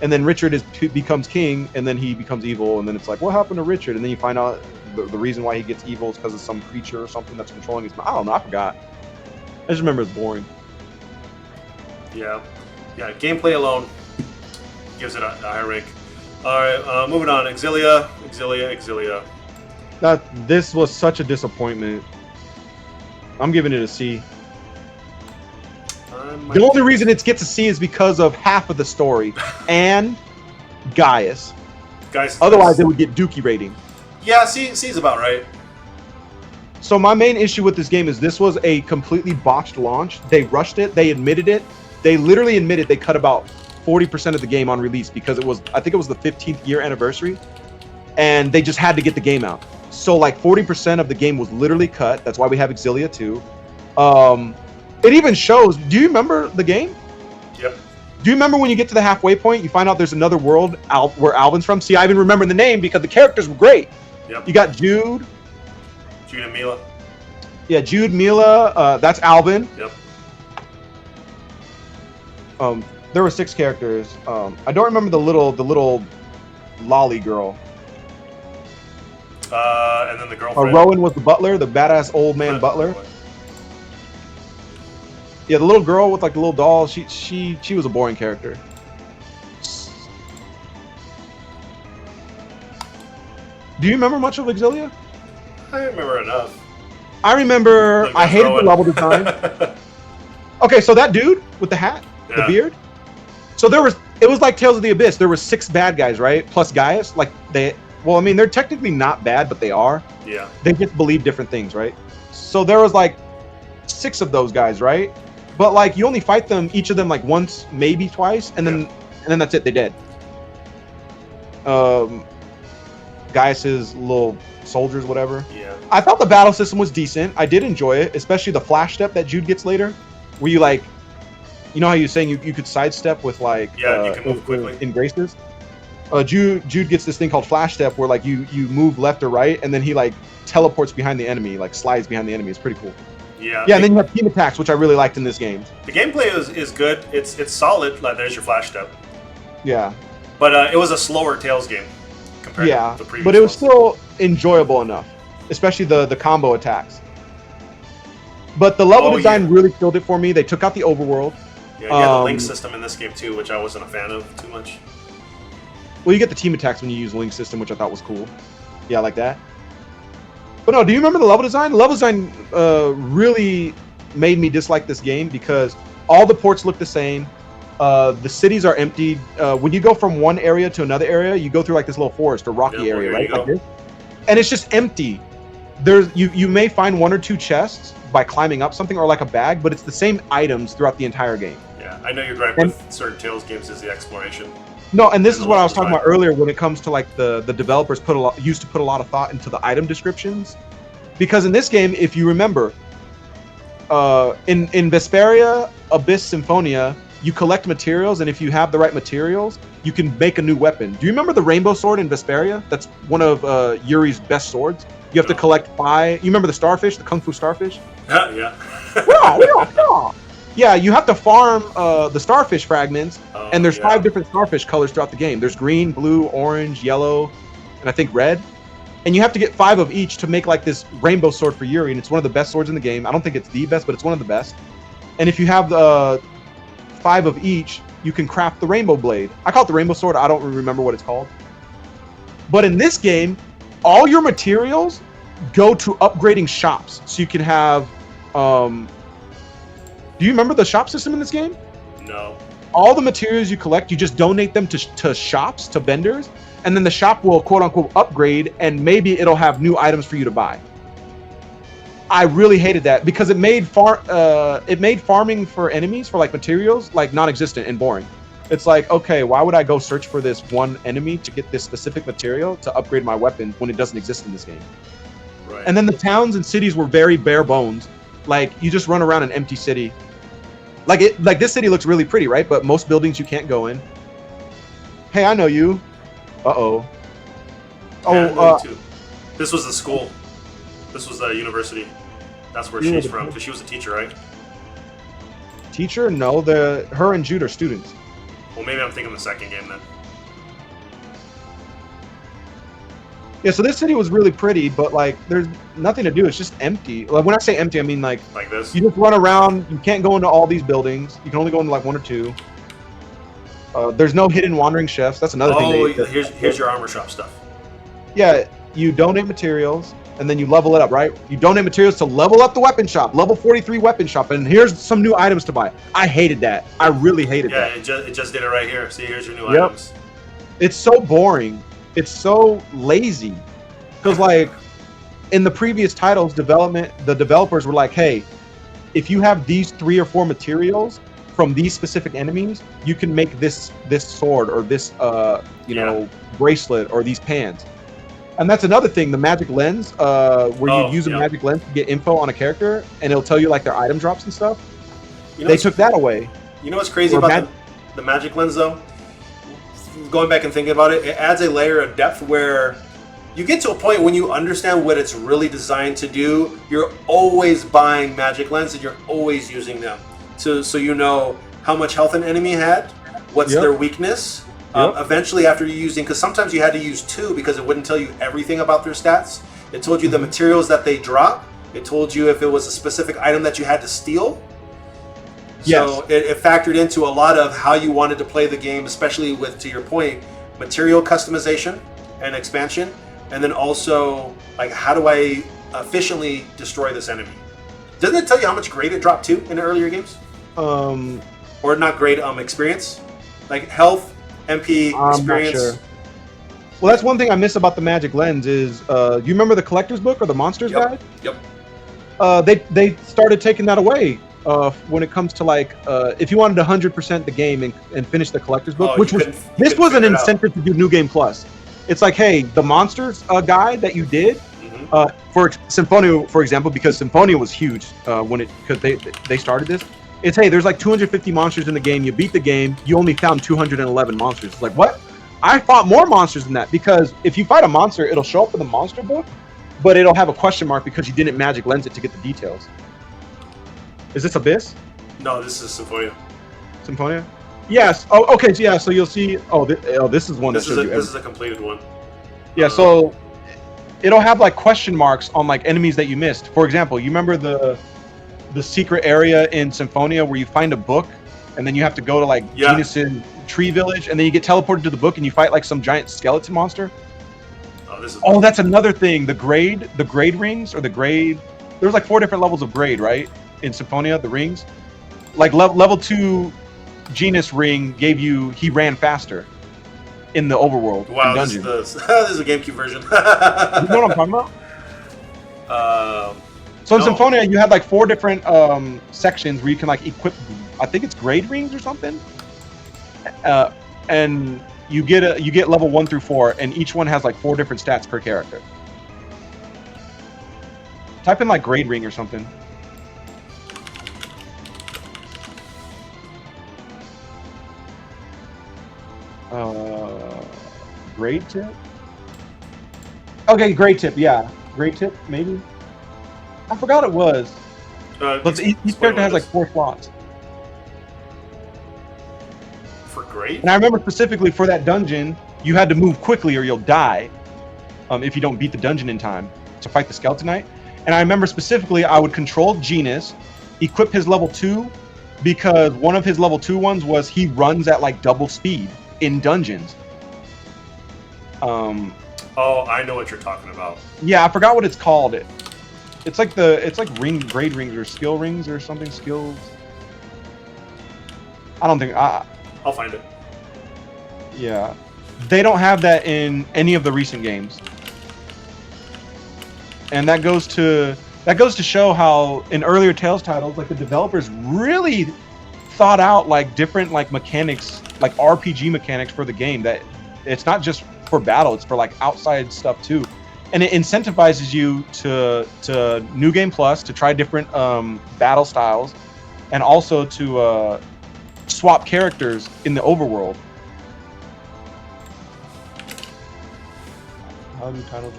And then Richard becomes king, and then he becomes evil, and then it's like, what happened to Richard? And then you find out the reason why he gets evil is because of some creature or something that's controlling his mind. I don't know, I forgot. I just remember it's boring. Yeah. Gameplay alone gives it a high rank. All right, moving on. Xillia. This was such a disappointment. I'm giving it a C. The only reason it gets a C is because of half of the story and Gaius. Otherwise, it would get Dookie rating. Yeah, C is about right. So my main issue with this game is this was a completely botched launch. They rushed it. They admitted it. They literally admitted they cut about 40% of the game on release because I think it was the 15th year anniversary, and they just had to get the game out. So like 40% of the game was literally cut. That's why we have Xillia 2. It even shows. Do you remember the game? Yep. Do you remember when you get to the halfway point, you find out there's another world where Alvin's from? See, I even remember the name because the characters were great. Yep. You got Jude and Mila. Yeah, Jude, Mila. That's Alvin. Yep. There were 6 characters. I don't remember the little lolly girl. And then the girlfriend. Rowan was the butler, the badass old man butler. Yeah, the little girl with like the little doll. She was a boring character. Do you remember much of Xillia? I remember enough. I remember. I hated the level design. Okay, so that dude with the hat, the beard. So it was like Tales of the Abyss. There were 6 bad guys, right? Plus Gaius. Like well, I mean, they're technically not bad, but they are. Yeah. They just believe different things, right? So there was like 6 of those guys, right? But like you only fight them, each of them like once, maybe twice, and then that's it. They're dead. Gaius's little soldiers, whatever. Yeah. I thought the battle system was decent. I did enjoy it, especially the flash step that Jude gets later, where you like, you know how you're saying you could sidestep with like you can move quickly in graces. Jude gets this thing called flash step where like you move left or right, and then he like teleports behind the enemy, like slides behind the enemy. It's pretty cool. Yeah. Yeah, and then you have team attacks, which I really liked in this game. The gameplay is good. It's solid. Like there's your flash step. Yeah. But it was a slower Tales game compared to the previous. But it was still enjoyable enough, especially the combo attacks. But the level design really killed it for me. They took out the overworld. Yeah, you had the link system in this game too, which I wasn't a fan of too much. Well, you get the team attacks when you use link system, which I thought was cool. Yeah, like that. But no, do you remember the level design? The level design really made me dislike this game because all the ports look the same. The cities are empty. When you go from one area to another area, you go through like this little forest or rocky area, right? Like this. And it's just empty. You may find 1 or 2 chests by climbing up something or like a bag, but it's the same items throughout the entire game. Yeah, I know you're gripe with certain Tales games is the exploration. No, and this is what I was talking about earlier when it comes to like the developers used to put a lot of thought into the item descriptions. Because in this game, if you remember, in Vesperia, Abyss, Symphonia, you collect materials, and if you have the right materials, you can make a new weapon. Do you remember the rainbow sword in Vesperia? That's one of Yuri's best swords. You have to collect 5. You remember the starfish, the kung fu starfish? Yeah. Yeah, you have to farm the starfish fragments, and there's 5 different starfish colors throughout the game. There's green, blue, orange, yellow, and I think red. And you have to get 5 of each to make like this rainbow sword for Yuri, and it's one of the best swords in the game. I don't think it's the best, but it's one of the best. And if you have the 5 of each, you can craft the rainbow blade. I call it the rainbow sword. I don't remember what it's called. But in this game, all your materials go to upgrading shops. So you can have... do you remember the shop system in this game? No. All the materials you collect, you just donate them to shops, to vendors, and then the shop will quote-unquote upgrade, and maybe it'll have new items for you to buy. I really hated that because it made farming for enemies, for like materials, like non-existent and boring. It's like, okay, why would I go search for this one enemy to get this specific material to upgrade my weapon when it doesn't exist in this game? Right. And then the towns and cities were very bare bones. Like you just run around an empty city. Like this city looks really pretty, right? But most buildings you can't go in. Hey, I know you. Uh-oh. Too. This was the school. This was the university. That's where she's from, because she was a teacher, right? Teacher? No, her and Jude are students. Well, maybe I'm thinking the second game then. Yeah, so this city was really pretty, but like there's nothing to do. It's just empty. Like when I say empty, I mean like this. You just run around. You can't go into all these buildings. You can only go into like 1 or 2. There's no hidden wandering chefs. That's another thing. Oh, here's your armor shop stuff. Yeah, you donate materials and then you level it up, right? You donate materials to level up the weapon shop, level 43 weapon shop, and here's some new items to buy. I hated that. I really hated that. Yeah, it just did it right here. See, here's your new items. It's so boring. It's so lazy. Because like in the previous titles, the developers were like, hey, if you have these 3 or 4 materials from these specific enemies, you can make this sword or this know bracelet or these pants. And that's another thing, the magic lens, where you use a magic lens to get info on a character, and it'll tell you like their item drops and stuff. They took that away. You know what's crazy about the magic lens though? Going back and thinking about it, it adds a layer of depth where you get to a point when you understand what it's really designed to do. You're always buying magic lens and you're always using them so you know how much health an enemy had, what's their weakness, Eventually, after you using, because sometimes you had to use 2 because it wouldn't tell you everything about their stats. It told you the materials that they drop. It told you if it was a specific item that you had to steal. So it factored into a lot of how you wanted to play the game, especially with, to your point, material customization and expansion, and then also like how do I efficiently destroy this enemy? Doesn't it tell you how much grade it dropped to in the earlier games? Or not grade, experience, like health, MP, experience. Not sure. Well, that's one thing I miss about the Magic Lens is, you remember the collector's book or the monsters guide? Yep. They started taking that away when it comes to like if you wanted to 100% the game and finish the collector's book, which was this was an incentive to do New Game Plus. It's like, hey, the monsters guide that you did for Symphonia, for example, because Symphonia was huge because they started this. It's, hey, there's like 250 monsters in the game. You beat the game, you only found 211 monsters. It's like, what? I fought more monsters than that, because if you fight a monster, it'll show up in the monster book, but it'll have a question mark because you didn't Magic Lens it to get the details. Is this Abyss? No, this is Symphonia. Symphonia? Yes. Oh, okay. So yeah. So you'll see. This is one that shows you. This is a completed one. Yeah. So it'll have like question marks on like enemies that you missed. For example, you remember the secret area in Symphonia where you find a book, and then you have to go to like Genus's tree village, and then you get teleported to the book and you fight like some giant skeleton monster. That's another thing. The grade rings, or the grade. There's like 4 different levels of grade, right? In Symphonia, the rings. Like level 2 Genus ring gave you he ran faster in the overworld. Wow, this is a GameCube version. You know what I'm talking about? So in Symphonia, you had like 4 different sections where you can like equip, I think it's grade rings or something, and you get level 1 through 4, and each one has like 4 different stats per character. Type in like grade ring or something. Grade tip? Okay, grade tip, yeah. Grade tip, maybe? I forgot it was. But each character has like 4 slots. For grade? And I remember specifically for that dungeon, you had to move quickly or you'll die if you don't beat the dungeon in time to fight the Skeleton Knight. And I remember specifically I would control Genus, equip his level 2, because one of his level 2 ones was he runs at like double speed in dungeons. Oh, I know what you're talking about. Yeah, I forgot what it's called. It's like grade rings or skill rings or something. Skills. I don't think I'll find it. Yeah, they don't have that in any of the recent games, and that goes to show how in earlier Tales titles, like the developers really thought out like different like mechanics, like RPG mechanics for the game. That it's not just for battle; it's for like outside stuff too, and it incentivizes you to New Game Plus to try different battle styles, and also to swap characters in the overworld. How do you title it?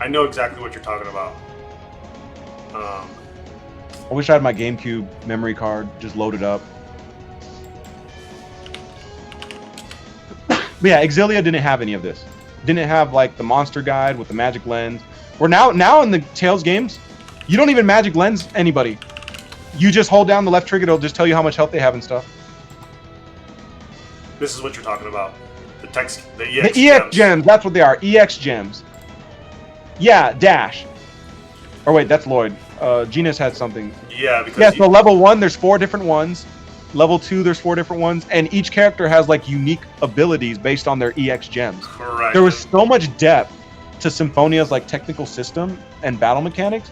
I know exactly what you're talking about. I wish I had my GameCube memory card just loaded up. But yeah, Xillia didn't have any of this. Didn't have like the monster guide with the Magic Lens. Or now in the Tales games, you don't even Magic Lens anybody. You just hold down the left trigger, it'll just tell you how much health they have and stuff. This is what you're talking about. The EX gems, that's what they are. EX gems. Yeah, dash. Or wait, that's Lloyd. Genus had something. Yeah, because so level 1, there's 4 different ones. Level 2, there's 4 different ones, and each character has like unique abilities based on their EX gems. Correct. There was so much depth to Symphonia's like technical system and battle mechanics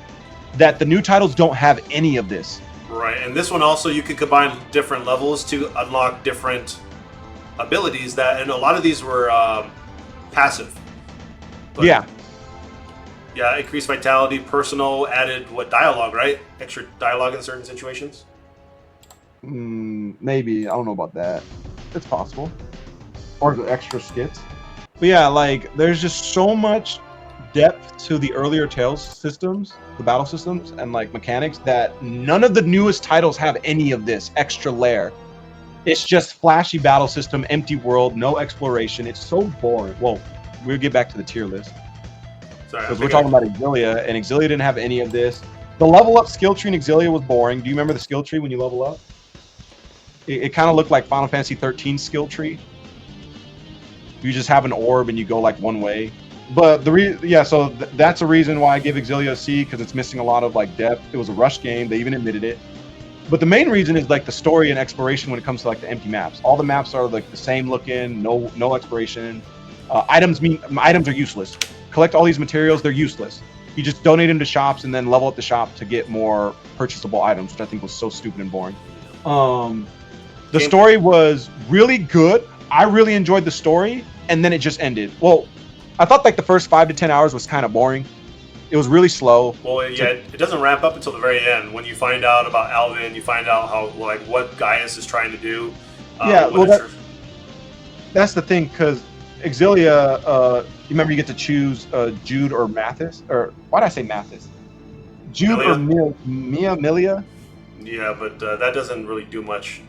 that the new titles don't have any of this. Right, and this one also you can combine different levels to unlock different abilities and a lot of these were passive. But yeah, increased vitality, personal, added dialogue, right? Extra dialogue in certain situations. Maybe, I don't know about that. It's possible. Or the extra skits. But yeah, like there's just so much depth to the earlier Tales systems, the battle systems and like mechanics, that none of the newest titles have any of this extra layer. It's just flashy battle system, empty world, no exploration. It's so boring. Well, we'll get back to the tier list. Because we're talking about Xillia, and Xillia didn't have any of this. The level up skill tree in Xillia was boring. Do you remember the skill tree when you level up? It kind of looked like Final Fantasy 13 skill tree. You just have an orb and you go like one way. But that's a reason why I give Xillia a C, because it's missing a lot of like depth. It was a rush game. They even admitted it. But the main reason is like the story and exploration when it comes to like the empty maps. All the maps are like the same looking, no exploration. Items are useless. Collect all these materials, they're useless. You just donate them to shops and then level up the shop to get more purchasable items, which I think was so stupid and boring. The story was really good. I really enjoyed the story, and then it just ended. Well, I thought like the first 5 to 10 hours was kind of boring. It was really slow. Well, yeah, it doesn't ramp up until the very end. When you find out about Alvin, you find out how like what Gaius is trying to do. That's the thing, because Xillia, you remember you get to choose Jude or Mathis, or why did I say Mathis? Jude Milia? Or Milia? Yeah, but that doesn't really do much.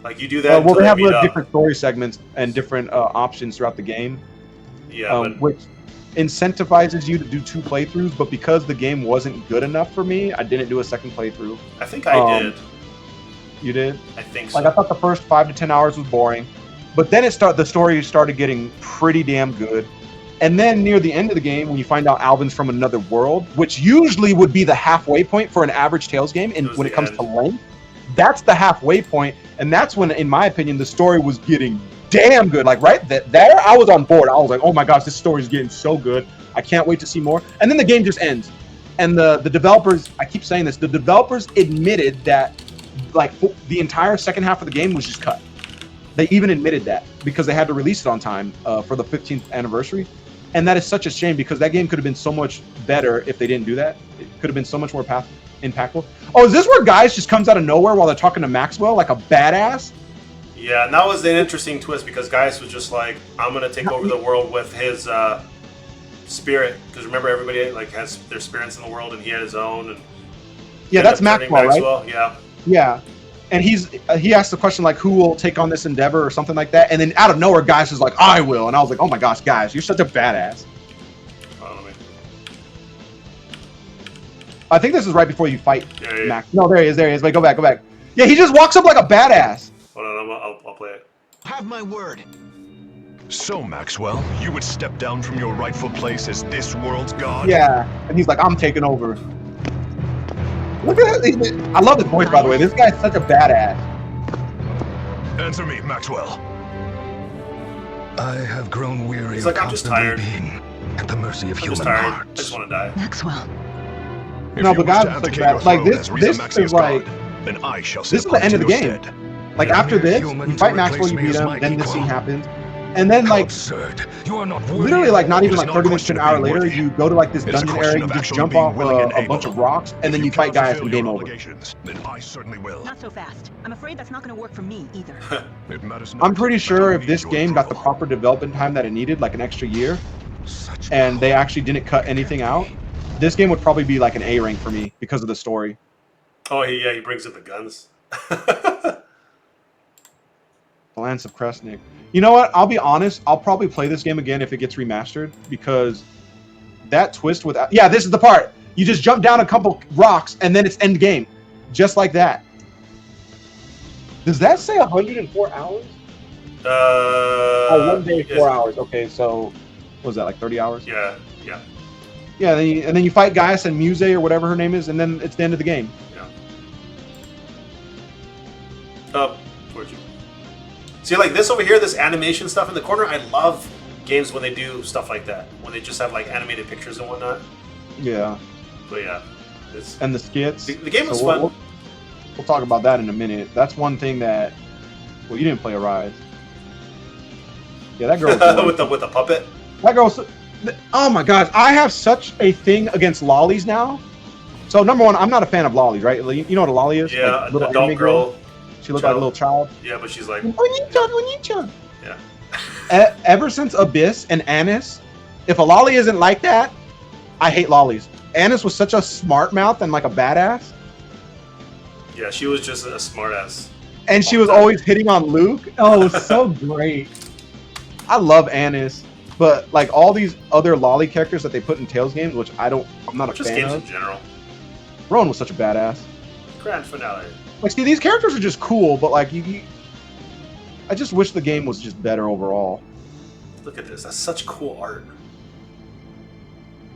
Like you do that. Well, they have different story segments and different options throughout the game. Yeah, which incentivizes you to do 2 playthroughs, but because the game wasn't good enough for me, I didn't do a second playthrough. I think I did. You did? I think so. Like I thought the first 5 to 10 hours was boring, but then the story started getting pretty damn good. And then near the end of the game, when you find out Alvin's from another world, which usually would be the halfway point for an average Tales game, and when it comes to length, that's the halfway point, and that's when, in my opinion, the story was getting damn good. Like right there, I was on board. I was like, oh my gosh, this story is getting so good. I can't wait to see more. And then the game just ends. And the developers, I keep saying this, the developers admitted that like the entire second half of the game was just cut. They even admitted that because they had to release it on time for the 15th anniversary. And that is such a shame, because that game could have been so much better if they didn't do that. It could have been so much more impactful. Oh, is this where Gaius just comes out of nowhere while they're talking to Maxwell like a badass? Yeah, and that was an interesting twist, because Gaius was just like, I'm going to take over the world with his spirit. Because remember, everybody like has their spirits in the world, and he had his own. And yeah, that's Maxwell, right? Yeah. Yeah. And he asked the question like, who will take on this endeavor or something like that, and then out of nowhere, Gaius is like, I will, and I was like, oh my gosh, Gaius, you're such a badass. I think this is right before you fight Max. No, there he is. Wait, go back. Yeah, he just walks up like a badass. Hold on, I'll play it. Have my word. So, Maxwell, you would step down from your rightful place as this world's god? Yeah, and he's like, I'm taking over. Look at that. I love his voice, by the way. This guy's such a badass. Answer me, Maxwell. I have grown weary of I'm just tired. Being at the mercy of human hearts. I just want to die. Maxwell. No, but guys, like this is like then I shall this is the end of the game. Like after this, you fight Maxwell, you beat him, then this scene happens. And then like literally like not even like 30 minutes to an hour later, you go to like this dungeon area, you just jump off a bunch of rocks, and then you fight Gaius and game over. Then I certainly will. Not so fast. I'm afraid that's not going to work for me either. I'm pretty sure if this game got the proper development time that it needed, like an extra year, and they actually didn't cut anything out, this game would probably be like an A rank for me because of the story. Oh yeah, he brings in the guns. Lance of Kresnik. You know what? I'll be honest. I'll probably play this game again if it gets remastered, because that twist with... Yeah, this is the part. You just jump down a couple rocks, and then it's end game. Just like that. Does that say 104 hours? Oh, 1 day, 4 hours. Okay, so... What was that, like 30 hours? Yeah. Yeah, and then you fight Gaius and Muse, or whatever her name is, and then it's the end of the game. Yeah. Where'd you... See, like this over here, this animation stuff in the corner, I love games when they do stuff like that. When they just have like animated pictures and whatnot. Yeah. But yeah. And the skits. The game was fun. We'll talk about that in a minute. That's one thing that... Well, you didn't play Arise. Yeah, that girl... with the puppet? That girl... Oh my gosh, I have such a thing against lollies now. So number one, I'm not a fan of lollies, right? You know what a lolly is? Yeah, like, little adult girl. She looked like a little child. Yeah, but she's like... Yeah. Ever since Abyss and Annis, if a lolly isn't like that, I hate lollies. Annis was such a smart mouth and like a badass. Yeah, she was just a smart ass. And she was always hitting on Luke. Oh, it was so great. I love Annis, but like all these other lolly characters that they put in Tales games, which I'm not a Just fan games of. in general. Rowan was such a badass. Grand finale. Like, see, these characters are just cool, but like I just wish the game was just better overall. Look at this. That's such cool art.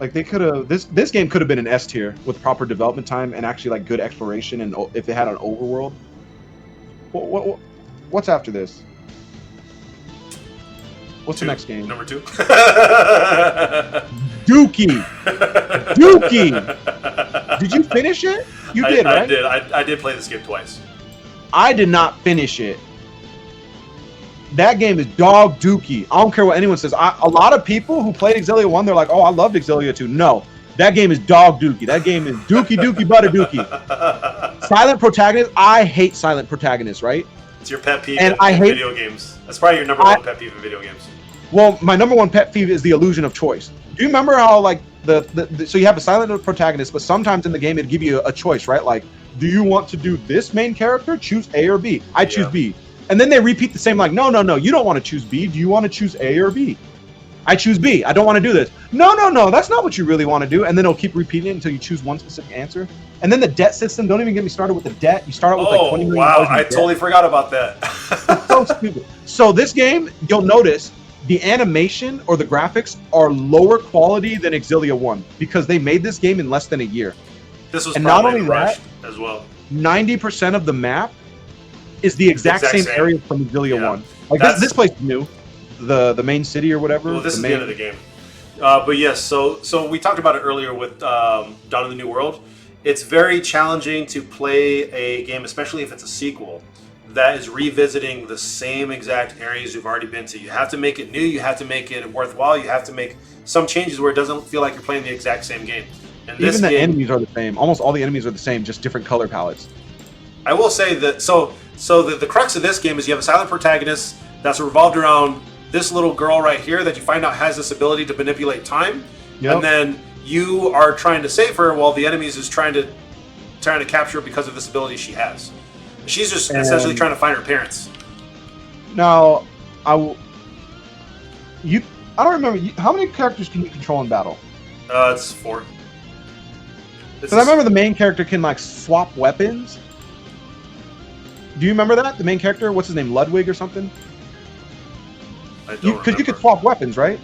Like they could have this game could have been an S tier with proper development time and actually like good exploration, and if it had an overworld. What's after this? What's the next game? Number 2. Dookie. Dookie. Did you finish it? You did, right? I did. I did play this game twice. I did not finish it. That game is dog dookie. I don't care what anyone says. A lot of people who played Xillia 1, they're like, oh, I loved Xillia 2. No, that game is dog dookie. That game is dookie butter dookie. Silent protagonist. I hate silent protagonists, right? It's your pet peeve and in video games. That's probably your number one pet peeve in video games. Well, my number one pet peeve is the illusion of choice. Do you remember how like so you have a silent protagonist, but sometimes in the game it'd give you a choice, right? Like, do you want to do this main character? Choose A or B. I choose B. And then they repeat the same, like, no, you don't want to choose B. Do you want to choose A or B? I choose B. I don't want to do this. No, that's not what you really want to do. And then it'll keep repeating it until you choose one specific answer. And then the debt system, don't even get me started with the debt. You start out with like $20 million. Wow, I totally forgot about that. So stupid. So this game, you'll notice the animation or the graphics are lower quality than Xillia 1 because they made this game in less than a year. This was and probably not only rushed that, as well. 90% of the map is the exact same area from Xillia 1. Like this place is new. The main city or whatever. Well, this is the end of the game. But yes, so we talked about it earlier with Dawn of the New World. It's very challenging to play a game, especially if it's a sequel, that is revisiting the same exact areas you've already been to. You have to make it new. You have to make it worthwhile. You have to make some changes where it doesn't feel like you're playing the exact same game. And even the enemies are the same. Almost all the enemies are the same, just different color palettes. I will say that so the crux of this game is you have a silent protagonist that's revolved around this little girl right here that you find out has this ability to manipulate time, and then you are trying to save her while the enemies is trying to capture her because of this ability she has. She's just essentially trying to find her parents. Now, I don't remember how many characters can you control in battle. It's 4. Because I remember the main character can like swap weapons. Do you remember that? The main character, what's his name, Ludwig or something? Because you could swap weapons, right?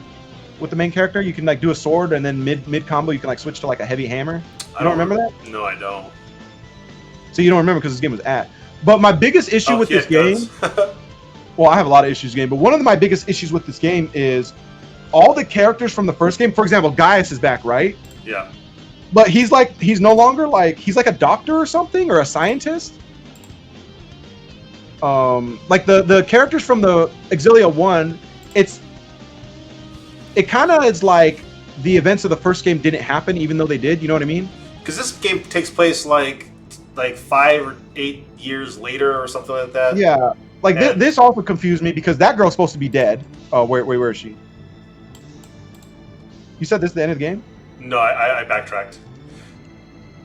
With the main character, you can like do a sword, and then mid combo, you can like switch to like a heavy hammer. You don't remember that? No, I don't. So you don't remember because this game was at. But my biggest issue with this game, well, I have a lot of issues with this game, but one of my biggest issues with this game is all the characters from the first game. For example, Gaius is back, right? Yeah. But he's no longer like, he's like a doctor or something, or a scientist. Like the characters from the Xillia 1, it kind of is like the events of the first game didn't happen, even though they did. You know what I mean? Because this game takes place like 5 or 8 years later or something like that. Yeah. Like this also confused me because that girl's supposed to be dead. Oh, where is she? You said this is the end of the game? No, I backtracked.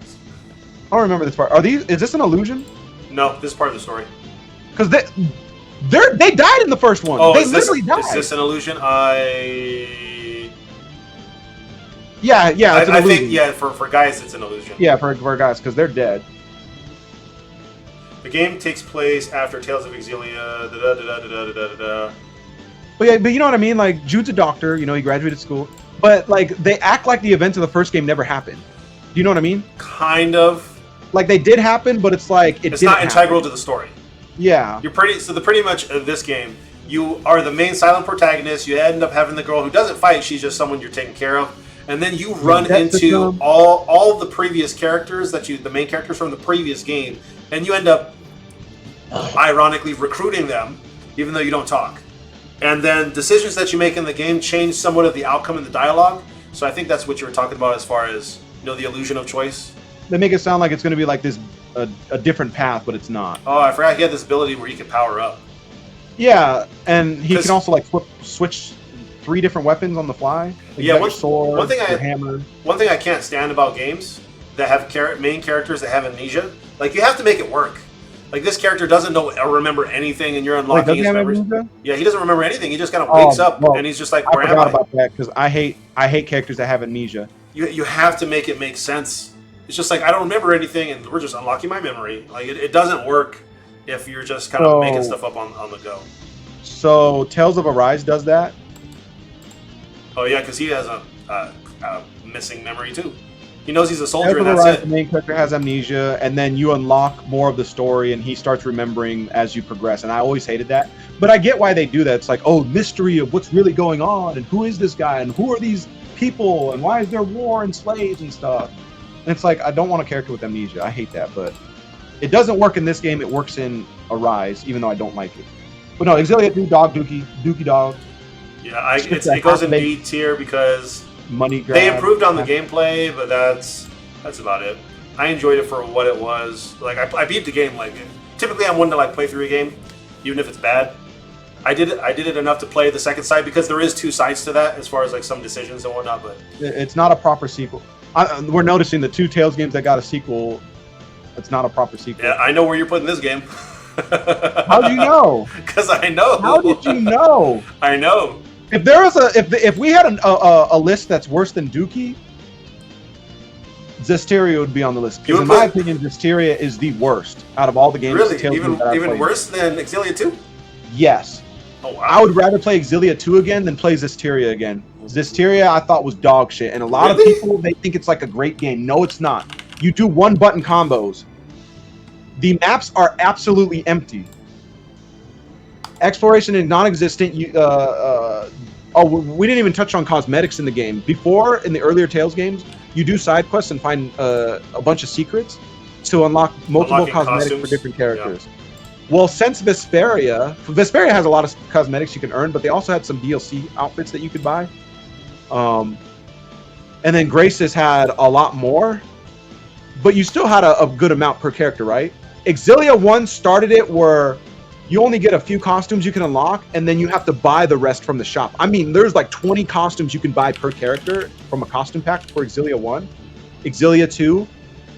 I don't remember this part. Is this an illusion? No, this is part of the story. Because they died in the first one. Oh, they literally died. Is this an illusion? Yeah, it's an illusion. I think, for guys, it's an illusion. Yeah, for guys, because they're dead. The game takes place after Tales of Xillia. But you know what I mean? Like, Jude's a doctor. You know, he graduated school. But like, they act like the events of the first game never happened. Do you know what I mean? Kind of. Like they did happen, but it's like it's not integral to the story. Yeah. Pretty much in this game, you are the main silent protagonist. You end up having the girl who doesn't fight. She's just someone you're taking care of. And then you run into all of the previous characters the main characters from the previous game, and you end up ironically recruiting them, even though you don't talk. And then decisions that you make in the game change somewhat of the outcome in the dialogue. So I think that's what you were talking about as far as the illusion of choice. They make it sound like it's going to be like this a different path, but it's not. Oh, I forgot he had this ability where he could power up. Yeah, and he can also like switch 3 different weapons on the fly. Like yeah, sword, hammer. One thing I can't stand about games that have main characters that have amnesia, like you have to make it work. Like this character doesn't know or remember anything, and you're unlocking his memories. Amnesia? Yeah, he doesn't remember anything. He just kind of wakes up well, and he's just like, I "Where am forgot I?" about that because I hate characters that have amnesia. You have to make it make sense. It's just like I don't remember anything, and we're just unlocking my memory. Like it doesn't work if you're just kind of making stuff up on the go. So Tales of Arise does that. Oh yeah, because he has a missing memory too. He knows he's a Tales soldier, of and that's Arise, it. the main character has amnesia, and then you unlock more of the story, and he starts remembering as you progress. And I always hated that, but I get why they do that. It's like, oh, mystery of what's really going on, and who is this guy, and who are these people, and why is there war and slaves and stuff. And it's like, I don't want a character with amnesia. I hate that, but it doesn't work in this game. It works in Arise, even though I don't like it. But no, Xillia 2, dog, Dookie dog. Yeah, it goes in B tier because Money grab. they improved on the gameplay, but that's about it. I enjoyed it for what it was. Like I beat the game. Like typically, I'm one to like play through a game, even if it's bad. I did it enough to play the second side because there is two sides to that as far as like some decisions and whatnot. But it's not a proper sequel. We're noticing the two Tales games that got a sequel. It's not a proper sequel. yeah, I know where you're putting this game. How do you know? Because I know. How did you know? I know. If there was if we had a list that's worse than Dookie, Zesteria would be on the list. Because in my opinion, Zesteria is the worst out of all the games. Really, Tales even games that I've played. worse than Xillia 2? Yes. Oh wow. I would rather play Xillia 2 again than play Zesteria again. Zesteria I thought was dog shit, and a lot of people they think it's like a great game. No, it's not. You do one button combos. The maps are absolutely empty. Exploration is non-existent. We didn't even touch on cosmetics in the game. Before, in the earlier Tales games, you do side quests and find a bunch of secrets to unlock multiple cosmetics for different characters. Yeah. Well, since Vesperia has a lot of cosmetics you can earn, but they also had some DLC outfits that you could buy. And then Graces had a lot more, but you still had a good amount per character, right? Xillia 1 started it where you only get a few costumes you can unlock, and then you have to buy the rest from the shop. I mean, there's like 20 costumes you can buy per character from a costume pack for Xillia 1. Xillia 2.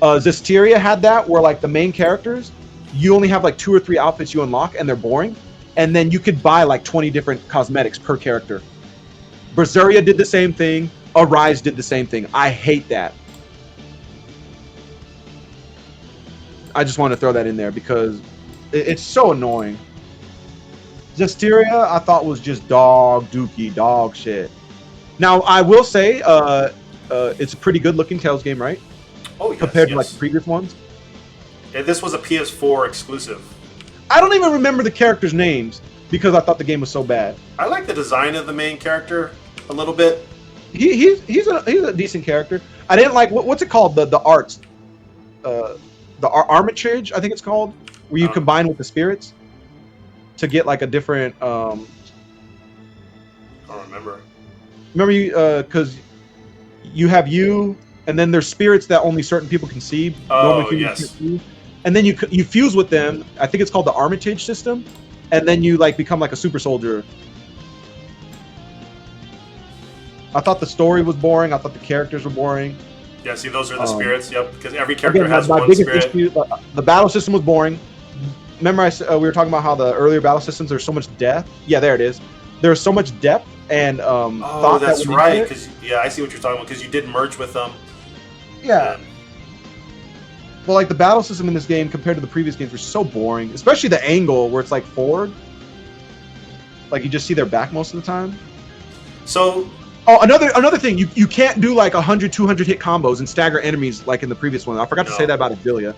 Zesteria had that, where like the main characters, you only have like 2 or 3 outfits you unlock, and they're boring. And then you could buy like 20 different cosmetics per character. Beseria did the same thing. Arise did the same thing. I hate that. I just want to throw that in there because it's so annoying. Zesteria, I thought was just dog shit. Now, I will say, it's a pretty good-looking Tales game, right? Oh, yes, compared to like the previous ones. Yeah, this was a PS4 exclusive. I don't even remember the characters' names because I thought the game was so bad. I like the design of the main character a little bit. He's a decent character. I didn't like what's it called, the arts, the armitage, I think it's called, where you combine with the spirits to get like a different. I don't remember. Remember you because you have you, and then there's spirits that only certain people can see. Oh yes. And then you fuse with them. I think it's called the armitage system, and then you like become like a super soldier. I thought the story was boring. I thought the characters were boring. Yeah, see, those are the spirits. Yep, because every character has my one biggest spirit. Issue, the battle system was boring. Remember, we were talking about how the earlier battle systems there's so much depth. Yeah, there it is. There's so much depth and oh, that's right. Because I see what you're talking about. Because you did merge with them. Yeah. Well, like the battle system in this game compared to the previous games were so boring, especially the angle where it's like forward. Like you just see their back most of the time. So. Oh, another thing, you can't do like 100, 200 hit combos and stagger enemies like in the previous one. I forgot to say that about Xillia.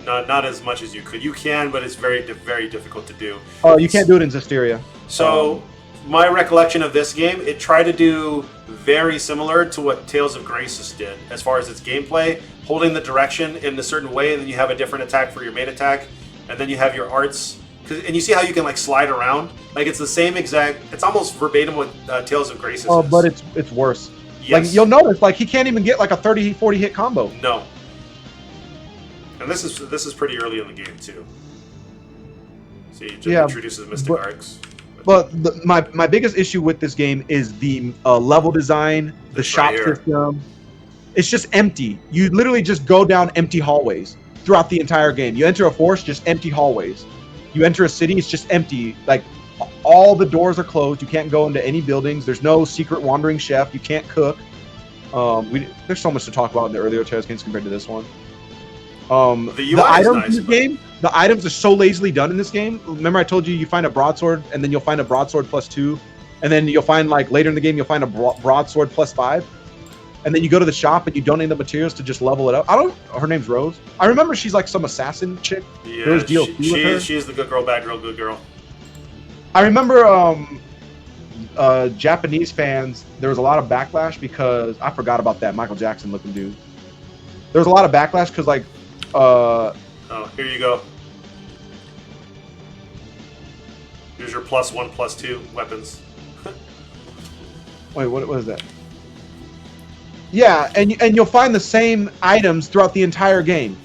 Not as much as you could. You can, but it's very, very difficult to do. Oh, you can't do it in Zesteria. So, my recollection of this game, it tried to do very similar to what Tales of Graces did as far as its gameplay, holding the direction in a certain way, and then you have a different attack for your main attack, and then you have your arts. And you see how you can like slide around? Like it's the same exact. It's almost verbatim what Tales of Graces. Oh, but it's worse. Yes. Like you'll notice, like he can't even get like a 30, 40 hit combo. No. And this is pretty early in the game too. See, it just introduces Mystic Arcs. But my biggest issue with this game is the level design, the shop system. It's just empty. You literally just go down empty hallways. throughout the entire game. You enter a forest, just empty hallways. You enter a city, it's just empty. Like, all the doors are closed. You can't go into any buildings. There's no secret wandering chef. You can't cook. There's so much to talk about in the earlier Tales games compared to this one. The UI items is nice, in this game, the items are so lazily done in this game. Remember I told you you find a broadsword, and then you'll find a broadsword +2, and then you'll find, like, later in the game, you'll find a broadsword +5. And then you go to the shop and you donate the materials to just level it up. Her name's Rose. I remember she's like some assassin chick. Yeah, There's DLC with her. She's the good girl, bad girl, good girl. I remember Japanese fans, there was a lot of backlash because I forgot about that Michael Jackson looking dude. There was a lot of backlash because, like, oh, here you go. Here's your +1, +2 weapons. wait, what is that? Yeah, and you'll find the same items throughout the entire game.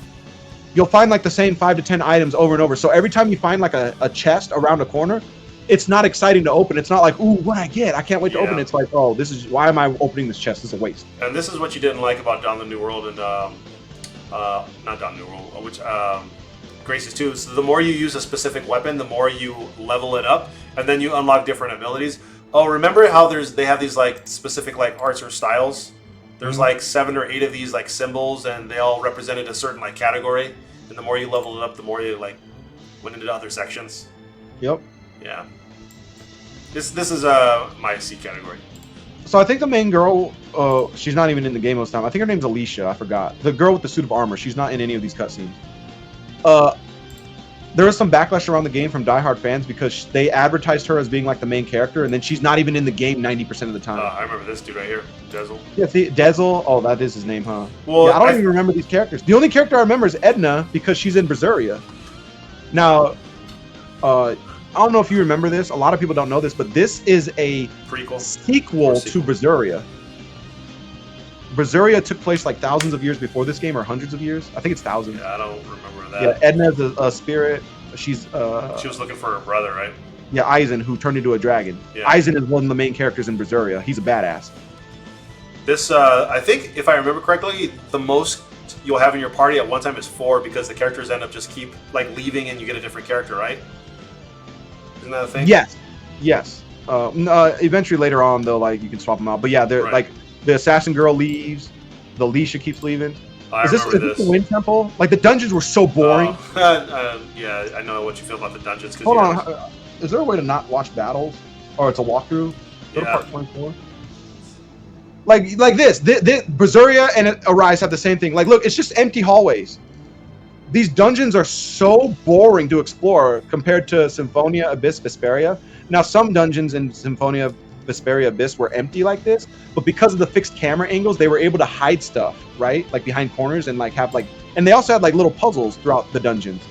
You'll find, like, the same 5 to 10 items over and over. So every time you find, like, a chest around a corner, it's not exciting to open. It's not like, ooh, what I get? I can't wait to open it. It's like, oh, why am I opening this chest? This is a waste. And this is what you didn't like about Dawn of the New World and, not Dawn of the New World, which, Graces 2. So the more you use a specific weapon, the more you level it up, and then you unlock different abilities. Oh, remember how they have these, like, specific, like, arts or styles? There's like 7 or 8 of these, like, symbols, and they all represented a certain, like, category. And the more you leveled it up, the more you, like, went into other sections. Yep. Yeah. This is my C category. So I think the main girl, she's not even in the game most of the time. I think her name's Alicia. I forgot. The girl with the suit of armor. She's not in any of these cutscenes. There was some backlash around the game from diehard fans because they advertised her as being, like, the main character, and then she's not even in the game 90% of the time. I remember this dude right here, Dezel. Yeah, see, Dezel. Oh, that is his name, huh? Well, yeah, I don't even remember these characters. The only character I remember is Edna because she's in Beseria. Now, I don't know if you remember this. A lot of people don't know this, but this is a sequel to Beseria. Beseria took place, like, thousands of years before this game, or hundreds of years. I think it's thousands. Yeah, I don't remember that. Yeah, Edna's a spirit. She's she was looking for her brother, right? Yeah, Aizen, who turned into a dragon. Yeah. Aizen is one of the main characters in Beseria. He's a badass. This, I think, if I remember correctly, the most you'll have in your party at one time is 4 because the characters end up just keep, like, leaving and you get a different character, right? Isn't that a thing? Yes. Eventually later on, though, like, you can swap them out. But yeah, they're like, the assassin girl leaves. The Alicia keeps leaving. Is this the Wind Temple? Like, the dungeons were so boring. Yeah, I know what you feel about the dungeons. Hold on. Is there a way to not watch battles? Or it's a walkthrough? Go to part 24. Like this. Beseria and Arise have the same thing. Like, look, it's just empty hallways. These dungeons are so boring to explore compared to Symphonia, Abyss, Vesperia. Now, some dungeons in Symphonia, Vesperia, Abyss were empty like this, but because of the fixed camera angles, they were able to hide stuff, right? Like, behind corners and, like, have, like... And they also had, like, little puzzles throughout the dungeons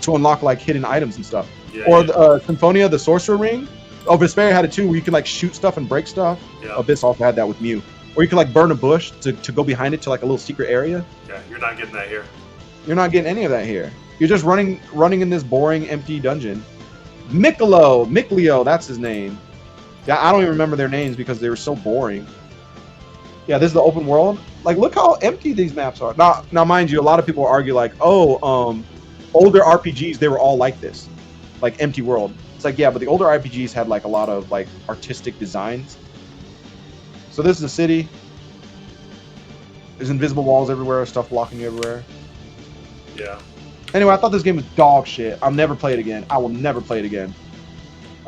to unlock, like, hidden items and stuff. Yeah, Symphonia, the Sorcerer Ring. Oh, Vesperia had it, too, where you could, like, shoot stuff and break stuff. Yeah. Abyss also had that with Mew. Or you could, like, burn a bush to go behind it to, like, a little secret area. Yeah, you're not getting that here. You're not getting any of that here. You're just running in this boring, empty dungeon. Mikleo, that's his name. Yeah, I don't even remember their names because they were so boring. Yeah, this is the open world. Like, look how empty these maps are. Now, mind you, a lot of people argue, like, older RPGs, they were all like this. Like, empty world. It's like, yeah, but the older RPGs had, like, a lot of, like, artistic designs. So this is the city. There's invisible walls everywhere, stuff blocking you everywhere. Yeah. Anyway, I thought this game was dog shit. I'll never play it again. I will never play it again.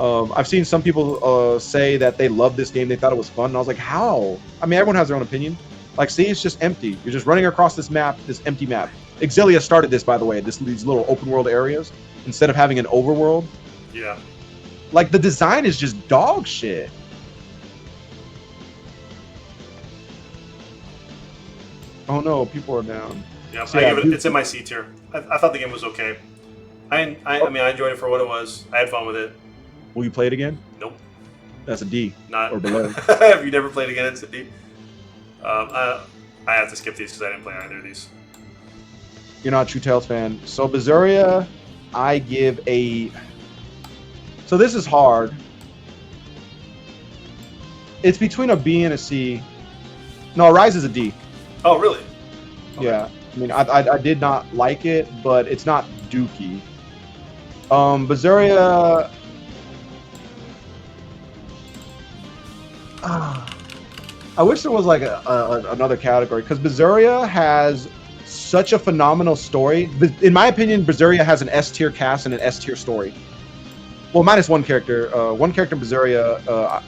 I've seen some people say that they loved this game. They thought it was fun. And I was like, how? I mean, everyone has their own opinion. Like, see, it's just empty. You're just running across this map, this empty map. Xillia started this, by the way, these little open world areas, instead of having an overworld. Yeah. Like, the design is just dog shit. Oh no, people are down. Yeah, so, it's in my C tier. I thought the game was okay. I mean, I enjoyed it for what it was. I had fun with it. Will you play it again? Nope. That's a D. Not or below. Have you never played again? It's a D. I have to skip these because I didn't play either of these. You're not a true Tales fan. So Beseria, I give a... So this is hard. It's between a B and a C. No, Rise is a D. Oh, really? Okay. Yeah. I mean, I did not like it, but it's not Dookie. Beseria. I wish there was like another category, because Beseria has such a phenomenal story. In my opinion, Beseria has an S tier cast and an S tier story. Well, minus one character. One character in Beseria,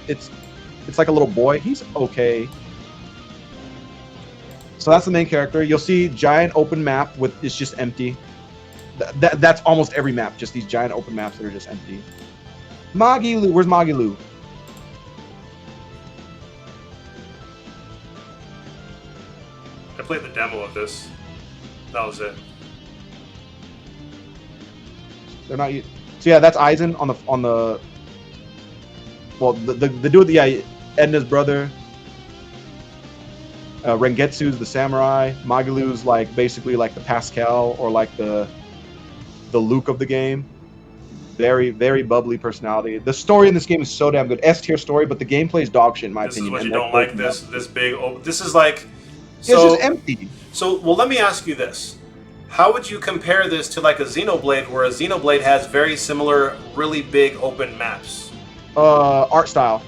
it's like a little boy. He's okay. So that's the main character. You'll see giant open map with it's just empty. That's almost every map. Just these giant open maps that are just empty. Magilu, where's Magilu? I played the demo of this. That was it. They're not. So yeah, that's Aizen on the. Well, the dude, yeah, Edna's brother. Rengetsu's the samurai. Magilu's like basically like the Pascal or like the Luke of the game. Very, very bubbly personality. The story in this game is so damn good. S tier story, but the gameplay is dog shit in my opinion. This is what you don't like. This big. This is like. So, it's just empty. So, well, let me ask you this: how would you compare this to like a Xenoblade, where a Xenoblade has very similar, really big open maps? Art style,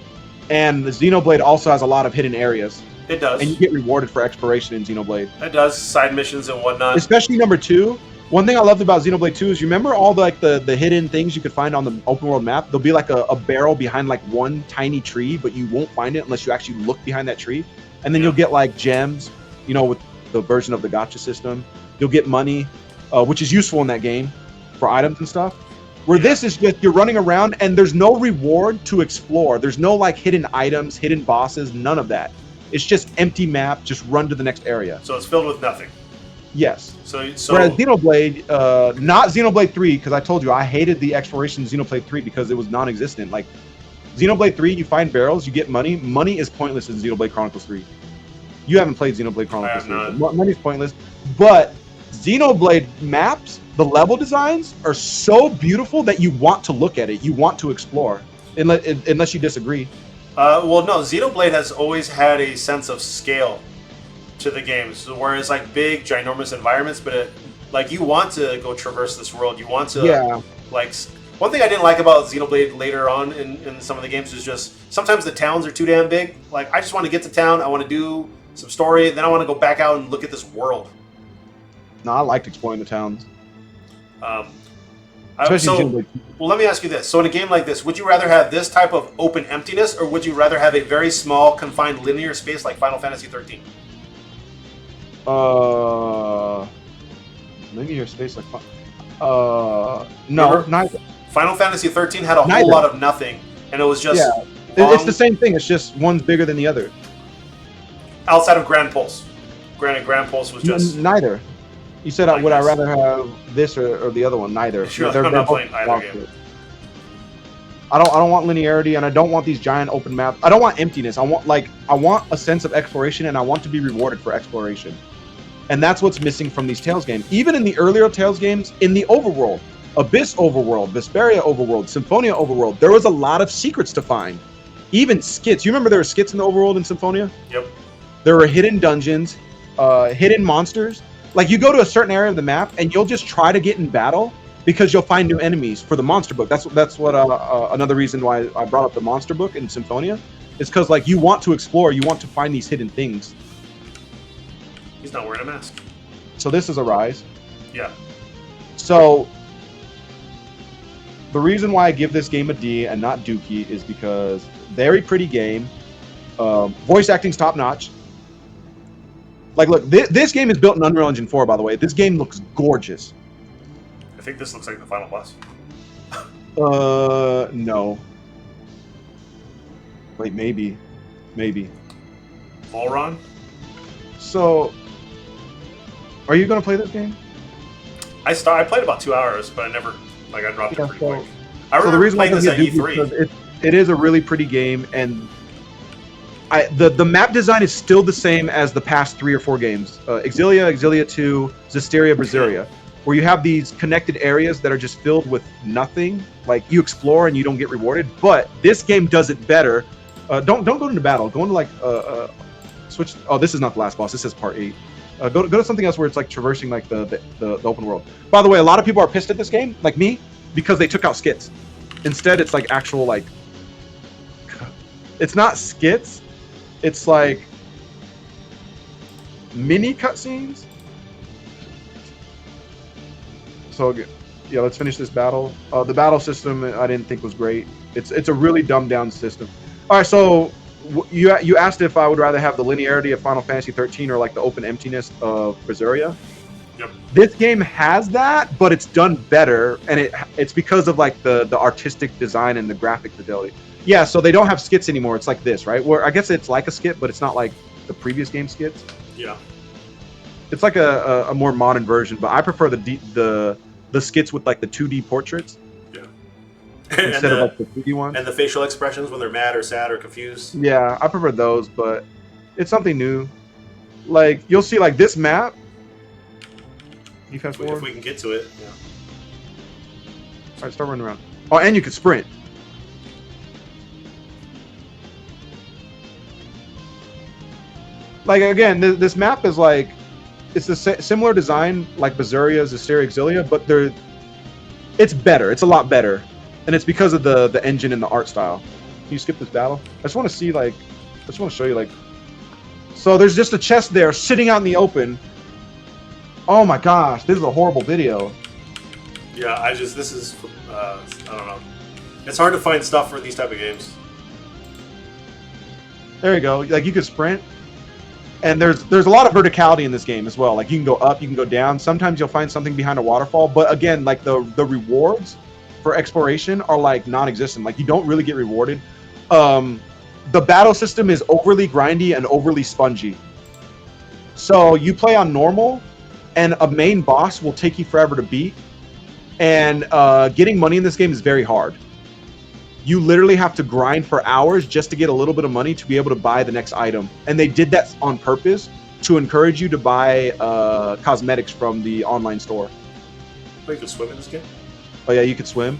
and the Xenoblade also has a lot of hidden areas. It does. And you get rewarded for exploration in Xenoblade. It does, side missions and whatnot. Especially number 2. One thing I loved about Xenoblade 2 is you remember all the hidden things you could find on the open world map? There'll be like a barrel behind like one tiny tree, but you won't find it unless you actually look behind that tree. And then you'll get like gems, you know, with the version of the gacha system. You'll get money, which is useful in that game for items and stuff. Where this is just you're running around and there's no reward to explore. There's no like hidden items, hidden bosses, none of that. It's just empty map, just run to the next area. So it's filled with nothing. Yes. So whereas Xenoblade, not Xenoblade 3, because I told you I hated the exploration in Xenoblade 3 because it was non-existent. Like Xenoblade 3, you find barrels, you get money. Money is pointless in Xenoblade Chronicles 3. You haven't played Xenoblade Chronicles 3. Money's pointless. But Xenoblade maps, the level designs are so beautiful that you want to look at it. You want to explore, unless you disagree. Well, no, Xenoblade has always had a sense of scale to the games, whereas like big, ginormous environments, but like you want to go traverse this world. You want to, like, one thing I didn't like about Xenoblade later on in some of the games is just sometimes the towns are too damn big. Like, I just want to get to town, I want to do some story, then I want to go back out and look at this world. No, I liked exploring the towns. Well, let me ask you this. So in a game like this, would you rather have this type of open emptiness, or would you rather have a very small, confined linear space like Final Fantasy 13? Linear space like... no, neither. Final Fantasy 13 had a whole lot of nothing, and it was just... Yeah, it's the same thing. It's just one's bigger than the other. Outside of Grand Pulse. Granted, Grand Pulse was just... Neither. You said, would I rather have this or the other one? Neither. Sure, I'm not playing either game. I don't want linearity, and I don't want these giant open maps. I don't want emptiness. I want a sense of exploration, and I want to be rewarded for exploration. And that's what's missing from these Tales games. Even in the earlier Tales games, in the overworld, Abyss overworld, Vesperia overworld, Symphonia overworld, there was a lot of secrets to find. Even skits. You remember there were skits in the overworld in Symphonia? Yep. There were hidden dungeons, hidden monsters. Like, you go to a certain area of the map, and you'll just try to get in battle because you'll find new enemies for the monster book. That's what another reason why I brought up the monster book in Symphonia. Is because, like, you want to explore, you want to find these hidden things. He's not wearing a mask. So this is a Rise. Yeah. So the reason why I give this game a D and not Dookie is because very pretty game. Voice acting's top notch. Like, look, this game is built in Unreal Engine 4, by the way. This game looks gorgeous. I think this looks like the final boss. No. Wait, maybe. Volron? So, are you going to play this game? I played about 2 hours, but I dropped it pretty quick. I remember the reason playing this at E3. It is a really pretty game, and the map design is still the same as the past 3 or 4 games. Xillia, Xillia 2, Zesteria, Beseria, where you have these connected areas that are just filled with nothing. Like, you explore and you don't get rewarded, but this game does it better. Don't go into battle. Go into, like, switch. Oh, this is not the last boss. This is part 8. Go to something else where it's like traversing like the open world. By the way, a lot of people are pissed at this game, like me, because they took out skits. Instead, it's like actual like. It's not skits. It's like mini cutscenes. So yeah, let's finish this battle. The battle system I didn't think was great. It's a really dumbed down system. All right, so you asked if I would rather have the linearity of Final Fantasy 13 or like the open emptiness of Beseria. Yep. This game has that, but it's done better, and it's because of like the artistic design and the graphic fidelity. Yeah, so they don't have skits anymore. It's like this, right? Where I guess it's like a skit, but it's not like the previous game skits. Yeah. It's like a more modern version, but I prefer the skits with like the 2D portraits. Yeah. Instead of like the 3D ones. And the facial expressions when they're mad or sad or confused. Yeah, I prefer those, but it's something new. Like you'll see like this map. You fast forward? If we can get to it, yeah. All right, start running around. Oh, and you can sprint. Like again, this map is like it's a similar design like Beseria, Zesteria, Xillia, but it's better. It's a lot better, and it's because of the engine and the art style. Can you skip this battle? I just want to see like, I just want to show you like. So there's just a chest there sitting out in the open. Oh my gosh, this is a horrible video. Yeah, this is I don't know. It's hard to find stuff for these type of games. There you go. Like you can sprint. And there's a lot of verticality in this game as well. Like you can go up, you can go down. Sometimes you'll find something behind a waterfall. But again, like the rewards for exploration are like non-existent. Like you don't really get rewarded. The battle system is overly grindy and overly spongy. So you play on normal, and a main boss will take you forever to beat. And getting money in this game is very hard. You literally have to grind for hours just to get a little bit of money to be able to buy the next item. And they did that on purpose to encourage you to buy cosmetics from the online store. Oh, you can swim in this game? Oh yeah, you could swim.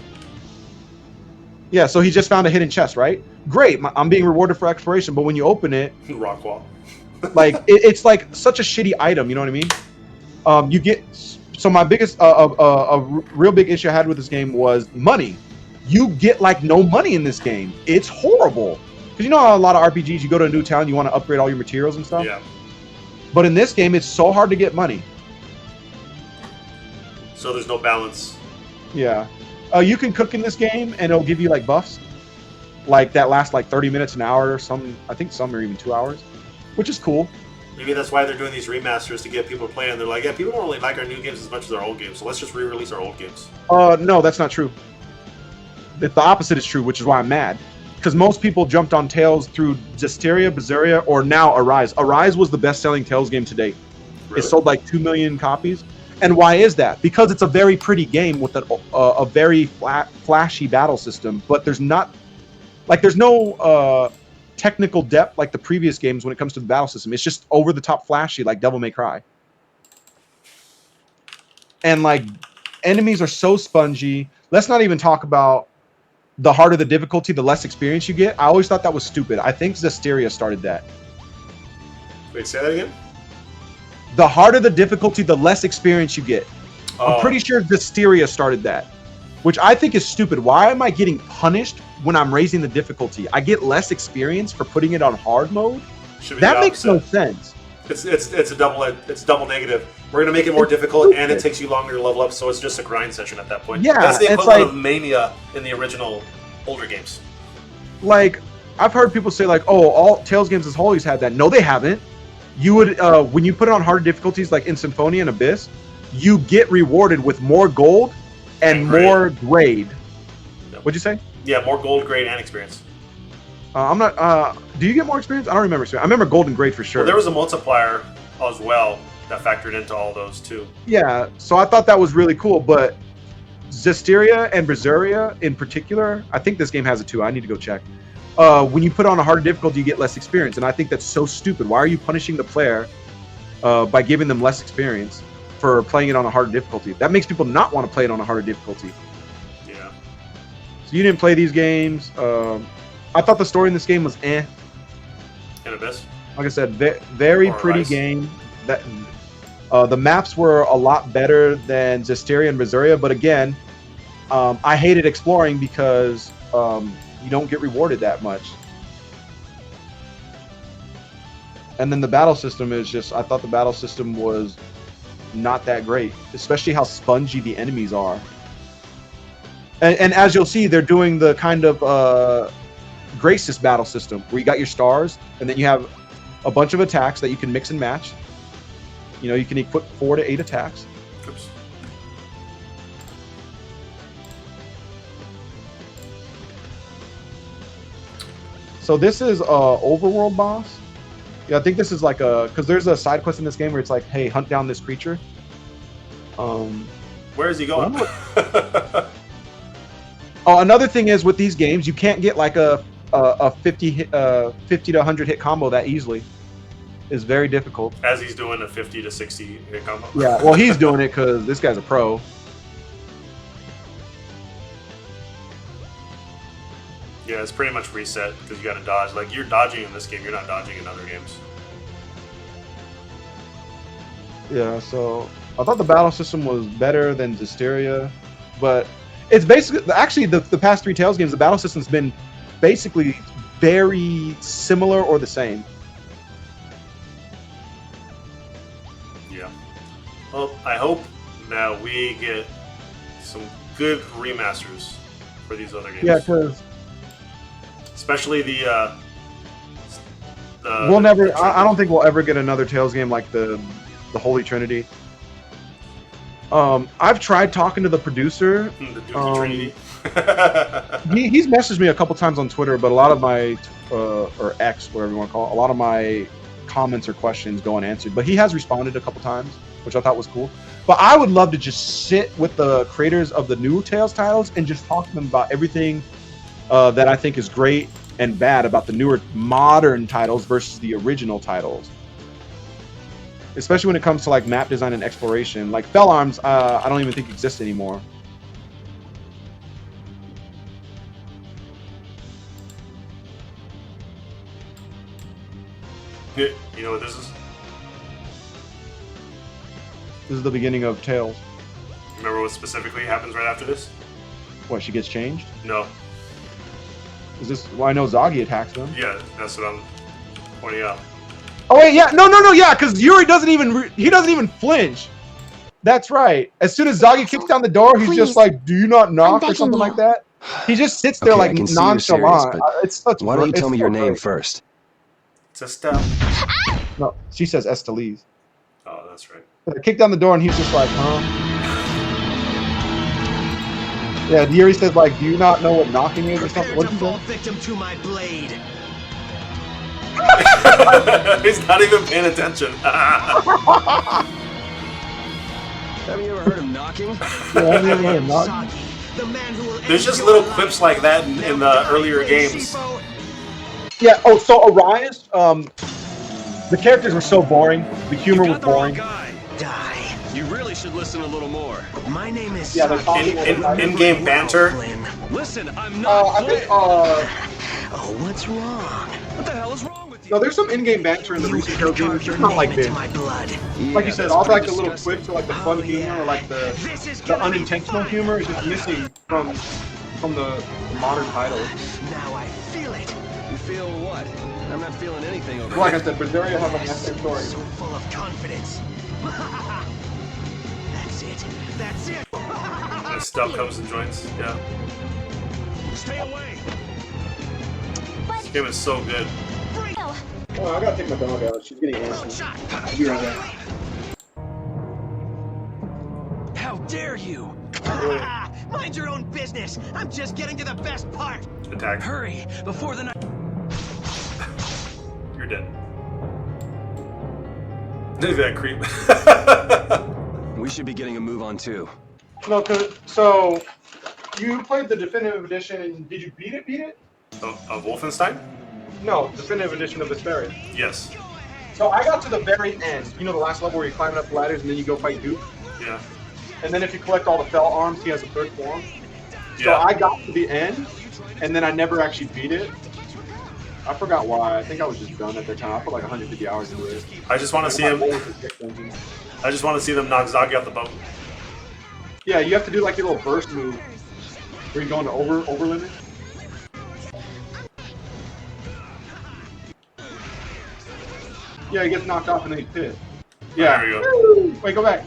Yeah, so he just found a hidden chest, right? Great, I'm being rewarded for exploration, but when you open it... Rock wall. like, it's like such a shitty item, you know what I mean? You get... So my biggest, real big issue I had with this game was money. You get like no money in this game. It's horrible. Because you know how a lot of RPGs, you go to a new town, you want to upgrade all your materials and stuff? Yeah. But in this game, it's so hard to get money. So there's no balance. Yeah. You can cook in this game, and it'll give you like buffs. Like that last like 30 minutes, an hour, I think some are even 2 hours. Which is cool. Maybe that's why they're doing these remasters to get people playing. They're like, yeah, people don't really like our new games as much as our old games, so let's just re-release our old games. No, that's not true. The opposite is true, which is why I'm mad. Because most people jumped on Tales through Zesteria, Beseria, or now Arise. Arise was the best-selling Tales game to date. Really? It sold like 2 million copies. And why is that? Because it's a very pretty game with a very flashy battle system, but there's no technical depth like the previous games when it comes to the battle system. It's just over-the-top flashy like Devil May Cry. And like enemies are so spongy. Let's not even talk about the harder the difficulty, the less experience you get. I always thought that was stupid. I think Zesteria started that. Wait, say that again? The harder the difficulty, the less experience you get. Oh. I'm pretty sure Zesteria started that, which I think is stupid. Why am I getting punished when I'm raising the difficulty? I get less experience for putting it on hard mode? That makes no sense. It's double negative. We're gonna make it more difficult, and it takes you longer to level up, so it's just a grind session at that point. Yeah, that's the it's equivalent like, of Mania in the original older games. Like, I've heard people say like, "Oh, all Tales games has always had that." No, they haven't. You would when you put it on harder difficulties, like in Symphonia and Abyss, you get rewarded with more gold and more grade. Yep. What'd you say? Yeah, more gold, grade, and experience. I'm not. Do you get more experience? I don't remember. I remember gold and grade for sure. Well, there was a multiplier as well that factored into all those too. Yeah, so I thought that was really cool, but Zesteria and Beseria in particular, I think this game has it too. I need to go check. When you put on a harder difficulty, you get less experience, and I think that's so stupid. Why are you punishing the player by giving them less experience for playing it on a harder difficulty? That makes people not want to play it on a harder difficulty. Yeah. So you didn't play these games. I thought the story in this game was eh. In Abyss? Like I said, very pretty game. That the maps were a lot better than Zesteria and Beseria, but again, I hated exploring because you don't get rewarded that much. And then the battle system is just, I thought the battle system was not that great, especially how spongy the enemies are. And as you'll see, they're doing the kind of Graces battle system where you got your stars and then you have a bunch of attacks that you can mix and match. You know, you can equip 4 to 8 attacks. Oops. So this is overworld boss. Yeah, I think this is like because there's a side quest in this game where it's like, hey, hunt down this creature. Where is he going? Oh, another thing is with these games, you can't get like a 50 to 100 hit combo that easily. It's very difficult. As he's doing a 50 to 60 hit combo. Yeah, well, he's doing it because this guy's a pro. Yeah, it's pretty much reset because you got to dodge. Like, you're dodging in this game, you're not dodging in other games. Yeah, so I thought the battle system was better than Zesteria, but it's basically, actually, the past 3 Tales games, the battle system's been basically very similar or the same. Yeah. Well, I hope that we get some good remasters for these other games. Yeah, because especially the we'll never. I don't think we'll ever get another Tales game like the Holy Trinity. I've tried talking to the producer. The Dookie Trinity. He's messaged me a couple times on Twitter, but a lot of my or X, whatever you want to call it, a lot of my comments or questions go unanswered. But he has responded a couple times, which I thought was cool. But I would love to just sit with the creators of the new Tales titles and just talk to them about everything that I think is great and bad about the newer modern titles versus the original titles. Especially when it comes to like map design and exploration. Like Fell Arms, I don't even think exists anymore. You know what this is? This is the beginning of Tales. Remember what specifically happens right after this? What, she gets changed? No. Is this? Well, I know Zagi attacks them. Yeah, that's what I'm pointing out. Oh wait, yeah, no, yeah, because Yuri doesn't even flinch. That's right. As soon as Zagi kicks down the door, he's just like, "Do you not knock?" or something like that. He just sits there like nonchalant. It's such. Why don't you tell me your name first? It's Estelle. No, she says Estelise. Oh, that's right. Kick down the door and he's just like, huh? Yeah, Yuri says like, "Do you not know what knocking is?" or something. What did you say? Victim to my blade. He's not even paying attention. Have you ever heard of knocking? Yeah, I've never heard of knocking. There's just little clips like that in the earlier games. Yeah. Oh, so Arise. The characters were so boring. The humor was boring. Die. You really should listen a little more. My name is. Yeah, they're in-game banter. Listen, I'm not. I think. Oh, what's wrong? What the hell is wrong with you? No, there's some in-game banter in the recent Tales games. It's just not like this. My blood. Like you said, all like the little quips or like the fun humor or like the unintentional humor is just missing from the modern titles. Now I feel it. You feel what? I'm not feeling anything over Like here. I said, Beseria has like that same story. So full of confidence. That's it. That's it. And stuff comes and joins. Yeah. Stay away. This game is so good. Oh, I gotta take my dog out. She's getting antsy. I'll be right back. How dare you? Mind your own business. I'm just getting to the best part. Attack. Hurry before the night. You're dead. Look at that creep. We should be getting a move on too. No, so you played the definitive edition and did you beat it? Of Wolfenstein? No, definitive edition of Vesperia. Yes. So I got to the very end. You know the last level where you're climbing up the ladders and then you go fight Duke? Yeah. And then if you collect all the Fell Arms, he has a third form. So Yeah. I got to the end, and then I never actually beat it. I forgot why. I think I was just done at the time. I put like 150 hours into it. I just want to see him. I just want to see them knock Zagi off the boat. Yeah, you have to do like your little burst move where you go into over limit. Yeah, he gets knocked off and then he pissed. Yeah. There you go. Wait, go back.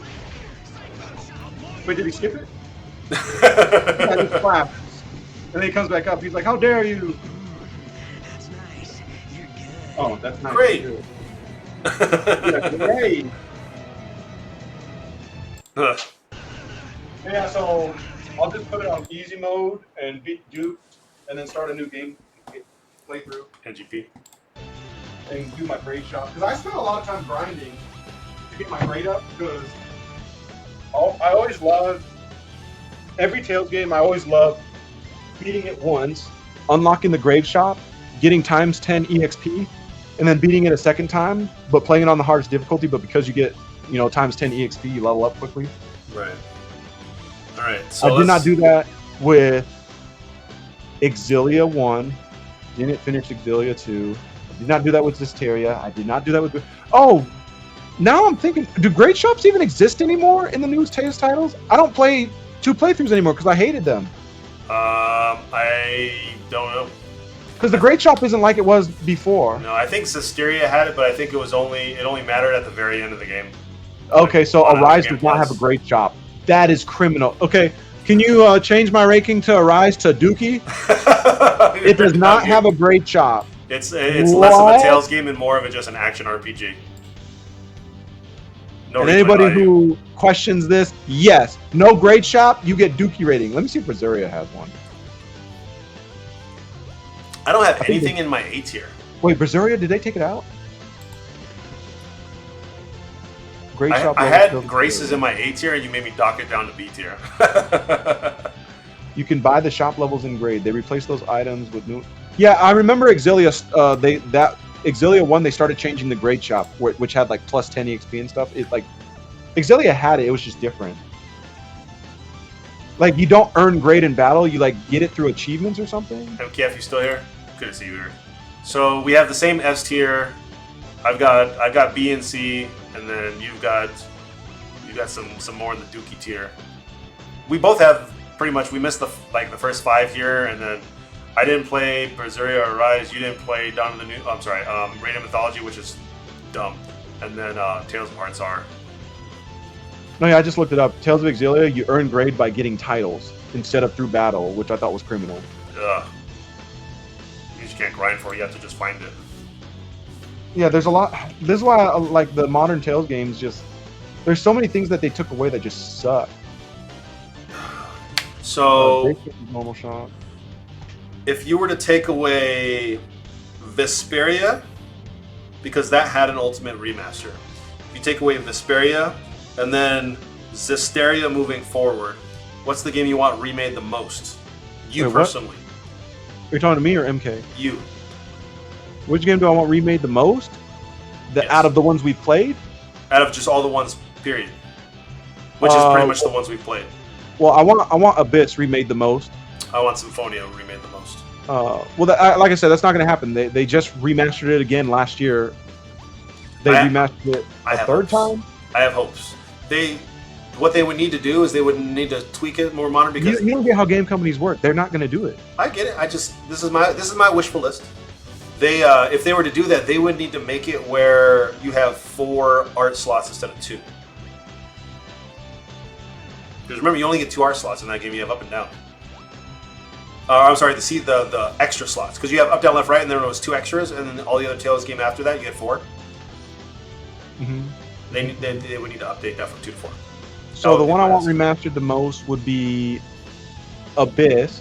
Wait, did he skip it? Yeah, just clap. And then he comes back up. He's like, "How dare you?" That's nice. You're good. Oh, that's nice. Great. Yeah, great. Ugh. Yeah, so I'll just put it on easy mode and beat Duke, and then start a new game playthrough NGP. and do my grade shot. Because I spent a lot of time grinding to get my grade up. Because I always loved every Tales game. I always loved beating it once, unlocking the grave shop, getting times 10 EXP, and then beating it a second time, but playing it on the hardest difficulty. But because you get times 10 EXP, you level up quickly. Right. All right. So I did not do that with Xillia 1. Didn't finish Xillia 2. I did not do that with Zesteria. I did not do that with... Oh! Now I'm thinking, do grade shops even exist anymore in the new Tales titles? I don't play 2 playthroughs anymore because I hated them. I don't know. Because the grade shop isn't like it was before. No, I think Zesteria had it, but I think it only mattered at the very end of the game. Okay, so Like, Arise does not have a grade shop. That is criminal. Okay, can you change my ranking to Arise to Dookie? It does not have a grade shop. It's less of a Tales game and more of a just an action RPG. No And replay anybody value. who questions this, yes, no grade shop, you get Dookie rating. Let me see if Beseria has one. I don't have anything in my A tier. Wait, Beseria, did they take it out? Grade shop. I had Graces in my A tier, and you made me dock it down to B tier. You can buy the shop levels in grade. They replace those items with new. Yeah, I remember Xillia. Xillia 1, they started changing the grade shop, which had like plus 10 EXP and stuff. It like Xillia had it. It was just different. Like you don't earn grade in battle. You like get it through achievements or something. MKF, you still here? Good to see you here. So we have the same S tier. I've got B and C, and then you got some more in the Dookie tier. We both have pretty much. We missed the first 5 here, and then I didn't play Beseria or Rise. You didn't play Dawn of the New. I'm sorry, Radiant Mythology, which is dumb, and then Tales of Hearts are. No, yeah, I just looked it up. Tales of Xillia, you earn grade by getting titles instead of through battle, which I thought was criminal. Ugh. You just can't grind for it. You have to just find it. Yeah, there's a lot. This is why I like the modern Tales games. Just there's so many things that they took away that just suck. So normal shot. If you were to take away Vesperia, because that had an ultimate remaster, if you take away Vesperia and then Zesteria moving forward, what's the game you want remade the most? You Wait, personally. Are you talking to me or MK? You. Which game do I want remade the most? Out of the ones we've played? Out of just all the ones, period. Which is pretty much the ones we've played. Well, I want Abyss remade the most. I want Symphonia remade the most. Like I said, that's not going to happen. They just remastered it again last year. They remastered it a third time. I have hopes. What they would need to do is they would need to tweak it more modern because you don't get how game companies work. They're not going to do it. I get it. This is my wishful list. They if they were to do that, they would need to make it where you have 4 art slots instead of 2. Because remember, you only get 2 art slots in that game. You have up and down. I'm sorry, the extra slots. Because you have up, down, left, right, and then there was 2 extras, and then all the other Tales game after that, you get 4. Mm-hmm. They would need to update that from 2 to 4. So the one I want remastered the most would be Abyss,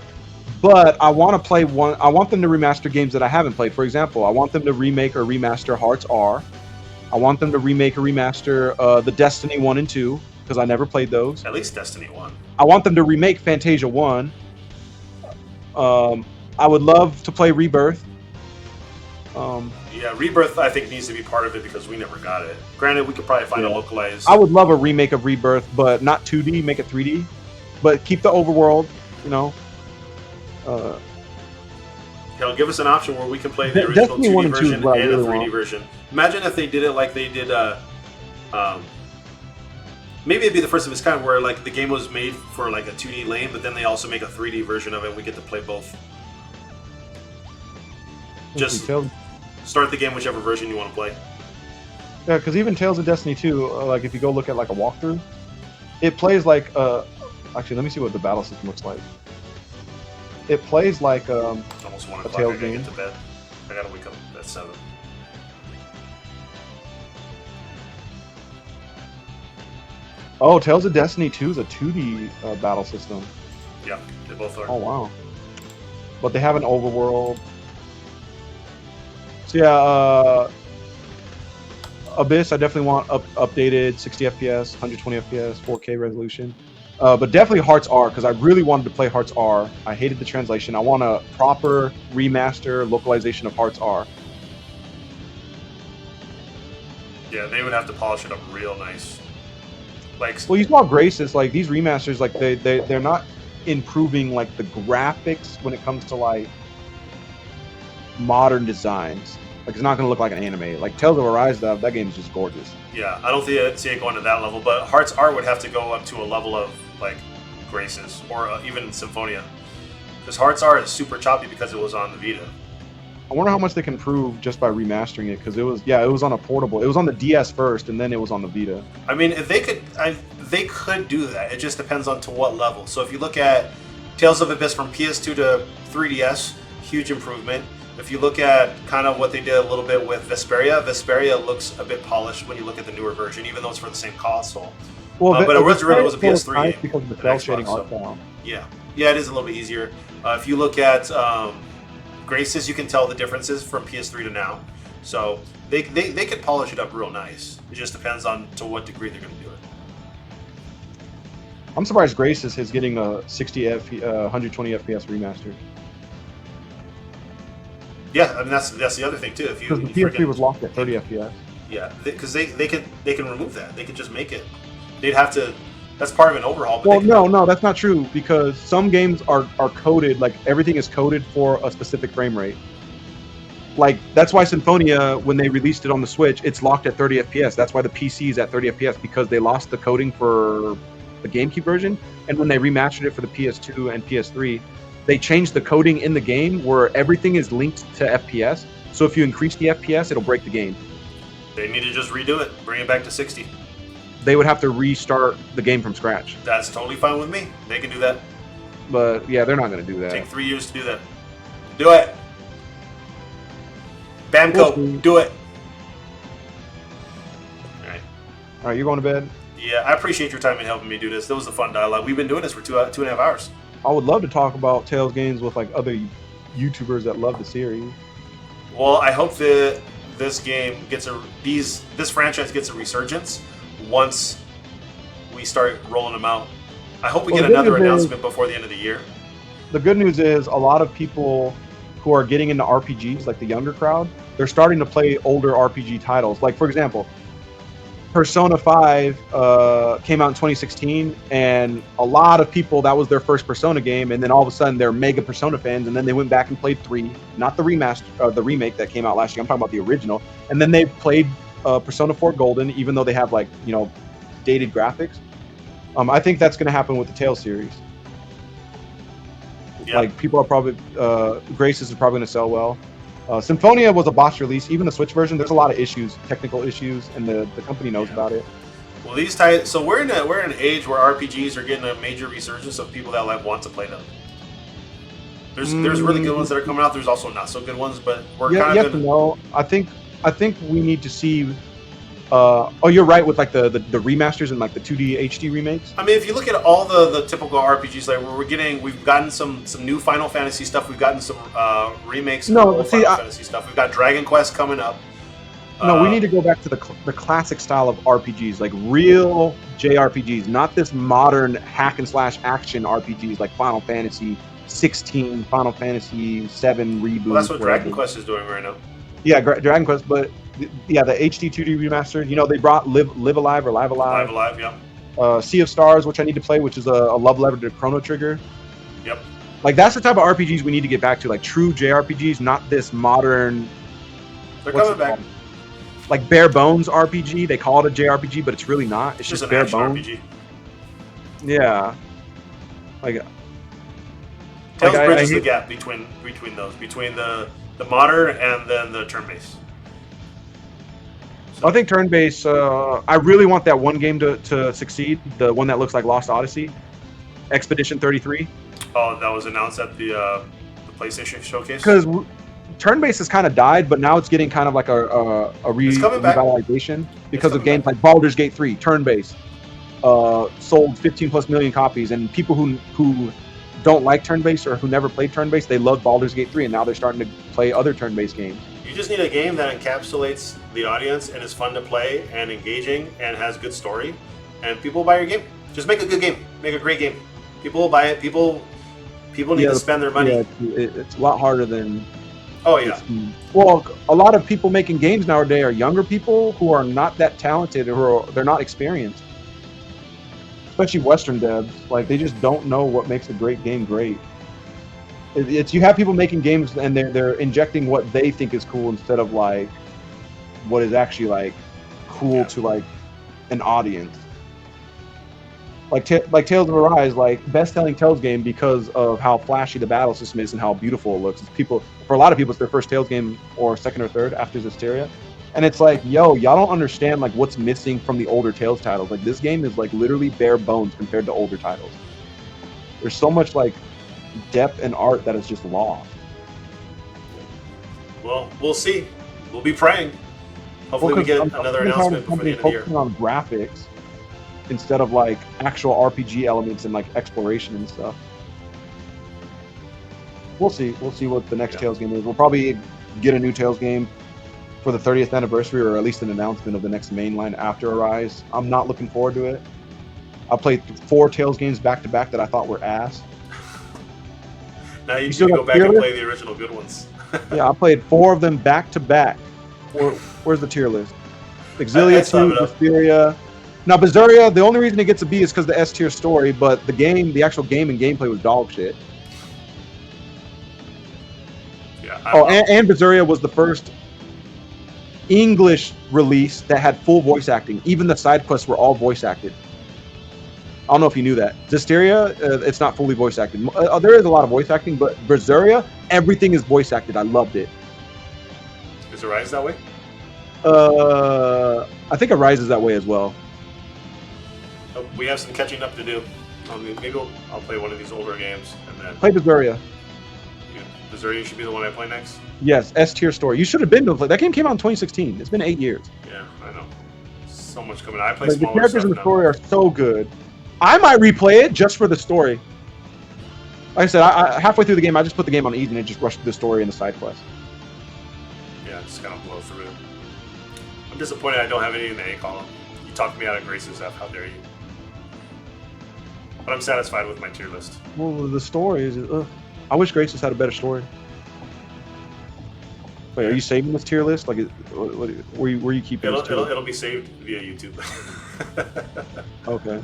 but I want to play one. I want them to remaster games that I haven't played. For example, I want them to remake or remaster Hearts R. I want them to remake or remaster the Destiny 1 and 2 because I never played those. At least Destiny 1. I want them to remake Fantasia 1. I would love to play Rebirth. Yeah, Rebirth I think needs to be part of it because we never got it. Granted, we could probably find a localized. I would love a remake of Rebirth, but not 2D, make it 3D. But keep the overworld, give us an option where we can play the original Destiny 1 2D and 2 is version and what I a really 3D want. version. Imagine if they did it like they did. Maybe it'd be the first of its kind where like the game was made for like a 2D lane, but then they also make a 3D version of it. And we get to play both. Just start the game whichever version you want to play. Yeah, because even Tales of Destiny 2, like if you go look at like a walkthrough, it plays like actually, let me see what the battle system looks like. It plays like It's almost 1 a o'clock. Tales I gotta game. get to bed. I gotta wake up at 7. Oh, Tales of Destiny 2 is a 2D battle system. Yeah, they both are. Oh wow! But they have an overworld. So yeah, Abyss. I definitely want updated 60 FPS, 120 FPS, 4K resolution. But definitely Hearts R, because I really wanted to play Hearts R. I hated the translation. I want a proper remaster localization of Hearts R. Yeah, they would have to polish it up real nice. Like, Well, you saw Graces, like these remasters, like they're not improving like the graphics when it comes to like modern designs. Like it's not gonna look like an anime. Like Tales of Arise, that game is just gorgeous. yeah, I don't see it going to that level, but Hearts R would have to go up to a level of like Graces or even Symphonia, because Hearts R is super choppy because it was on the Vita. I wonder how much they can improve just by remastering it, because it was on a portable. It was on the DS first, and then it was on the Vita. I mean, if they could, they could do that. It just depends on to what level. So if you look at Tales of Abyss from PS2 to 3DS, huge improvement. If you look at kind of what they did a little bit with Vesperia looks a bit polished when you look at the newer version, even though it's for the same console. Well, but it was a PS3 nice game. because of the an cell Xbox, shading so- art form. Yeah, it is a little bit easier. If you look at Graces, you can tell the differences from PS3 to now. So they could polish it up real nice. It just depends on to what degree they're going to do it. I'm surprised Graces is getting a 120 FPS remaster, Yeah, I mean that's the other thing too. If you because the PS3 was locked at 30 FPS. yeah, because they can remove that. They can just make it. They'd have to. That's part of an overhaul. But Well, no, that's not true, because some games are coded, like everything is coded for a specific frame rate. Like that's why Symphonia, when they released it on the Switch, it's locked at 30 FPS. That's why the PC is at 30 FPS, because they lost the coding for the GameCube version, and when they remastered it for the PS2 and PS3, they changed the coding in the game where everything is linked to FPS. So if you increase the FPS, it'll break the game. they need to just redo it, bring it back to 60. They would have to restart the game from scratch. That's totally fine with me. They can do that. But yeah, they're not going to do that. Take 3 years to do that. Do it. Bamco, do it. All right. All right, you're going to bed? Yeah, I appreciate your time in helping me do this. That was a fun dialogue. We've been doing this for 2.5 hours. I would love to talk about Tales games with like other YouTubers that love the series. Well, I hope that this game gets this franchise gets a resurgence once we start rolling them out. I hope we get another announcement before the end of the year. The good news is a lot of people who are getting into RPGs, like the younger crowd, they're starting to play older RPG titles. Like, for example, Persona 5 came out in 2016, and a lot of people, that was their first Persona game, and then all of a sudden they're mega Persona fans, and then they went back and played 3, not the remaster, the remake that came out last year. I'm talking about the original, and then they played Persona 4 Golden, even though they have like dated graphics. I think that's going to happen with the Tales series. Yeah. Like people are probably Graces is probably going to sell well. Symphonia was a botched release. Even the Switch version, there's a lot of issues, technical issues, and the company knows about it. Well, these titles. So we're in an age where RPGs are getting a major resurgence of people that want to play them. There's really good ones that are coming out. There's also not so good ones, but we're kind of. Yes and no. I think we need to see. You're right with like the remasters and like the 2D HD remakes. I mean, if you look at all the typical RPGs, like we've gotten some new Final Fantasy stuff. We've gotten some remakes of old Final Fantasy stuff. We've got Dragon Quest coming up. No, we need to go back to the classic style of RPGs, like real JRPGs, not this modern hack and slash action RPGs like Final Fantasy 16, Final Fantasy 7 reboot. Well, that's what Dragon Quest is doing right now. Yeah, Dragon Quest, but yeah, the HD 2D remaster. They brought Live Alive, yeah. Sea of Stars, which I need to play, which is a love letter to Chrono Trigger. Yep. Like that's the type of RPGs we need to get back to, like true JRPGs, not this modern. They're coming back. Like bare bones RPG. They call it a JRPG, but it's really not. It's just an bare action bones. RPG. Yeah. Like. Tales bridges the gap between those, between the modern and then the turn-based. So. I think turn-based. I really want that one game to succeed. The one that looks like Lost Odyssey, Expedition 33. Oh, that was announced at the PlayStation Showcase. Because turn-based has kind of died, but now it's getting kind of like a revitalization because of games like Baldur's Gate 3, turn-based, sold 15+ million copies, and people who don't like turn-based or who never played turn-based, they love Baldur's Gate 3, and now they're starting to play other turn-based games. You just need a game that encapsulates the audience and is fun to play and engaging and has good story, and people will buy your game. Just make a good game. Make a great game. People will buy it. People need to spend their money. Yeah, it's a lot harder than... Oh, yeah. Well, a lot of people making games nowadays are younger people who are not that talented or they're not experienced. Especially Western devs, like they just don't know what makes a great game great. It's you have people making games and they're injecting what they think is cool instead of like what is actually like cool to like an audience. Like Tales of Arise, like best-selling Tales game because of how flashy the battle system is and how beautiful it looks. For a lot of people, it's their first Tales game or second or third after Zesteria. And it's like, yo, y'all don't understand like what's missing from the older Tales titles. Like this game is like literally bare bones compared to older titles. There's so much like depth and art that is just lost. Well, we'll see. We'll be praying. Hopefully we get another announcement before the end of the year. Focusing on graphics instead of like actual RPG elements and like exploration and stuff. We'll see. We'll see what the next Tales game is. We'll probably get a new Tales game for the 30th anniversary, or at least an announcement of the next mainline after Arise. I'm not looking forward to it. I played 4 Tales games back to back that I thought were ass. Now you can go back and play the original good ones. Yeah, I played 4 of them back to back. Where's the tier list? Xillia 2, Vesperia. Now Beseria, the only reason it gets a B is because the S tier story, but the actual game and gameplay was dog shit. Yeah. And Beseria was the first English release that had full voice acting. Even the side quests were all voice acted. I don't know if you knew that. Zesteria, it's not fully voice acted. There is a lot of voice acting, but Beseria, everything is voice acted. I loved it. Is Arise that way? I think Arise is that way as well. We have some catching up to do. Maybe I'll play one of these older games and then play Beseria. Beseria should be the one I play next. Yes, S tier story. You should have been to play. That game came out in 2016. It's been 8 years. Yeah, I know. So much coming out. I play like, smaller the characters in the now. story are so good. I might replay it just for the story. Like I said, I halfway through the game, I just put the game on easy and just rushed through the story and the side quest. Yeah, just kind of blow through it. I'm disappointed I don't have any in the A column. You talked me out of Grace's F. How dare you? But I'm satisfied with my tier list. Well, the story is... I wish Grace's had a better story. Wait, are you saving this tier list? Like, where you keeping this tier list? It'll be saved via YouTube. Okay.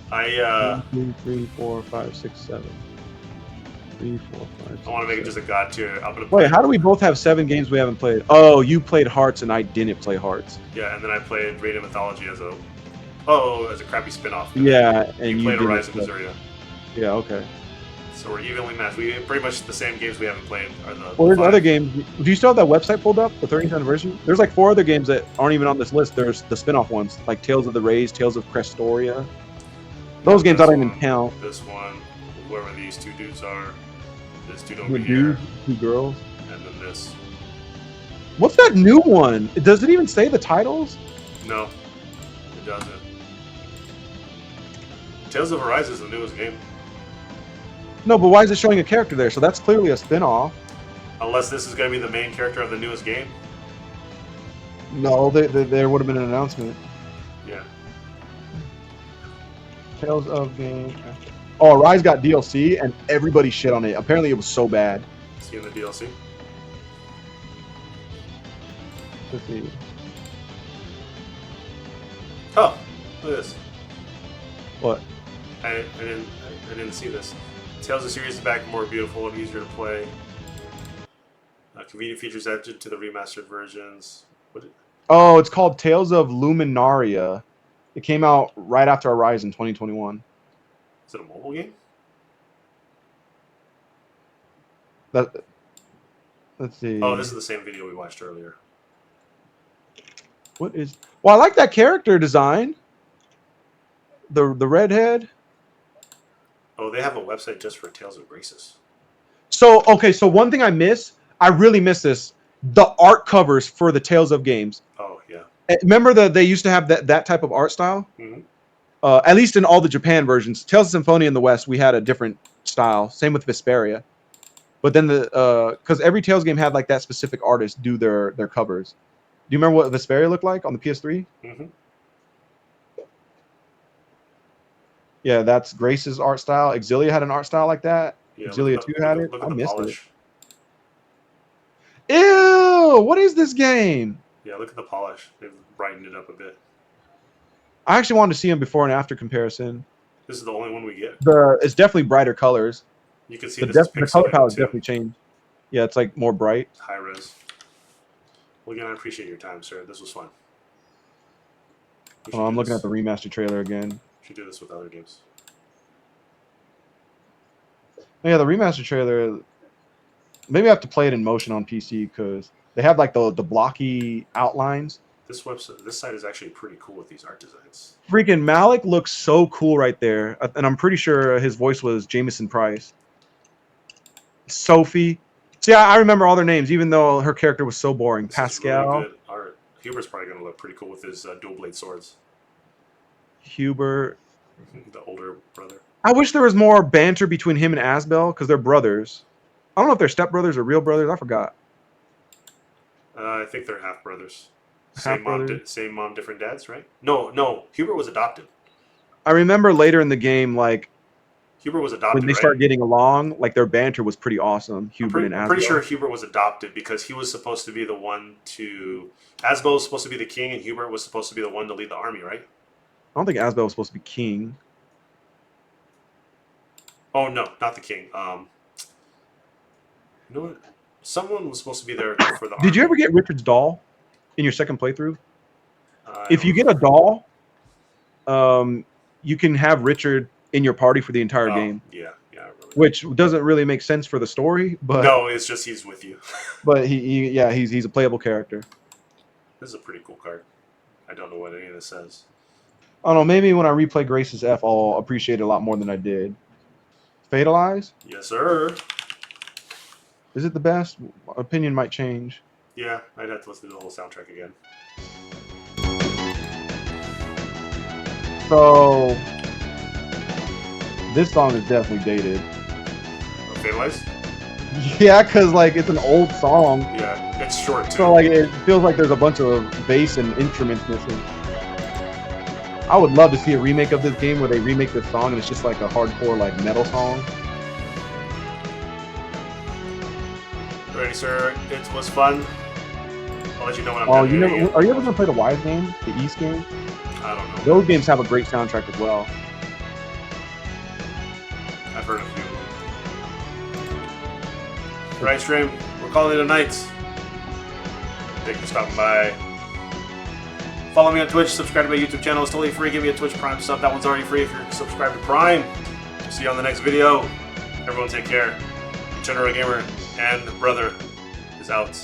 1, 2, 3, 4, 5, 6, 7. 3, 4, 5. 6, I want to make it just a god tier. Wait, how do we both have 7 games we haven't played? Oh, you played Hearts and I didn't play Hearts. Yeah, and then I played Radiant Mythology as a crappy spin-off. Yeah, and you played Arise and Beseria. Yeah, okay. So we're evenly matched. We pretty much the same games we haven't played are the. Well, there's other games. Do you still have that website pulled up? The 30th anniversary. There's like 4 other games that aren't even on this list. There's the spin-off ones, like Tales of the Rays, Tales of Crestoria. Those games I don't even count. This one, whoever these 2 dudes are, this dude The over dude, here, 2 girls. and then this. What's that new one? Does it even say the titles? No, it doesn't. Tales of Arise is the newest game. No, but why is it showing a character there? So that's clearly a spin-off. Unless this is going to be the main character of the newest game. No, there would have been an announcement. Yeah. Tales of Game. Oh, Rise got DLC and everybody shit on it. Apparently it was so bad. See in the DLC. Let's see. Oh, look at this. What? I didn't see this. Tales of series is back, more beautiful and easier to play. Convenient features added to the remastered versions. Oh, it's called Tales of Luminaria. It came out right after Horizon 2021. Is it a mobile game? Let's see. Oh, this is the same video we watched earlier. What is? Well, I like that character design. The redhead. Oh, they have a website just for Tales of Graces. So okay, so one thing I really miss this. The art covers for the Tales of games. Oh yeah. Remember they used to have that type of art style? Mm-hmm. At least in all the Japan versions. Tales of Symphonia in the West, we had a different style. Same with Vesperia. But then because every Tales game had like that specific artist do their covers. Do you remember what Vesperia looked like on the PS3? Mm-hmm. Yeah, that's Grace's art style. Xillia had an art style like that. Yeah, Xillia 2 had it. Look I at the missed polish. it. Ew! What is this game? Yeah, look at the polish. They've brightened it up a bit. I actually wanted to see him before and after comparison. This is the only one we get. It's definitely brighter colors. You can see The this color palette too. definitely changed. Yeah, it's like more bright. High res. Well, again, I appreciate your time, sir. This was fun. Oh, I'm looking at the remaster trailer again. We should do this with other games. Yeah, the remaster trailer. Maybe I have to play it in motion on PC because they have like the blocky outlines. This site is actually pretty cool with these art designs. Freaking Malik looks so cool right there, and I'm pretty sure his voice was Jameson Price. Sophie. See, I remember all their names, even though her character was so boring. This Pascal. Really good art. Hubert's probably going to look pretty cool with his dual blade swords. Hubert. The older brother. I wish there was more banter between him and Asbel because they're brothers. I don't know if they're stepbrothers or real brothers. I forgot. I think they're half brothers. Half brothers. Same mom, different dads, right? No. Hubert was adopted. I remember later in the game, like Hubert was adopted. when they start getting along, like their banter was pretty awesome. Hubert and Asbel. I'm pretty sure Hubert was adopted because he was supposed to be the one to. Asbel was supposed to be the king, and Hubert was supposed to be the one to lead the army, right? I don't think Asbel was supposed to be king. Oh no, not the king. You know what? Someone was supposed to be there for the army. Did you ever get Richard's doll in your second playthrough? If you get a doll, you can have Richard in your party for the entire game. Yeah, I remember. Which doesn't really make sense for the story, but no, it's just he's with you. But he's a playable character. This is a pretty cool card. I don't know what any of this says. I don't know. Maybe when I replay Grace's F, I'll appreciate it a lot more than I did. Fatalize? Yes, sir. Is it the best? Opinion might change. Yeah, I'd have to listen to the whole soundtrack again. So this song is definitely dated. Fatalize? Yeah, because like it's an old song. Yeah, it's short too. So like it feels like there's a bunch of bass and instruments missing. I would love to see a remake of this game where they remake this song and it's just like a hardcore like metal song. Alrighty, sir. It was fun. I'll let you know when I'm done. Are you ever gonna play the Wise game, the East game? I don't know. Those games have a great soundtrack as well. I've heard a few. Right, stream. We're calling it a night. Thank you for stopping by. Follow me on Twitch. Subscribe to my YouTube channel. It's totally free. Give me a Twitch Prime sub. That one's already free if you're subscribed to Prime. See you on the next video. Everyone take care. General Gamer and brother is out.